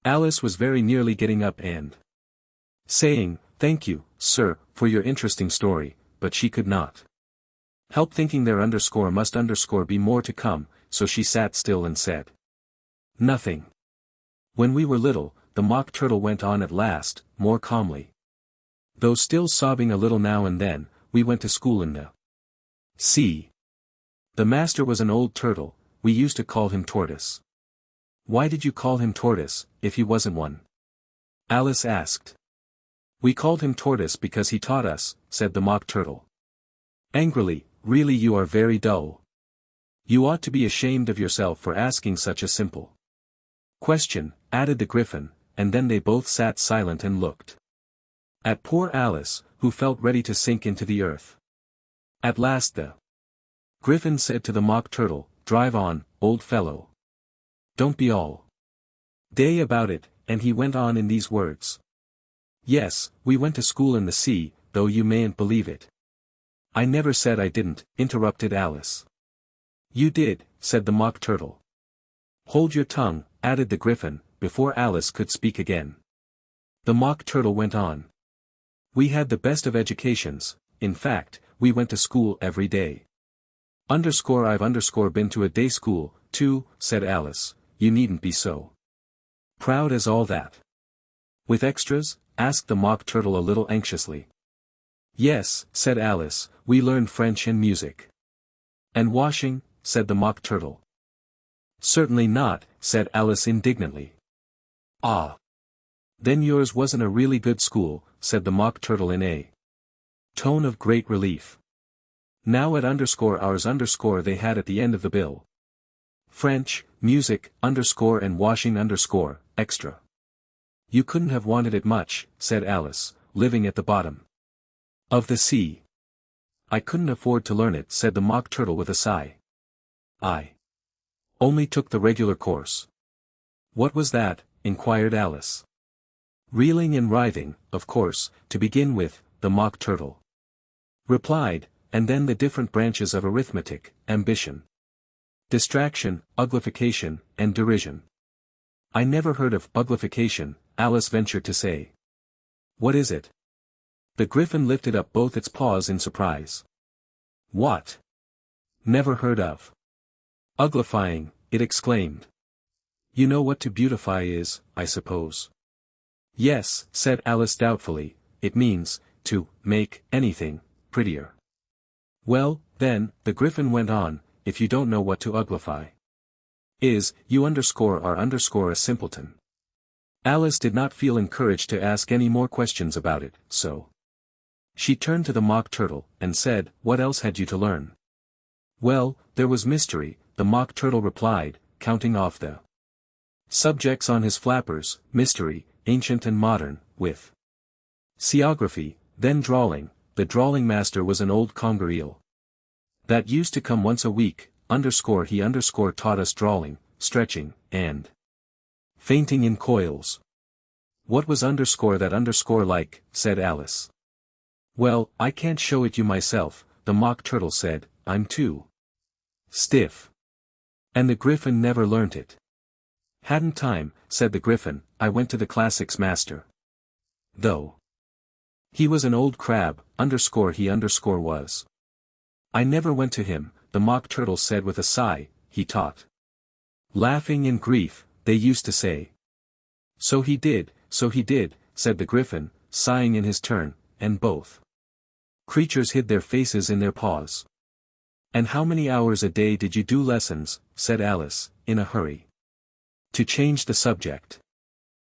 Alice was very nearly getting up and saying, thank you, sir, for your interesting story, but she could not help thinking there must be more to come, so she sat still and said nothing. When we were little, the Mock Turtle went on at last, more calmly, though still sobbing a little now and then, we went to school in the sea. The master was an old turtle, we used to call him Tortoise. Why did you call him Tortoise, if he wasn't one? Alice asked. We called him Tortoise because he taught us, said the Mock Turtle. Angrily, really you are very dull. You ought to be ashamed of yourself for asking such a simple question, added the Griffin, and then they both sat silent and looked at poor Alice, who felt ready to sink into the earth. At last the Griffin said to the Mock Turtle, drive on, old fellow. Don't be all day about it, and he went on in these words. Yes, we went to school in the sea, though you mayn't believe it. I never said I didn't, interrupted Alice. You did, said the Mock Turtle. Hold your tongue, added the Griffin, before Alice could speak again. The Mock Turtle went on. We had the best of educations, in fact, we went to school every day. I've been to a day school, too, said Alice, you needn't be so proud as all that. With extras? Asked the Mock Turtle a little anxiously. Yes, said Alice, we learned French and music. And washing? Said the Mock Turtle. Certainly not, said Alice indignantly. Ah. Then yours wasn't a really good school, said the Mock Turtle in a tone of great relief. Now at ours they had at the end of the bill French, music, and washing extra. You couldn't have wanted it much, said Alice, living at the bottom of the sea. I couldn't afford to learn it, said the Mock Turtle with a sigh. I only took the regular course. What was that? Inquired Alice. Reeling and writhing, of course, to begin with, the Mock Turtle replied, and then the different branches of arithmetic, ambition, distraction, uglification, and derision. I never heard of uglification, Alice ventured to say. What is it? The Griffin lifted up both its paws in surprise. What? Never heard of uglifying, it exclaimed. You know what to beautify is, I suppose. Yes, said Alice doubtfully, it means, to make anything prettier. Well, then, the Griffin went on, if you don't know what to uglify is, you are a simpleton. Alice did not feel encouraged to ask any more questions about it, so she turned to the Mock Turtle, and said, what else had you to learn? Well, there was mystery, the Mock Turtle replied, counting off the subjects on his flappers, mystery, ancient and modern, with seaography, then drawling. The drawling master was an old conger eel that used to come once a week, he taught us drawling, stretching, and fainting in coils. What was that like, said Alice. Well, I can't show it you myself, the Mock Turtle said, I'm too stiff. And the Griffin never learnt it. Hadn't time, said the Griffin, I went to the classics master. Though he was an old crab, he was. I never went to him, the Mock Turtle said with a sigh, he taught. Laughing in grief, they used to say. So he did, said the Griffin, sighing in his turn, and both creatures hid their faces in their paws. And how many hours a day did you do lessons, said Alice, in a hurry to change the subject.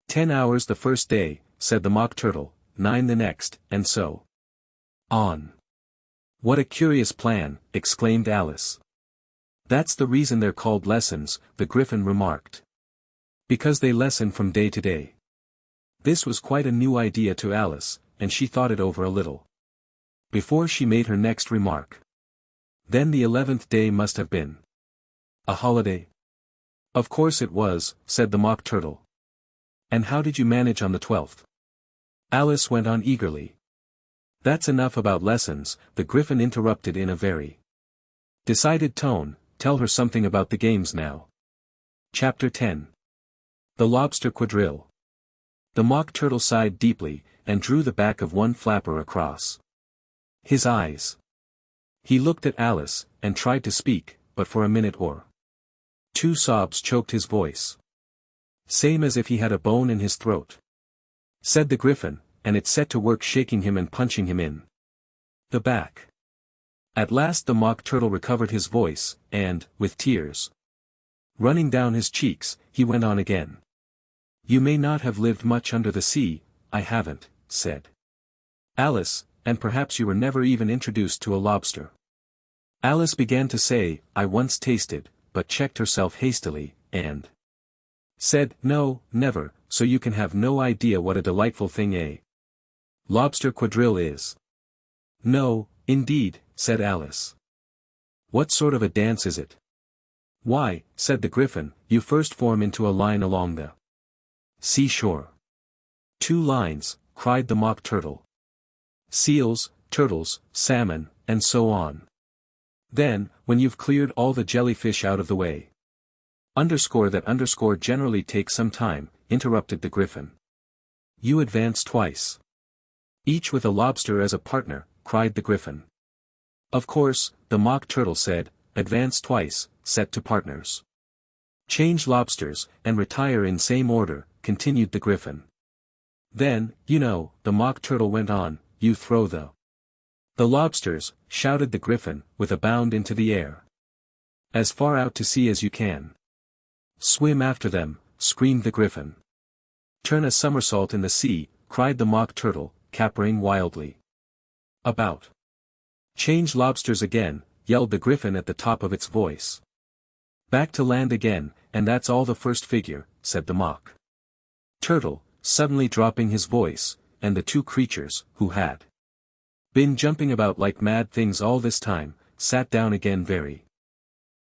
10 hours the first day, said the Mock Turtle, 9 the next, and so on. What a curious plan, exclaimed Alice. That's the reason they're called lessons, the Griffin remarked. Because they lesson from day to day. This was quite a new idea to Alice, and she thought it over a little before she made her next remark. Then the 11th day must have been A holiday? Of course it was, said the Mock Turtle. And how did you manage on the 12th? Alice went on eagerly. That's enough about lessons, the Gryphon interrupted in a very decided tone. Tell her something about the games now. Chapter 10. The Lobster Quadrille. The Mock Turtle sighed deeply, and drew the back of one flapper across his eyes. He looked at Alice, and tried to speak, but for a minute or two sobs choked his voice. Same as if he had a bone in his throat, said the Gryphon, and it set to work shaking him and punching him in the back. At last the Mock Turtle recovered his voice, and, with tears running down his cheeks, he went on again. You may not have lived much under the sea, I haven't, said Alice, and perhaps you were never even introduced to a lobster. Alice began to say, I once tasted, but checked herself hastily, and said, no, never, so you can have no idea what a delightful thing a lobster quadrille is. No, indeed, said Alice. What sort of a dance is it? Why, said the Gryphon, you first form into a line along the seashore. 2 lines, cried the Mock Turtle. Seals, turtles, salmon, and so on. Then, when you've cleared all the jellyfish out of the way. That generally takes some time, interrupted the Gryphon. You advance twice. Each with a lobster as a partner, cried the Gryphon. Of course, the Mock Turtle said, advance twice, set to partners. Change lobsters, and retire in same order, continued the Gryphon. Then, you know, the Mock Turtle went on, you throw the lobsters, shouted the Gryphon, with a bound into the air. As far out to sea as you can. Swim after them, screamed the Gryphon. Turn a somersault in the sea, cried the Mock Turtle, capering wildly about. Change lobsters again, yelled the Gryphon at the top of its voice. Back to land again, and that's all the first figure, said the Mock Turtle, suddenly dropping his voice, and the 2 creatures, who had been jumping about like mad things all this time, sat down again very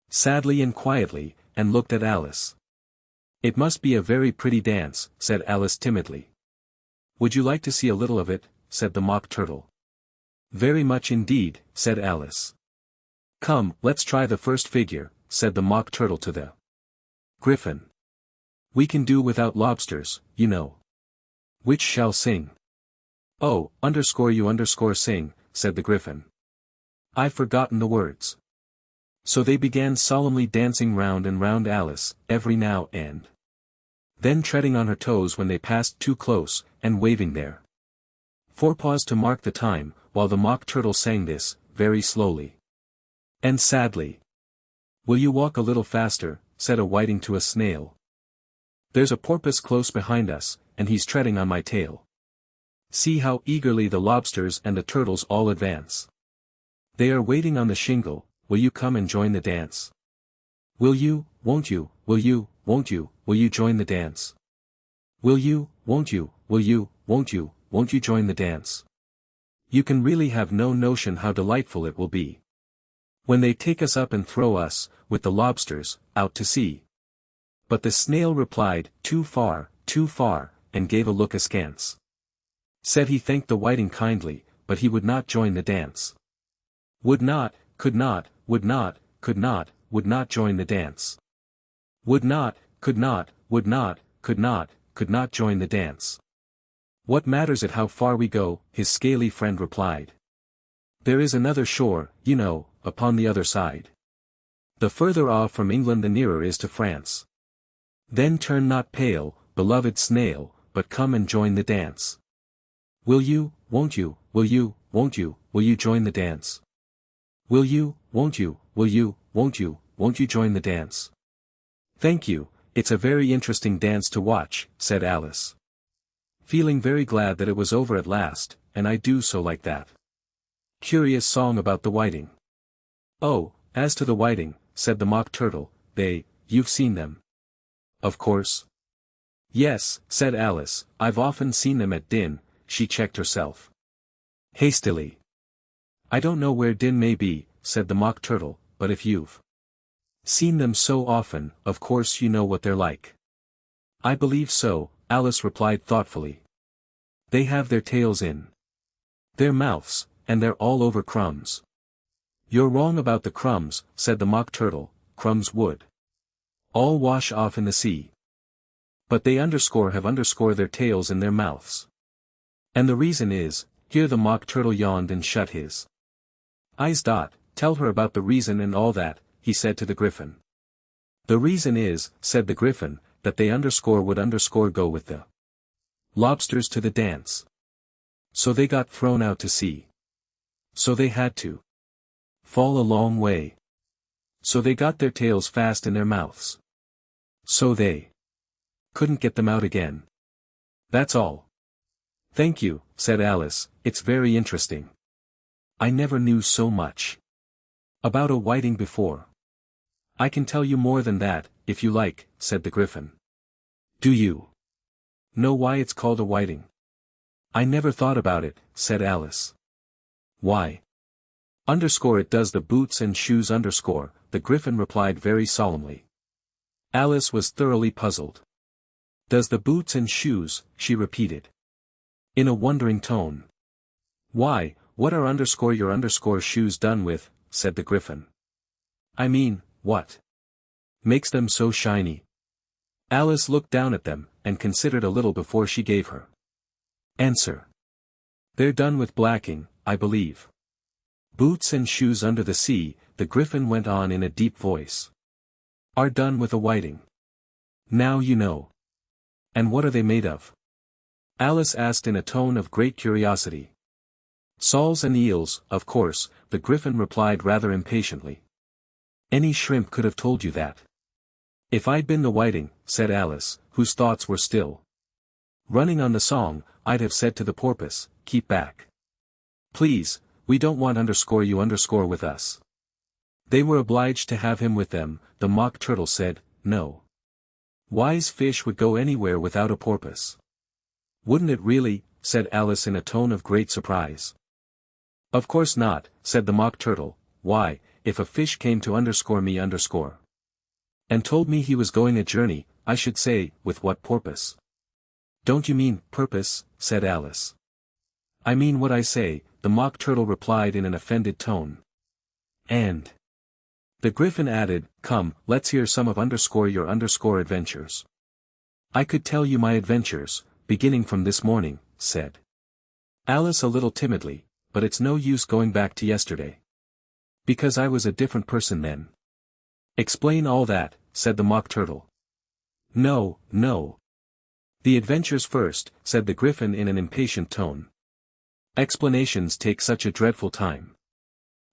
sadly and quietly, and looked at Alice. It must be a very pretty dance, said Alice timidly. Would you like to see a little of it, said the Mock Turtle. Very much indeed, said Alice. Come, let's try the first figure, said the Mock Turtle to the Gryphon. We can do without lobsters, you know. Which shall sing? Oh, you sing, said the Gryphon. I've forgotten the words. So they began solemnly dancing round and round Alice, every now and then treading on her toes when they passed too close, and waving their forepaws to mark the time, while the Mock Turtle sang this, very slowly and sadly. Will you walk a little faster, said a whiting to a snail. There's a porpoise close behind us, and he's treading on my tail. See how eagerly the lobsters and the turtles all advance. They are waiting on the shingle, will you come and join the dance? Will you, won't you, will you, won't you join the dance? Will you, won't you, won't you join the dance? You can really have no notion how delightful it will be when they take us up and throw us, with the lobsters, out to sea. But the snail replied, too far, and gave a look askance. Said he thanked the whiting kindly, but he would not join the dance. Would not, could not, would not join the dance. Would not, could not, would not, could not join the dance. What matters it how far we go, his scaly friend replied. There is another shore, you know, upon the other side. The further off from England the nearer is to France. Then turn not pale, beloved snail, but come and join the dance. Will you, won't you, will you join the dance? Will you, won't you, won't you join the dance? Thank you, it's a very interesting dance to watch, said Alice. Feeling very glad that it was over at last, and I do so like that. Curious song about the whiting. Oh, as to the whiting, said the Mock Turtle, you've seen them. Of course. Yes, said Alice, I've often seen them at Din. She checked herself hastily. I don't know where Din may be, said the Mock Turtle, but if you've Seen them so often, of course you know what they're like. I believe so, Alice replied thoughtfully. They have their tails in their mouths, and they're all over crumbs. You're wrong about the crumbs, said the Mock Turtle. Crumbs would all wash off in the sea. But they have their tails in their mouths. And the reason is, here the Mock Turtle yawned and shut his eyes. Tell her about the reason and all that, he said to the Griffin. The reason is, said the Griffin, that they would go with the lobsters to the dance. So they got thrown out to sea. So they had to fall a long way. So they got their tails fast in their mouths. So they couldn't get them out again. That's all. Thank you, said Alice, it's very interesting. I never knew so much about a whiting before. I can tell you more than that, if you like, said the Griffin. Do you know why it's called a whiting? I never thought about it, said Alice. Why? It does the boots and shoes the Griffin replied very solemnly. Alice was thoroughly puzzled. Does the boots and shoes, she repeated, in a wondering tone. Why, what are your shoes done with, said the Griffin. I mean, what makes them so shiny? Alice looked down at them, and considered a little before she gave her answer. They're done with blacking, I believe. Boots and shoes under the sea, the Griffin went on in a deep voice, are done with a whiting. Now you know. And what are they made of? Alice asked in a tone of great curiosity. Soles and eels, of course, the Griffin replied rather impatiently. Any shrimp could have told you that. If I'd been the whiting, said Alice, whose thoughts were still running on the song, I'd have said to the porpoise, keep back. Please, we don't want you with us. They were obliged to have him with them, the Mock Turtle said, no wise fish would go anywhere without a porpoise. Wouldn't it really, said Alice in a tone of great surprise. Of course not, said the Mock Turtle. Why, if a fish came to me and told me he was going a journey, I should say, with what porpoise? Don't you mean, purpose, said Alice. I mean what I say, the Mock Turtle replied in an offended tone. And the Griffin added, come, let's hear some of your adventures. I could tell you my adventures, beginning from this morning, said Alice a little timidly, but it's no use going back to yesterday. Because I was a different person then. Explain all that, said the Mock Turtle. No. The adventures first, said the Griffin in an impatient tone. Explanations take such a dreadful time.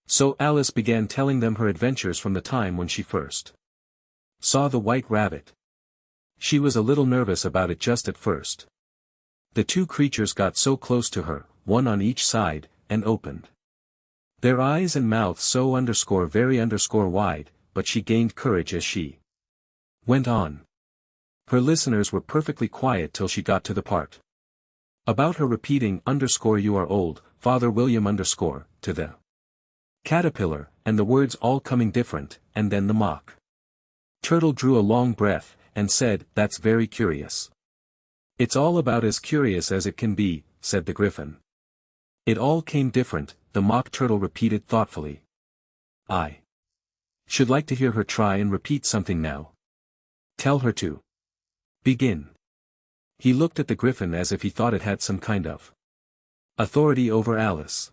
So Alice began telling them her adventures from the time when she first saw the white rabbit. She was a little nervous about it just at first. The two creatures got so close to her, one on each side, and opened their eyes and mouths so very wide, but she gained courage as she went on. Her listeners were perfectly quiet till she got to the part about her repeating "you are old, Father William" to the caterpillar, and the words all coming different, and then the Mock Turtle drew a long breath, and said, that's very curious. It's all about as curious as it can be, said the Griffin. It all came different, the Mock Turtle repeated thoughtfully. I should like to hear her try and repeat something now. Tell her to begin. He looked at the Griffin as if he thought it had some kind of authority over Alice.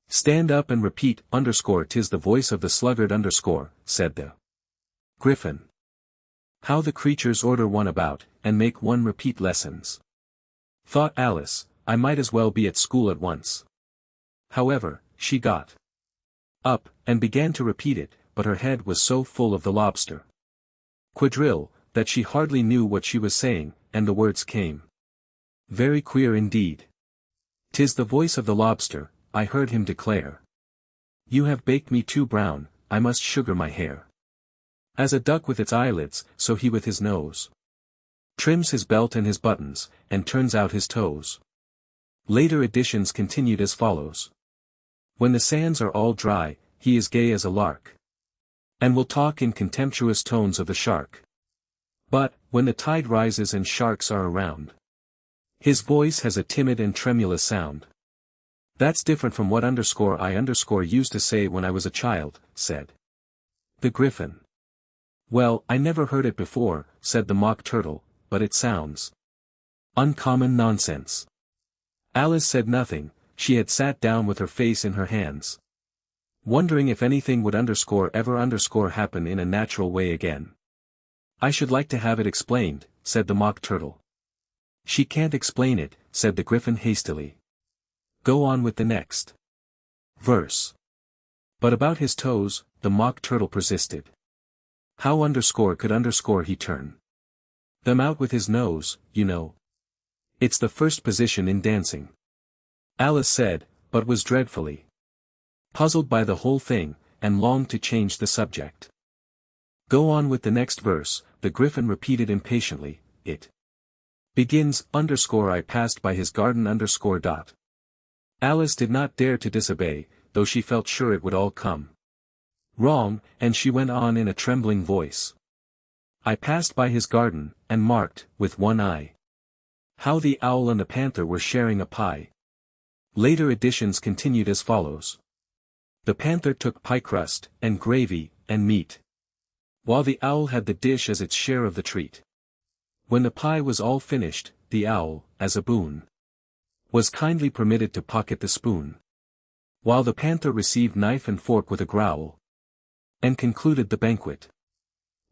Stand up and repeat, "'tis the voice of the sluggard", said the Griffin. How the creatures order one about, and make one repeat lessons. Thought Alice, I might as well be at school at once. However, she got up, and began to repeat it, but her head was so full of the lobster quadrille, that she hardly knew what she was saying, and the words came very queer indeed. "'Tis the voice of the lobster," I heard him declare. "You have baked me too brown, I must sugar my hair. As a duck with its eyelids, so he with his nose trims his belt and his buttons, and turns out his toes." Later editions continued as follows. "When the sands are all dry, he is gay as a lark. And will talk in contemptuous tones of the shark. But, when the tide rises and sharks are around, his voice has a timid and tremulous sound. That's different from what I used to say when I was a child, said the Griffin. Well, I never heard it before, said the Mock Turtle, but it sounds uncommon nonsense. Alice said nothing. She had sat down with her face in her hands, wondering if anything would ever happen in a natural way again. I should like to have it explained, said the Mock Turtle. She can't explain it, said the Griffin hastily. Go on with the next verse. But about his toes, the Mock Turtle persisted. How could he turn them out with his nose, you know? It's the first position in dancing. Alice said, but was dreadfully puzzled by the whole thing, and longed to change the subject. Go on with the next verse, the Griffin repeated impatiently. It begins, I passed by his garden. Alice did not dare to disobey, though she felt sure it would all come wrong, and she went on in a trembling voice. I passed by his garden, and marked, with one eye, how the owl and the panther were sharing a pie. Later editions continued as follows. The panther took pie crust, and gravy, and meat, while the owl had the dish as its share of the treat. When the pie was all finished, the owl, as a boon, was kindly permitted to pocket the spoon, while the panther received knife and fork with a growl, and concluded the banquet.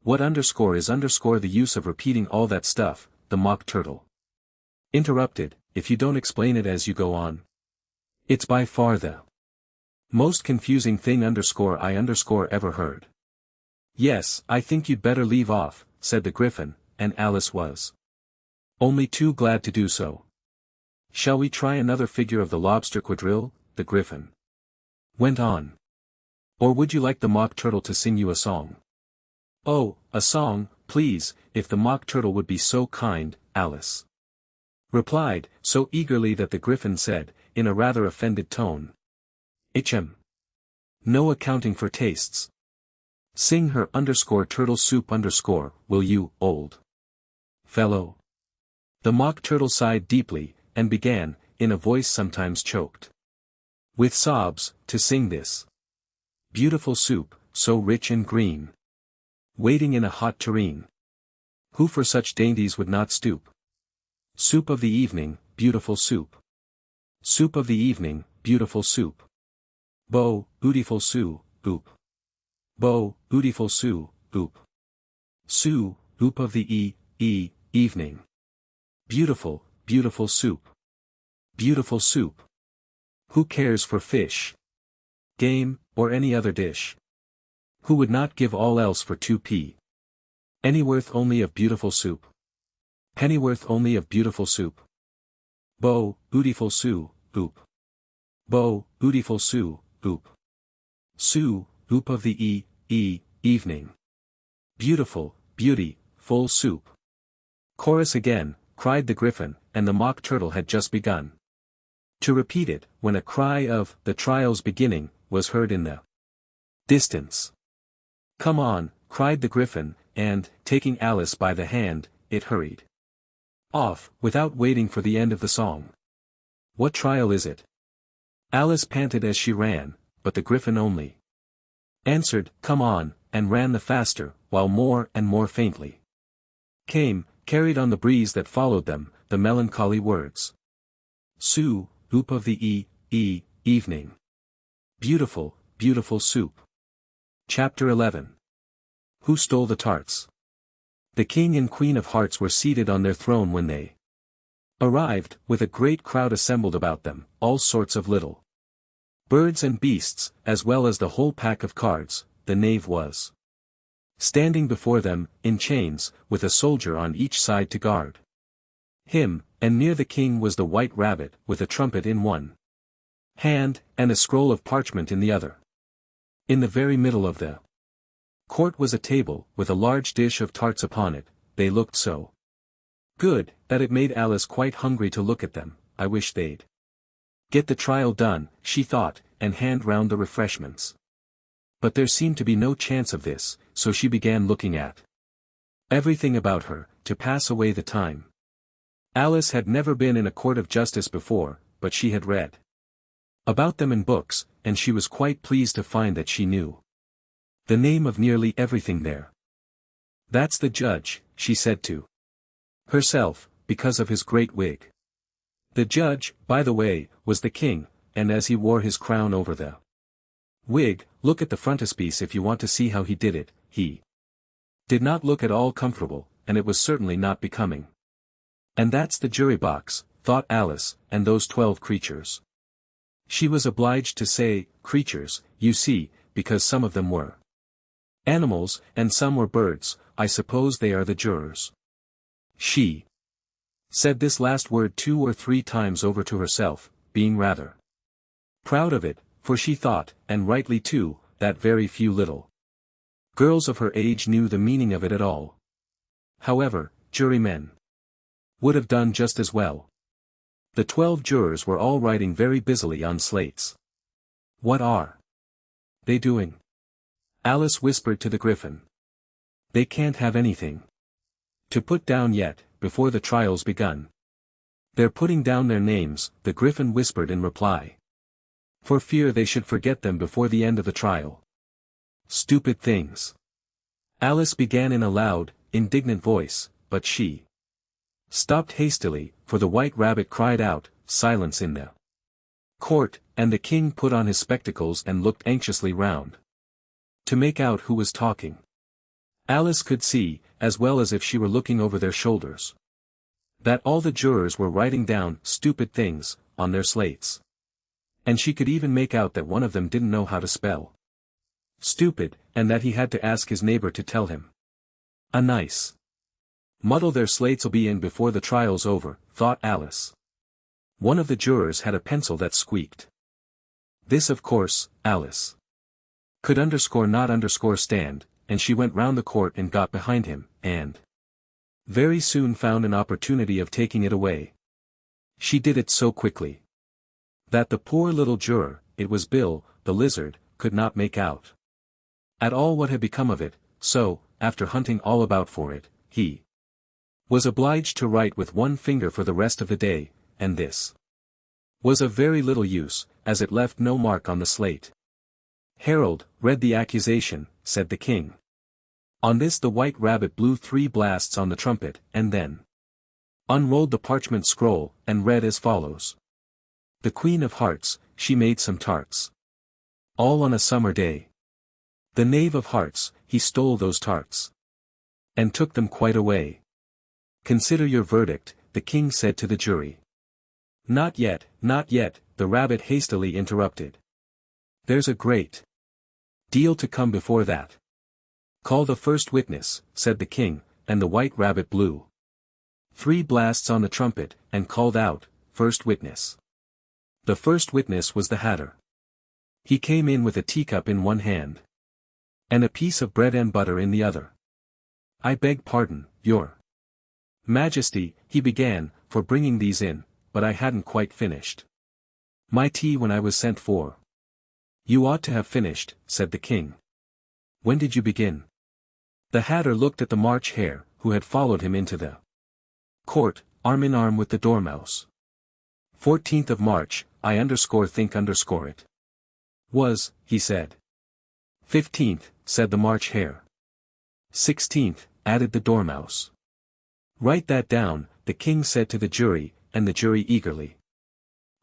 What is the use of repeating all that stuff, the Mock Turtle interrupted, if you don't explain it as you go on. It's by far the most confusing thing I ever heard. Yes, I think you'd better leave off, said the Griffin, and Alice was only too glad to do so. Shall we try another figure of the lobster quadrille, the Griffin went on. Or would you like the Mock Turtle to sing you a song? Oh, a song, please, if the Mock Turtle would be so kind, Alice replied, so eagerly that the Griffin said, in a rather offended tone. Itchem. No accounting for tastes. Sing her turtle soup will you, old fellow? The Mock Turtle sighed deeply, and began, in a voice sometimes choked with sobs, to sing this beautiful soup, so rich and green, waiting in a hot tureen. Who for such dainties would not stoop? Soup of the evening, beautiful soup. Soup of the evening, beautiful soup. Bo, beautiful sou, oop. Bo, beautiful sou, oop. Sou, oop of the evening. Beautiful, beautiful soup. Beautiful soup. Who cares for fish, game, or any other dish? Who would not give all else for 2p? Pennyworth only of beautiful soup. Pennyworth only of beautiful soup. Bo, beautiful sou, oop. Bo, beautiful sou, oop. Sou, oop of the evening. Beautiful, beauty, full soup. Chorus again, cried the Griffin, and the Mock Turtle had just begun to repeat it, when a cry of, the trial's beginning, was heard in the distance. Come on, cried the Griffin, and, taking Alice by the hand, it hurried off, without waiting for the end of the song. What trial is it? Alice panted as she ran, but the Griffin only answered, come on, and ran the faster, while more and more faintly came, carried on the breeze that followed them, the melancholy words. Sou, oop of the evening. Beautiful, beautiful soup. Chapter 11. Who stole the tarts? The King and Queen of Hearts were seated on their throne when they arrived, with a great crowd assembled about them, all sorts of little birds and beasts, as well as the whole pack of cards. The knave was standing before them, in chains, with a soldier on each side to guard him, and near the king was the white rabbit, with a trumpet in one hand, and a scroll of parchment in the other. In the very middle of the court was a table, with a large dish of tarts upon it. They looked so good, that it made Alice quite hungry to look at them. I wish they'd get the trial done, she thought, and hand round the refreshments. But there seemed to be no chance of this, so she began looking at everything about her, to pass away the time. Alice had never been in a court of justice before, but she had read about them in books, and she was quite pleased to find that she knew the name of nearly everything there. "That's the judge," she said to herself, because of his great wig. The judge, by the way, was the king, and as he wore his crown over the wig, look at the frontispiece if you want to see how he did it, he did not look at all comfortable, and it was certainly not becoming. "And that's the jury box," thought Alice, "and those 12 creatures." She was obliged to say, creatures, you see, because some of them were animals, and some were birds. "I suppose they are the jurors." She said this last word 2 or 3 times over to herself, being rather proud of it, for she thought, and rightly too, that very few little girls of her age knew the meaning of it at all. However, jurymen would have done just as well. The 12 jurors were all writing very busily on slates. "What are they doing?" Alice whispered to the Griffin. "They can't have anything to put down yet, before the trial's begun." "They're putting down their names," the Griffin whispered in reply, "for fear they should forget them before the end of the trial." "Stupid things!" Alice began in a loud, indignant voice, but she stopped hastily, for the White Rabbit cried out, "Silence in the court," and the king put on his spectacles and looked anxiously round to make out who was talking. Alice could see, as well as if she were looking over their shoulders, that all the jurors were writing down "stupid things" on their slates. And she could even make out that one of them didn't know how to spell stupid, and that he had to ask his neighbor to tell him. "A nice muddle their slates'll be in before the trial's over," thought Alice. One of the jurors had a pencil that squeaked. This of course, Alice could not stand, and she went round the court and got behind him, and very soon found an opportunity of taking it away. She did it so quickly that the poor little juror, it was Bill, the lizard, could not make out at all what had become of it, so, after hunting all about for it, he was obliged to write with one finger for the rest of the day, and this was of very little use, as it left no mark on the slate. "Harold, read the accusation," said the king. On this the White Rabbit blew 3 blasts on the trumpet, and then unrolled the parchment scroll, and read as follows. "The Queen of Hearts, she made some tarts. All on a summer day. The Knave of Hearts, he stole those tarts. And took them quite away. Consider your verdict," the king said to the jury. Not yet," the rabbit hastily interrupted. "There's a great deal to come before that." "Call the first witness," said the king, and the White Rabbit blew 3 blasts on the trumpet, and called out, "First witness." The first witness was the Hatter. He came in with a teacup in one hand and a piece of bread and butter in the other. "I beg pardon, Your Majesty," he began, "for bringing these in, but I hadn't quite finished my tea when I was sent for." "You ought to have finished," said the king. "When did you begin?" The Hatter looked at the March Hare, who had followed him into the court, arm in arm with the Dormouse. 14th of March, I think it was, he said. 15th, said the March Hare. 16th, added the Dormouse. "Write that down," the king said to the jury, and the jury eagerly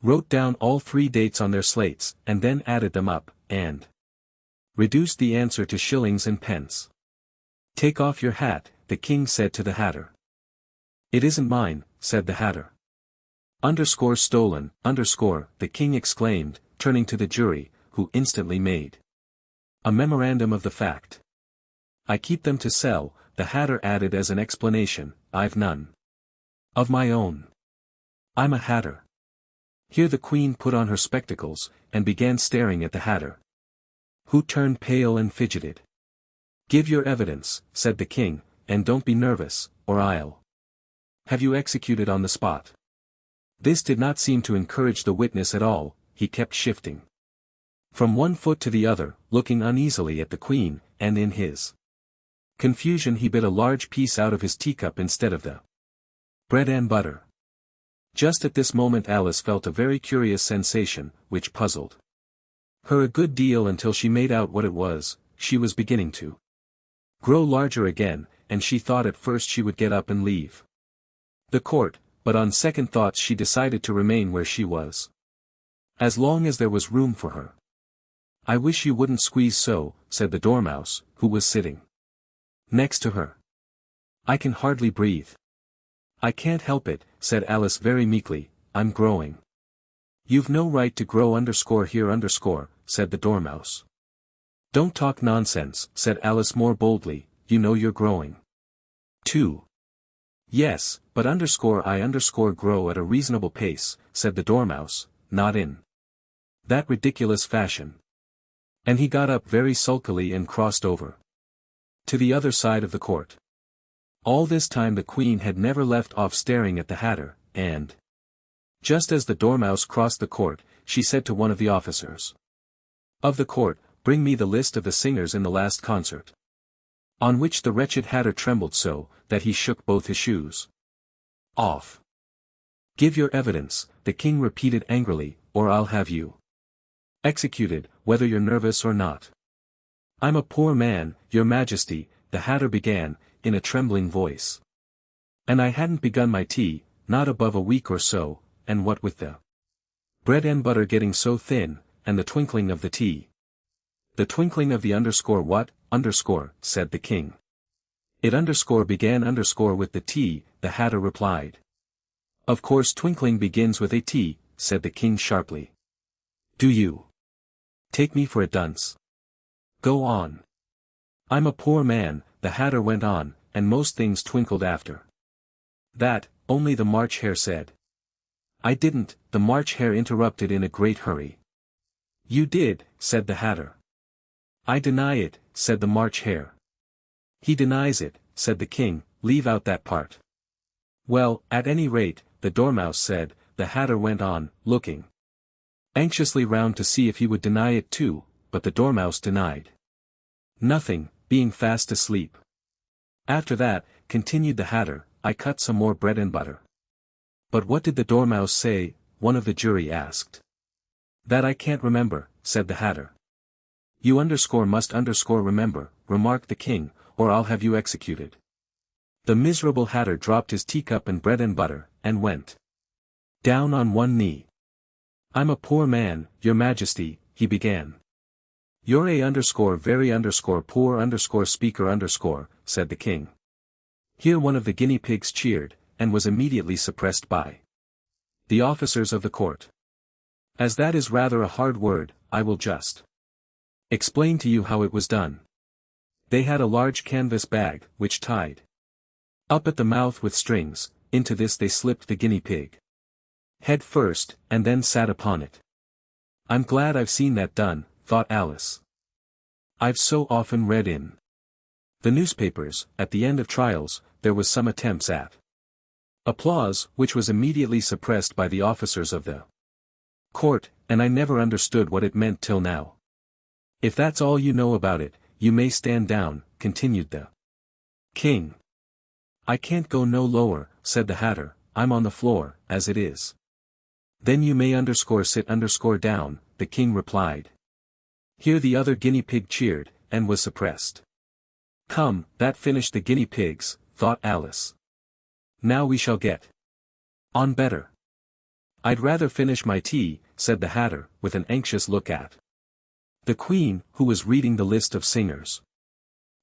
wrote down all 3 dates on their slates, and then added them up, and reduced the answer to shillings and pence. "Take off your hat," the king said to the Hatter. "It isn't mine," said the Hatter. "Stolen, the king exclaimed, turning to the jury, who instantly made a memorandum of the fact. "I keep them to sell," the Hatter added as an explanation, "I've none of my own. I'm a Hatter." Here the Queen put on her spectacles, and began staring at the Hatter, who turned pale and fidgeted. "Give your evidence," said the king, "and don't be nervous, or I'll have you executed on the spot." This did not seem to encourage the witness at all, he kept shifting From one foot to the other, looking uneasily at the queen, and in his confusion he bit a large piece out of his teacup instead of the bread and butter. Just at this moment Alice felt a very curious sensation, which puzzled her a good deal until she made out what it was. She was beginning to grow larger again, and she thought at first she would get up and leave the court, but on second thoughts she decided to remain where she was, as long as there was room for her. "I wish you wouldn't squeeze so," said the Dormouse, who was sitting next to her. "I can hardly breathe." "I can't help it," said Alice very meekly, "I'm growing." "You've no right to grow here, said the Dormouse. "Don't talk nonsense," said Alice more boldly, "you know you're growing too." "Yes, but I grow at a reasonable pace," said the Dormouse, "not in that ridiculous fashion." And he got up very sulkily and crossed over to the other side of the court. All this time the queen had never left off staring at the Hatter, and just as the Dormouse crossed the court, she said to one of the officers of the court, "Bring me the list of the singers in the last concert." On which the wretched Hatter trembled so, that he shook both his shoes off. "Give your evidence," the king repeated angrily, "or I'll have you executed, whether you're nervous or not." "I'm a poor man, your majesty," the Hatter began, in a trembling voice. "And I hadn't begun my tea, not above a week or so, and what with the bread and butter getting so thin, and the twinkling of the tea." "The twinkling of the what, said the king. "It began with the tea," the Hatter replied. "Of course twinkling begins with a T," said the king sharply. "Do you take me for a dunce? Go on." "I'm a poor man," the Hatter went on, "and most things twinkled after that, only the March Hare said." "I didn't," the March Hare interrupted in a great hurry. "You did," said the Hatter. "I deny it," said the March Hare. "He denies it," said the king, "leave out that part." "Well, at any rate," the Dormouse said, the Hatter went on, looking anxiously round to see if he would deny it too, but the Dormouse denied nothing, being fast asleep. "After that," continued the Hatter, "I cut some more bread and butter." "But what did the Dormouse say?" one of the jury asked. "That I can't remember," said the Hatter. "You must remember," remarked the king, "or I'll have you executed." The miserable Hatter dropped his teacup and bread and butter, and went down on one knee. "I'm a poor man, your majesty," he began. "You're a very poor speaker said the king. Here one of the guinea pigs cheered, and was immediately suppressed by the officers of the court. "As that is rather a hard word, I will just explain to you how it was done." They had a large canvas bag, which tied up at the mouth with strings. Into this they slipped the guinea pig head first, and then sat upon it. "I'm glad I've seen that done," thought Alice. "I've so often read in the newspapers, at the end of trials, there was some attempts at applause, which was immediately suppressed by the officers of the court, and I never understood what it meant till now." "If that's all you know about it, you may stand down," continued the king. "I can't go no lower," said the Hatter, "I'm on the floor, as it is." "Then you may sit down," the king replied. Here the other guinea pig cheered, and was suppressed. "Come, that finished the guinea pigs," thought Alice. "Now we shall get on better." "I'd rather finish my tea," said the Hatter, with an anxious look at the queen, who was reading the list of singers.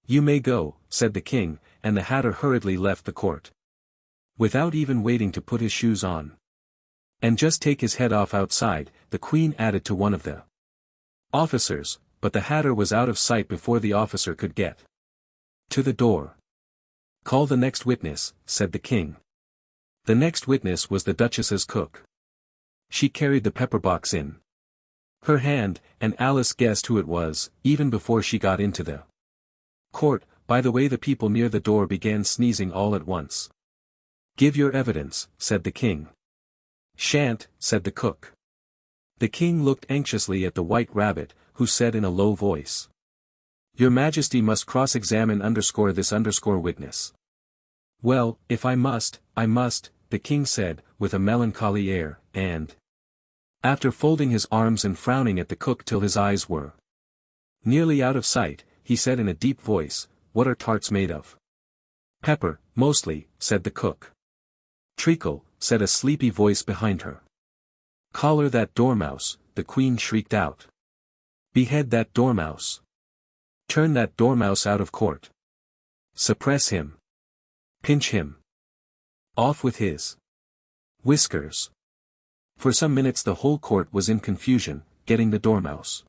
"You may go," said the king, and the Hatter hurriedly left the court, without even waiting to put his shoes on. "And just take his head off outside," the queen added to one of the officers, but the Hatter was out of sight before the officer could get to the door. "Call the next witness," said the king. The next witness was the Duchess's cook. She carried the pepper box in her hand, and Alice guessed who it was, even before she got into the court. By the way, the people near the door began sneezing all at once. "Give your evidence," said the king. "Shan't," said the cook. The king looked anxiously at the white rabbit, who said in a low voice. Your Majesty must cross-examine this witness. Well, if I must, the king said, with a melancholy air, and after folding his arms and frowning at the cook till his eyes were nearly out of sight, he said in a deep voice, what are tarts made of? Pepper, mostly, said the cook. Treacle, said a sleepy voice behind her. Collar that dormouse, the queen shrieked out. Behead that dormouse. Turn that dormouse out of court. Suppress him. Pinch him. Off with his whiskers. For some minutes the whole court was in confusion, getting the dormouse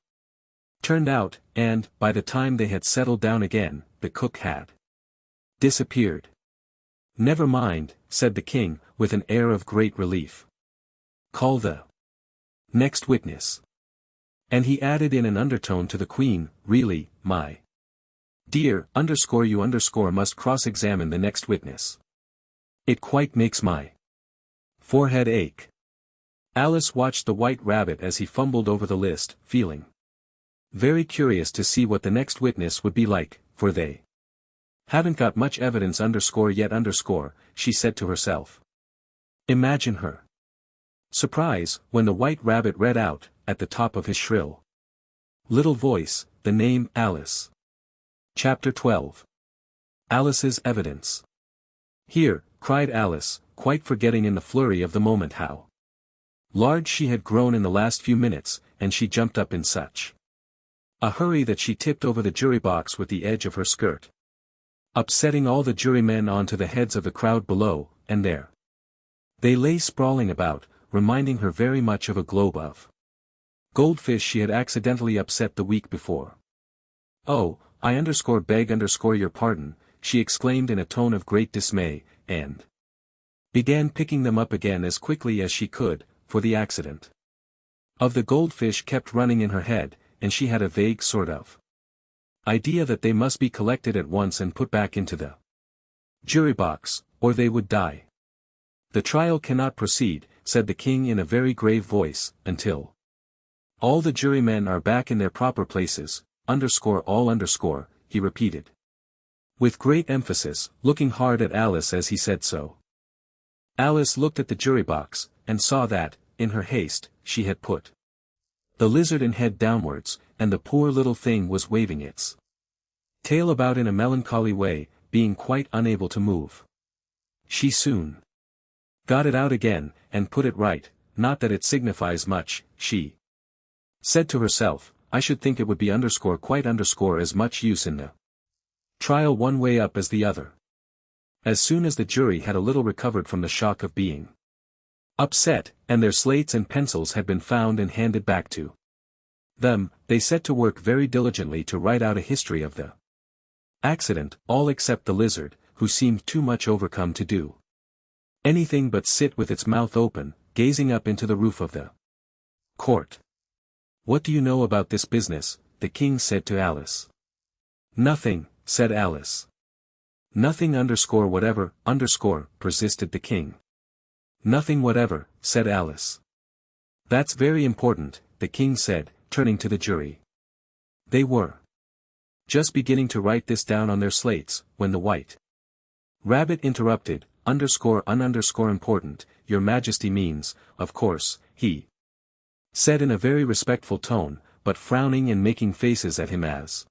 turned out, and, by the time they had settled down again, the cook had disappeared. Never mind, said the king, with an air of great relief. Call the next witness. And he added in an undertone to the queen, really, my dear, you must cross-examine the next witness. It quite makes my forehead ache. Alice watched the white rabbit as he fumbled over the list, feeling very curious to see what the next witness would be like, for they haven't got much evidence yet, she said to herself. Imagine her surprise, when the white rabbit read out, at the top of his shrill little voice, the name Alice. Chapter 12. Alice's evidence. Here, cried Alice, quite forgetting in the flurry of the moment how large she had grown in the last few minutes, and she jumped up in such a hurry that she tipped over the jury box with the edge of her skirt, upsetting all the jurymen onto the heads of the crowd below, and there they lay sprawling about, reminding her very much of a globe of goldfish she had accidentally upset the week before. Oh, I beg your pardon, she exclaimed in a tone of great dismay, and began picking them up again as quickly as she could, for the accident of the goldfish kept running in her head, and she had a vague sort of idea that they must be collected at once and put back into the jury box, or they would die. The trial cannot proceed, said the king in a very grave voice, until all the jurymen are back in their proper places, he repeated. With great emphasis, looking hard at Alice as he said so. Alice looked at the jury box, and saw that, in her haste, she had put the lizard in head downwards, and the poor little thing was waving its tail about in a melancholy way, being quite unable to move. She soon got it out again, and put it right, not that it signifies much, she said to herself, I should think it would be quite as much use in the trial one way up as the other. As soon as the jury had a little recovered from the shock of being upset, and their slates and pencils had been found and handed back to them, they set to work very diligently to write out a history of the accident, all except the lizard, who seemed too much overcome to do anything but sit with its mouth open, gazing up into the roof of the court. What do you know about this business? The king said to Alice. Nothing, said Alice. Nothing whatever, persisted the king. Nothing whatever, said Alice. That's very important, the king said, turning to the jury. They were just beginning to write this down on their slates, when the white rabbit interrupted, important, your Majesty means, of course, he said in a very respectful tone, but frowning and making faces at him as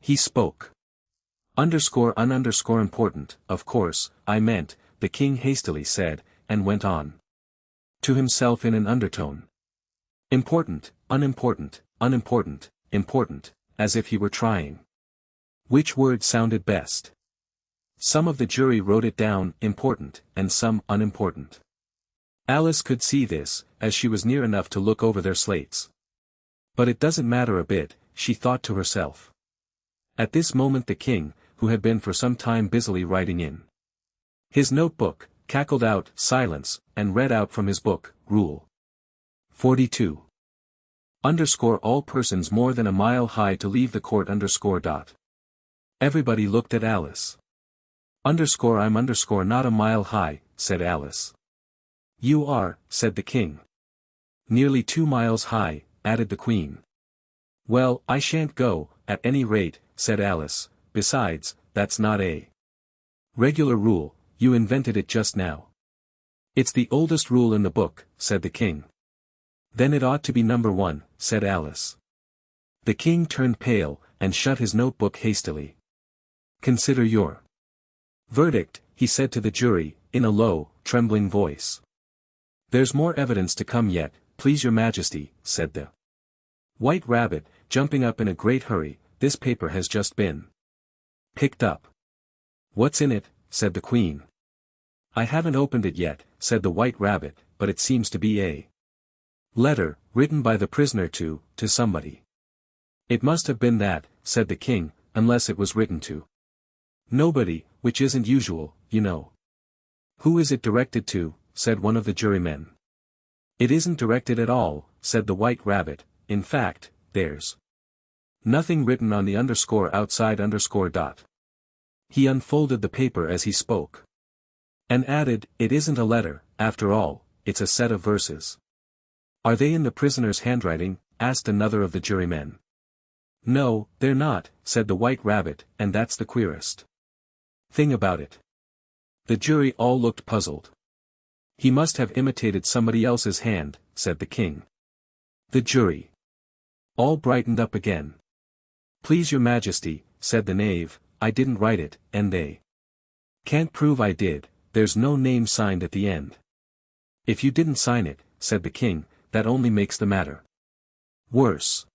he spoke. Important, of course, I meant, the king hastily said, and went on to himself in an undertone. Important, unimportant, important, as if he were trying which word sounded best. Some of the jury wrote it down, important, and some, unimportant. Alice could see this, as she was near enough to look over their slates. But it doesn't matter a bit, she thought to herself. At this moment the king, who had been for some time busily writing in his notebook, cackled out, silence, and read out from his book, Rule 42. All persons more than a mile high to leave the court. Everybody looked at Alice. I'm not a mile high, said Alice. You are, said the king. Nearly 2 miles high, added the Queen. Well, I shan't go, at any rate, said Alice, besides, that's not a regular rule, you invented it just now. It's the oldest rule in the book, said the King. Then it ought to be number 1, said Alice. The King turned pale, and shut his notebook hastily. Consider your verdict, he said to the jury, in a low, trembling voice. There's more evidence to come yet, please your majesty, said the White Rabbit, jumping up in a great hurry. This paper has just been picked up. What's in it? Said the Queen. I haven't opened it yet, said the White Rabbit, but it seems to be a letter, written by the prisoner to somebody. It must have been that, said the King, unless it was written to nobody, which isn't usual, you know. Who is it directed to? Said one of the jurymen. It isn't directed at all, said the White Rabbit. In fact, there's nothing written on the underscore outside underscore dot. He unfolded the paper as he spoke. And added, it isn't a letter, after all, it's a set of verses. Are they in the prisoner's handwriting? Asked another of the jurymen. No, they're not, said the White Rabbit, and that's the queerest thing about it. The jury all looked puzzled. He must have imitated somebody else's hand, said the King. The jury all brightened up again. Please your majesty, said the knave, I didn't write it, and they can't prove I did, there's no name signed at the end. If you didn't sign it, said the King, that only makes the matter worse.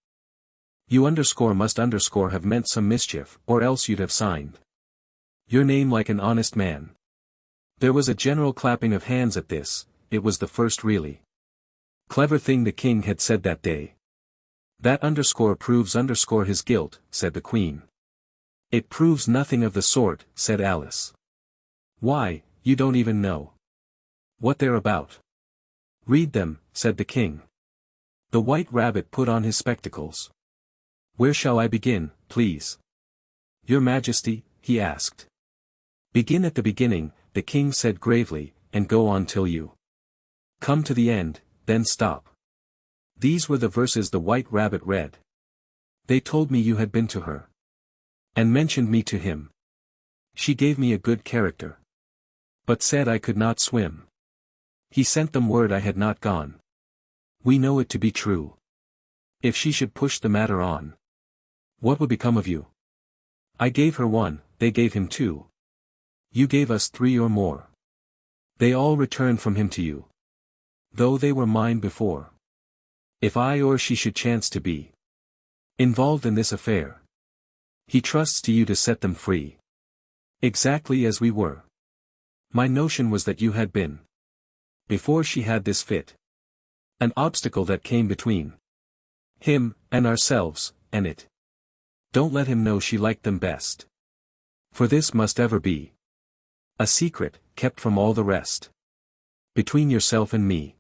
You must have meant some mischief, or else you'd have signed your name like an honest man. There was a general clapping of hands at this. It was the first really clever thing the King had said that day. That underscore proves his guilt, said the Queen. It proves nothing of the sort, said Alice. Why, you don't even know what they're about. Read them, said the King. The White Rabbit put on his spectacles. Where shall I begin, please? Your Majesty, he asked. Begin at the beginning, the King said gravely, and go on till you come to the end, then stop. These were the verses the White Rabbit read. They told me you had been to her. And mentioned me to him. She gave me a good character. But said I could not swim. He sent them word I had not gone. We know it to be true. If she should push the matter on, what would become of you? I gave her 1, they gave him 2. You gave us 3 or more. They all returned from him to you. Though they were mine before. If I or she should chance to be involved in this affair, he trusts to you to set them free. Exactly as we were. My notion was that you had been, before she had this fit, an obstacle that came between him and ourselves, and it. Don't let him know she liked them best. For this must ever be a secret, kept from all the rest. Between yourself and me.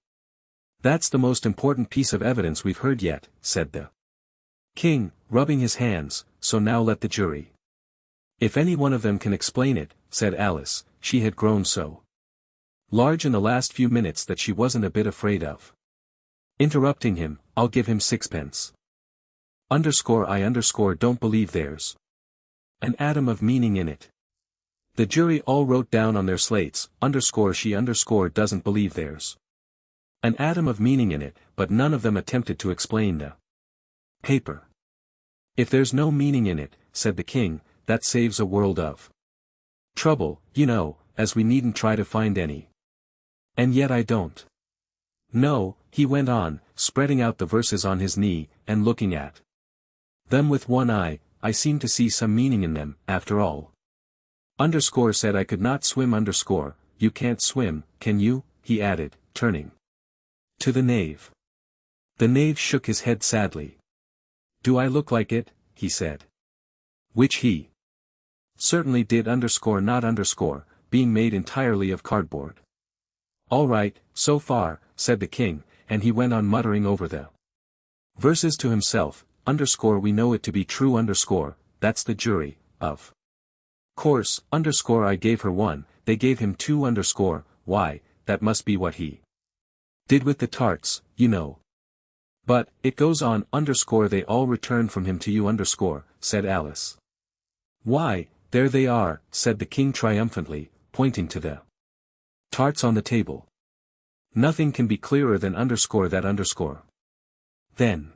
That's the most important piece of evidence we've heard yet, said the King, rubbing his hands, so now let the jury. If any one of them can explain it, said Alice, she had grown so large in the last few minutes that she wasn't a bit afraid of interrupting him. I'll give him 6 pence. I don't believe there's an atom of meaning in it. The jury all wrote down on their slates, she doesn't believe there's an atom of meaning in it, but none of them attempted to explain the paper. If there's no meaning in it, said the King, that saves a world of trouble, you know, as we needn't try to find any. And yet I don't know, he went on, spreading out the verses on his knee, and looking at them with one eye. I seem to see some meaning in them, after all. Said I could not swim. You can't swim, can you? He added, turning to the knave. The knave shook his head sadly. Do I look like it? He said. Which he certainly did. Not being made entirely of cardboard. All right, so far, said the King, and he went on muttering over the verses to himself. We know it to be true. That's the jury, of course. I gave her 1, they gave him 2. Why, that must be what he did with the tarts, you know. But, it goes on, they all return from him to you, said Alice. Why, there they are, said the king triumphantly, pointing to the tarts on the table. Nothing can be clearer than that. Then.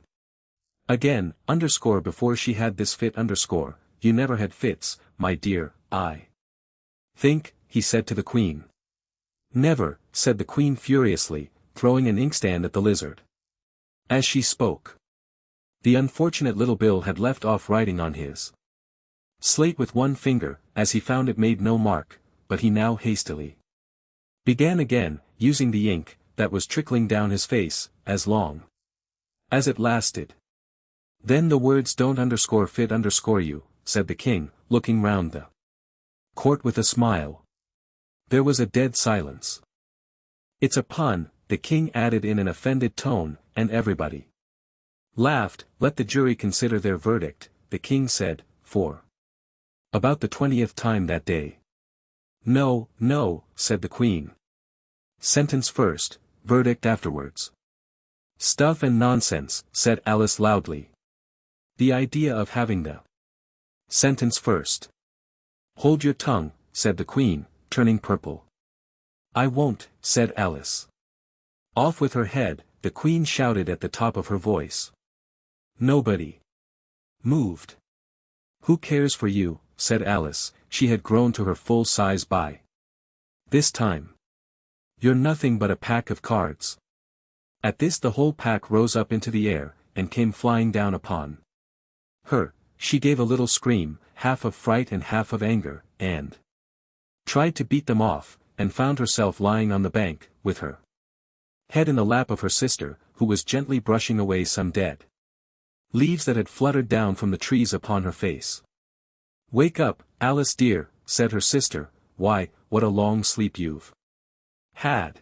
Again, before she had this fit, you never had fits, my dear, I think, he said to the queen. Never, said the queen furiously, throwing an inkstand at the lizard. As she spoke, the unfortunate little Bill had left off writing on his slate with one finger, as he found it made no mark, but he now hastily began again, using the ink, that was trickling down his face, as long as it lasted. Then the words don't fit you, said the king, looking round the court with a smile. There was a dead silence. It's a pun, the king added in an offended tone, and everybody laughed. Let the jury consider their verdict, the king said, for about the 20th time that day. No, no, said the queen. Sentence first, verdict afterwards. Stuff and nonsense, said Alice loudly. The idea of having the sentence first. Hold your tongue, said the queen, turning purple. I won't, said Alice. Off with her head, the queen shouted at the top of her voice. Nobody moved. Who cares for you, said Alice, she had grown to her full size by this time. You're nothing but a pack of cards. At this the whole pack rose up into the air, and came flying down upon her. She gave a little scream, half of fright and half of anger, and tried to beat them off, and found herself lying on the bank, with her head in the lap of her sister, who was gently brushing away some dead leaves that had fluttered down from the trees upon her face. Wake up, Alice dear, said her sister. Why, what a long sleep you've had.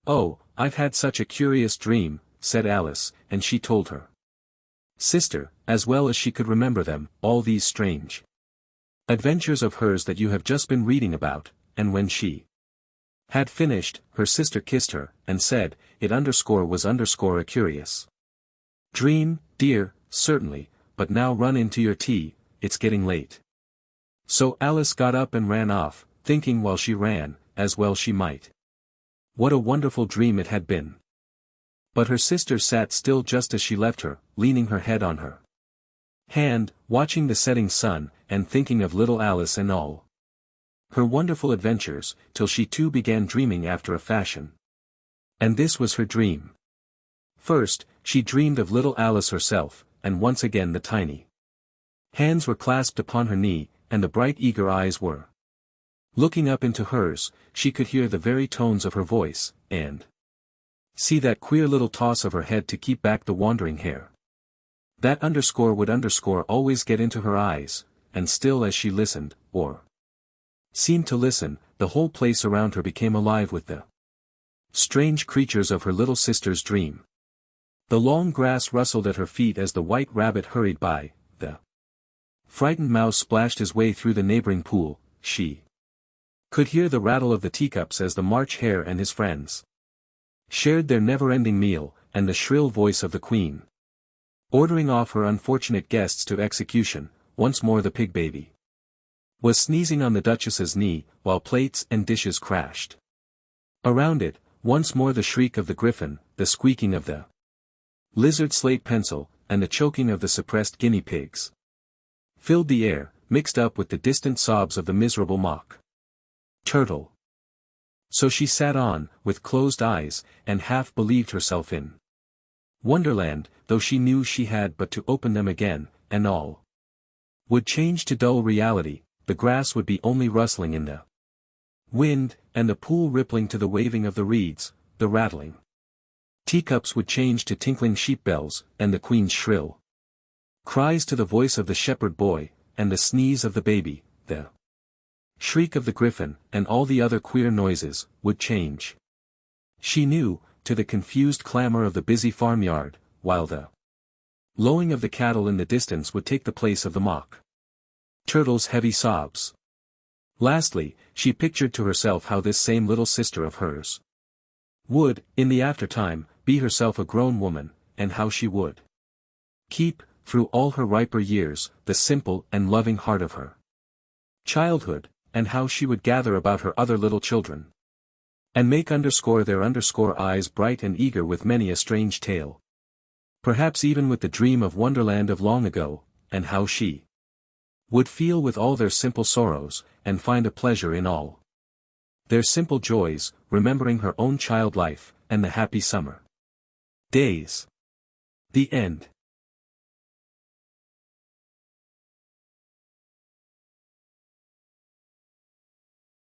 Oh, I've had such a curious dream, said Alice, and she told her sister, as well as she could remember them, all these strange adventures of hers that you have just been reading about, and when she had finished, her sister kissed her, and said, it was a curious dream, dear, certainly, but now run into your tea, it's getting late. So Alice got up and ran off, thinking while she ran, as well she might, what a wonderful dream it had been. But her sister sat still just as she left her, leaning her head on her hand, watching the setting sun, and thinking of little Alice and all her wonderful adventures, till she too began dreaming after a fashion. And this was her dream. First, she dreamed of little Alice herself, and once again the tiny hands were clasped upon her knee, and the bright eager eyes were looking up into hers. She could hear the very tones of her voice, and see that queer little toss of her head to keep back the wandering hair. That would always get into her eyes, and still as she listened, or seemed to listen, the whole place around her became alive with the strange creatures of her little sister's dream. The long grass rustled at her feet as the white rabbit hurried by, the frightened mouse splashed his way through the neighboring pool, she could hear the rattle of the teacups as the March Hare and his friends shared their never-ending meal, and the shrill voice of the queen ordering off her unfortunate guests to execution. Once more the pig baby was sneezing on the Duchess's knee, while plates and dishes crashed around it. Once more the shriek of the griffin, the squeaking of the lizard slate pencil, and the choking of the suppressed guinea pigs filled the air, mixed up with the distant sobs of the miserable mock turtle. So she sat on, with closed eyes, and half believed herself in Wonderland, though she knew she had but to open them again, and all would change to dull reality. The grass would be only rustling in the wind, and the pool rippling to the waving of the reeds. The rattling teacups would change to tinkling sheep bells, and the queen's shrill cries to the voice of the shepherd boy, and the sneeze of the baby, the shriek of the griffin, and all the other queer noises, would change, she knew, to the confused clamor of the busy farmyard, while the lowing of the cattle in the distance would take the place of the mock turtle's heavy sobs. Lastly, she pictured to herself how this same little sister of hers would, in the aftertime, be herself a grown woman, and how she would keep, through all her riper years, the simple and loving heart of her childhood, and how she would gather about her other little children, and make their eyes bright and eager with many a strange tale. Perhaps even with the dream of Wonderland of long ago, and how she would feel with all their simple sorrows, and find a pleasure in all their simple joys, remembering her own child life, and the happy summer days. The end.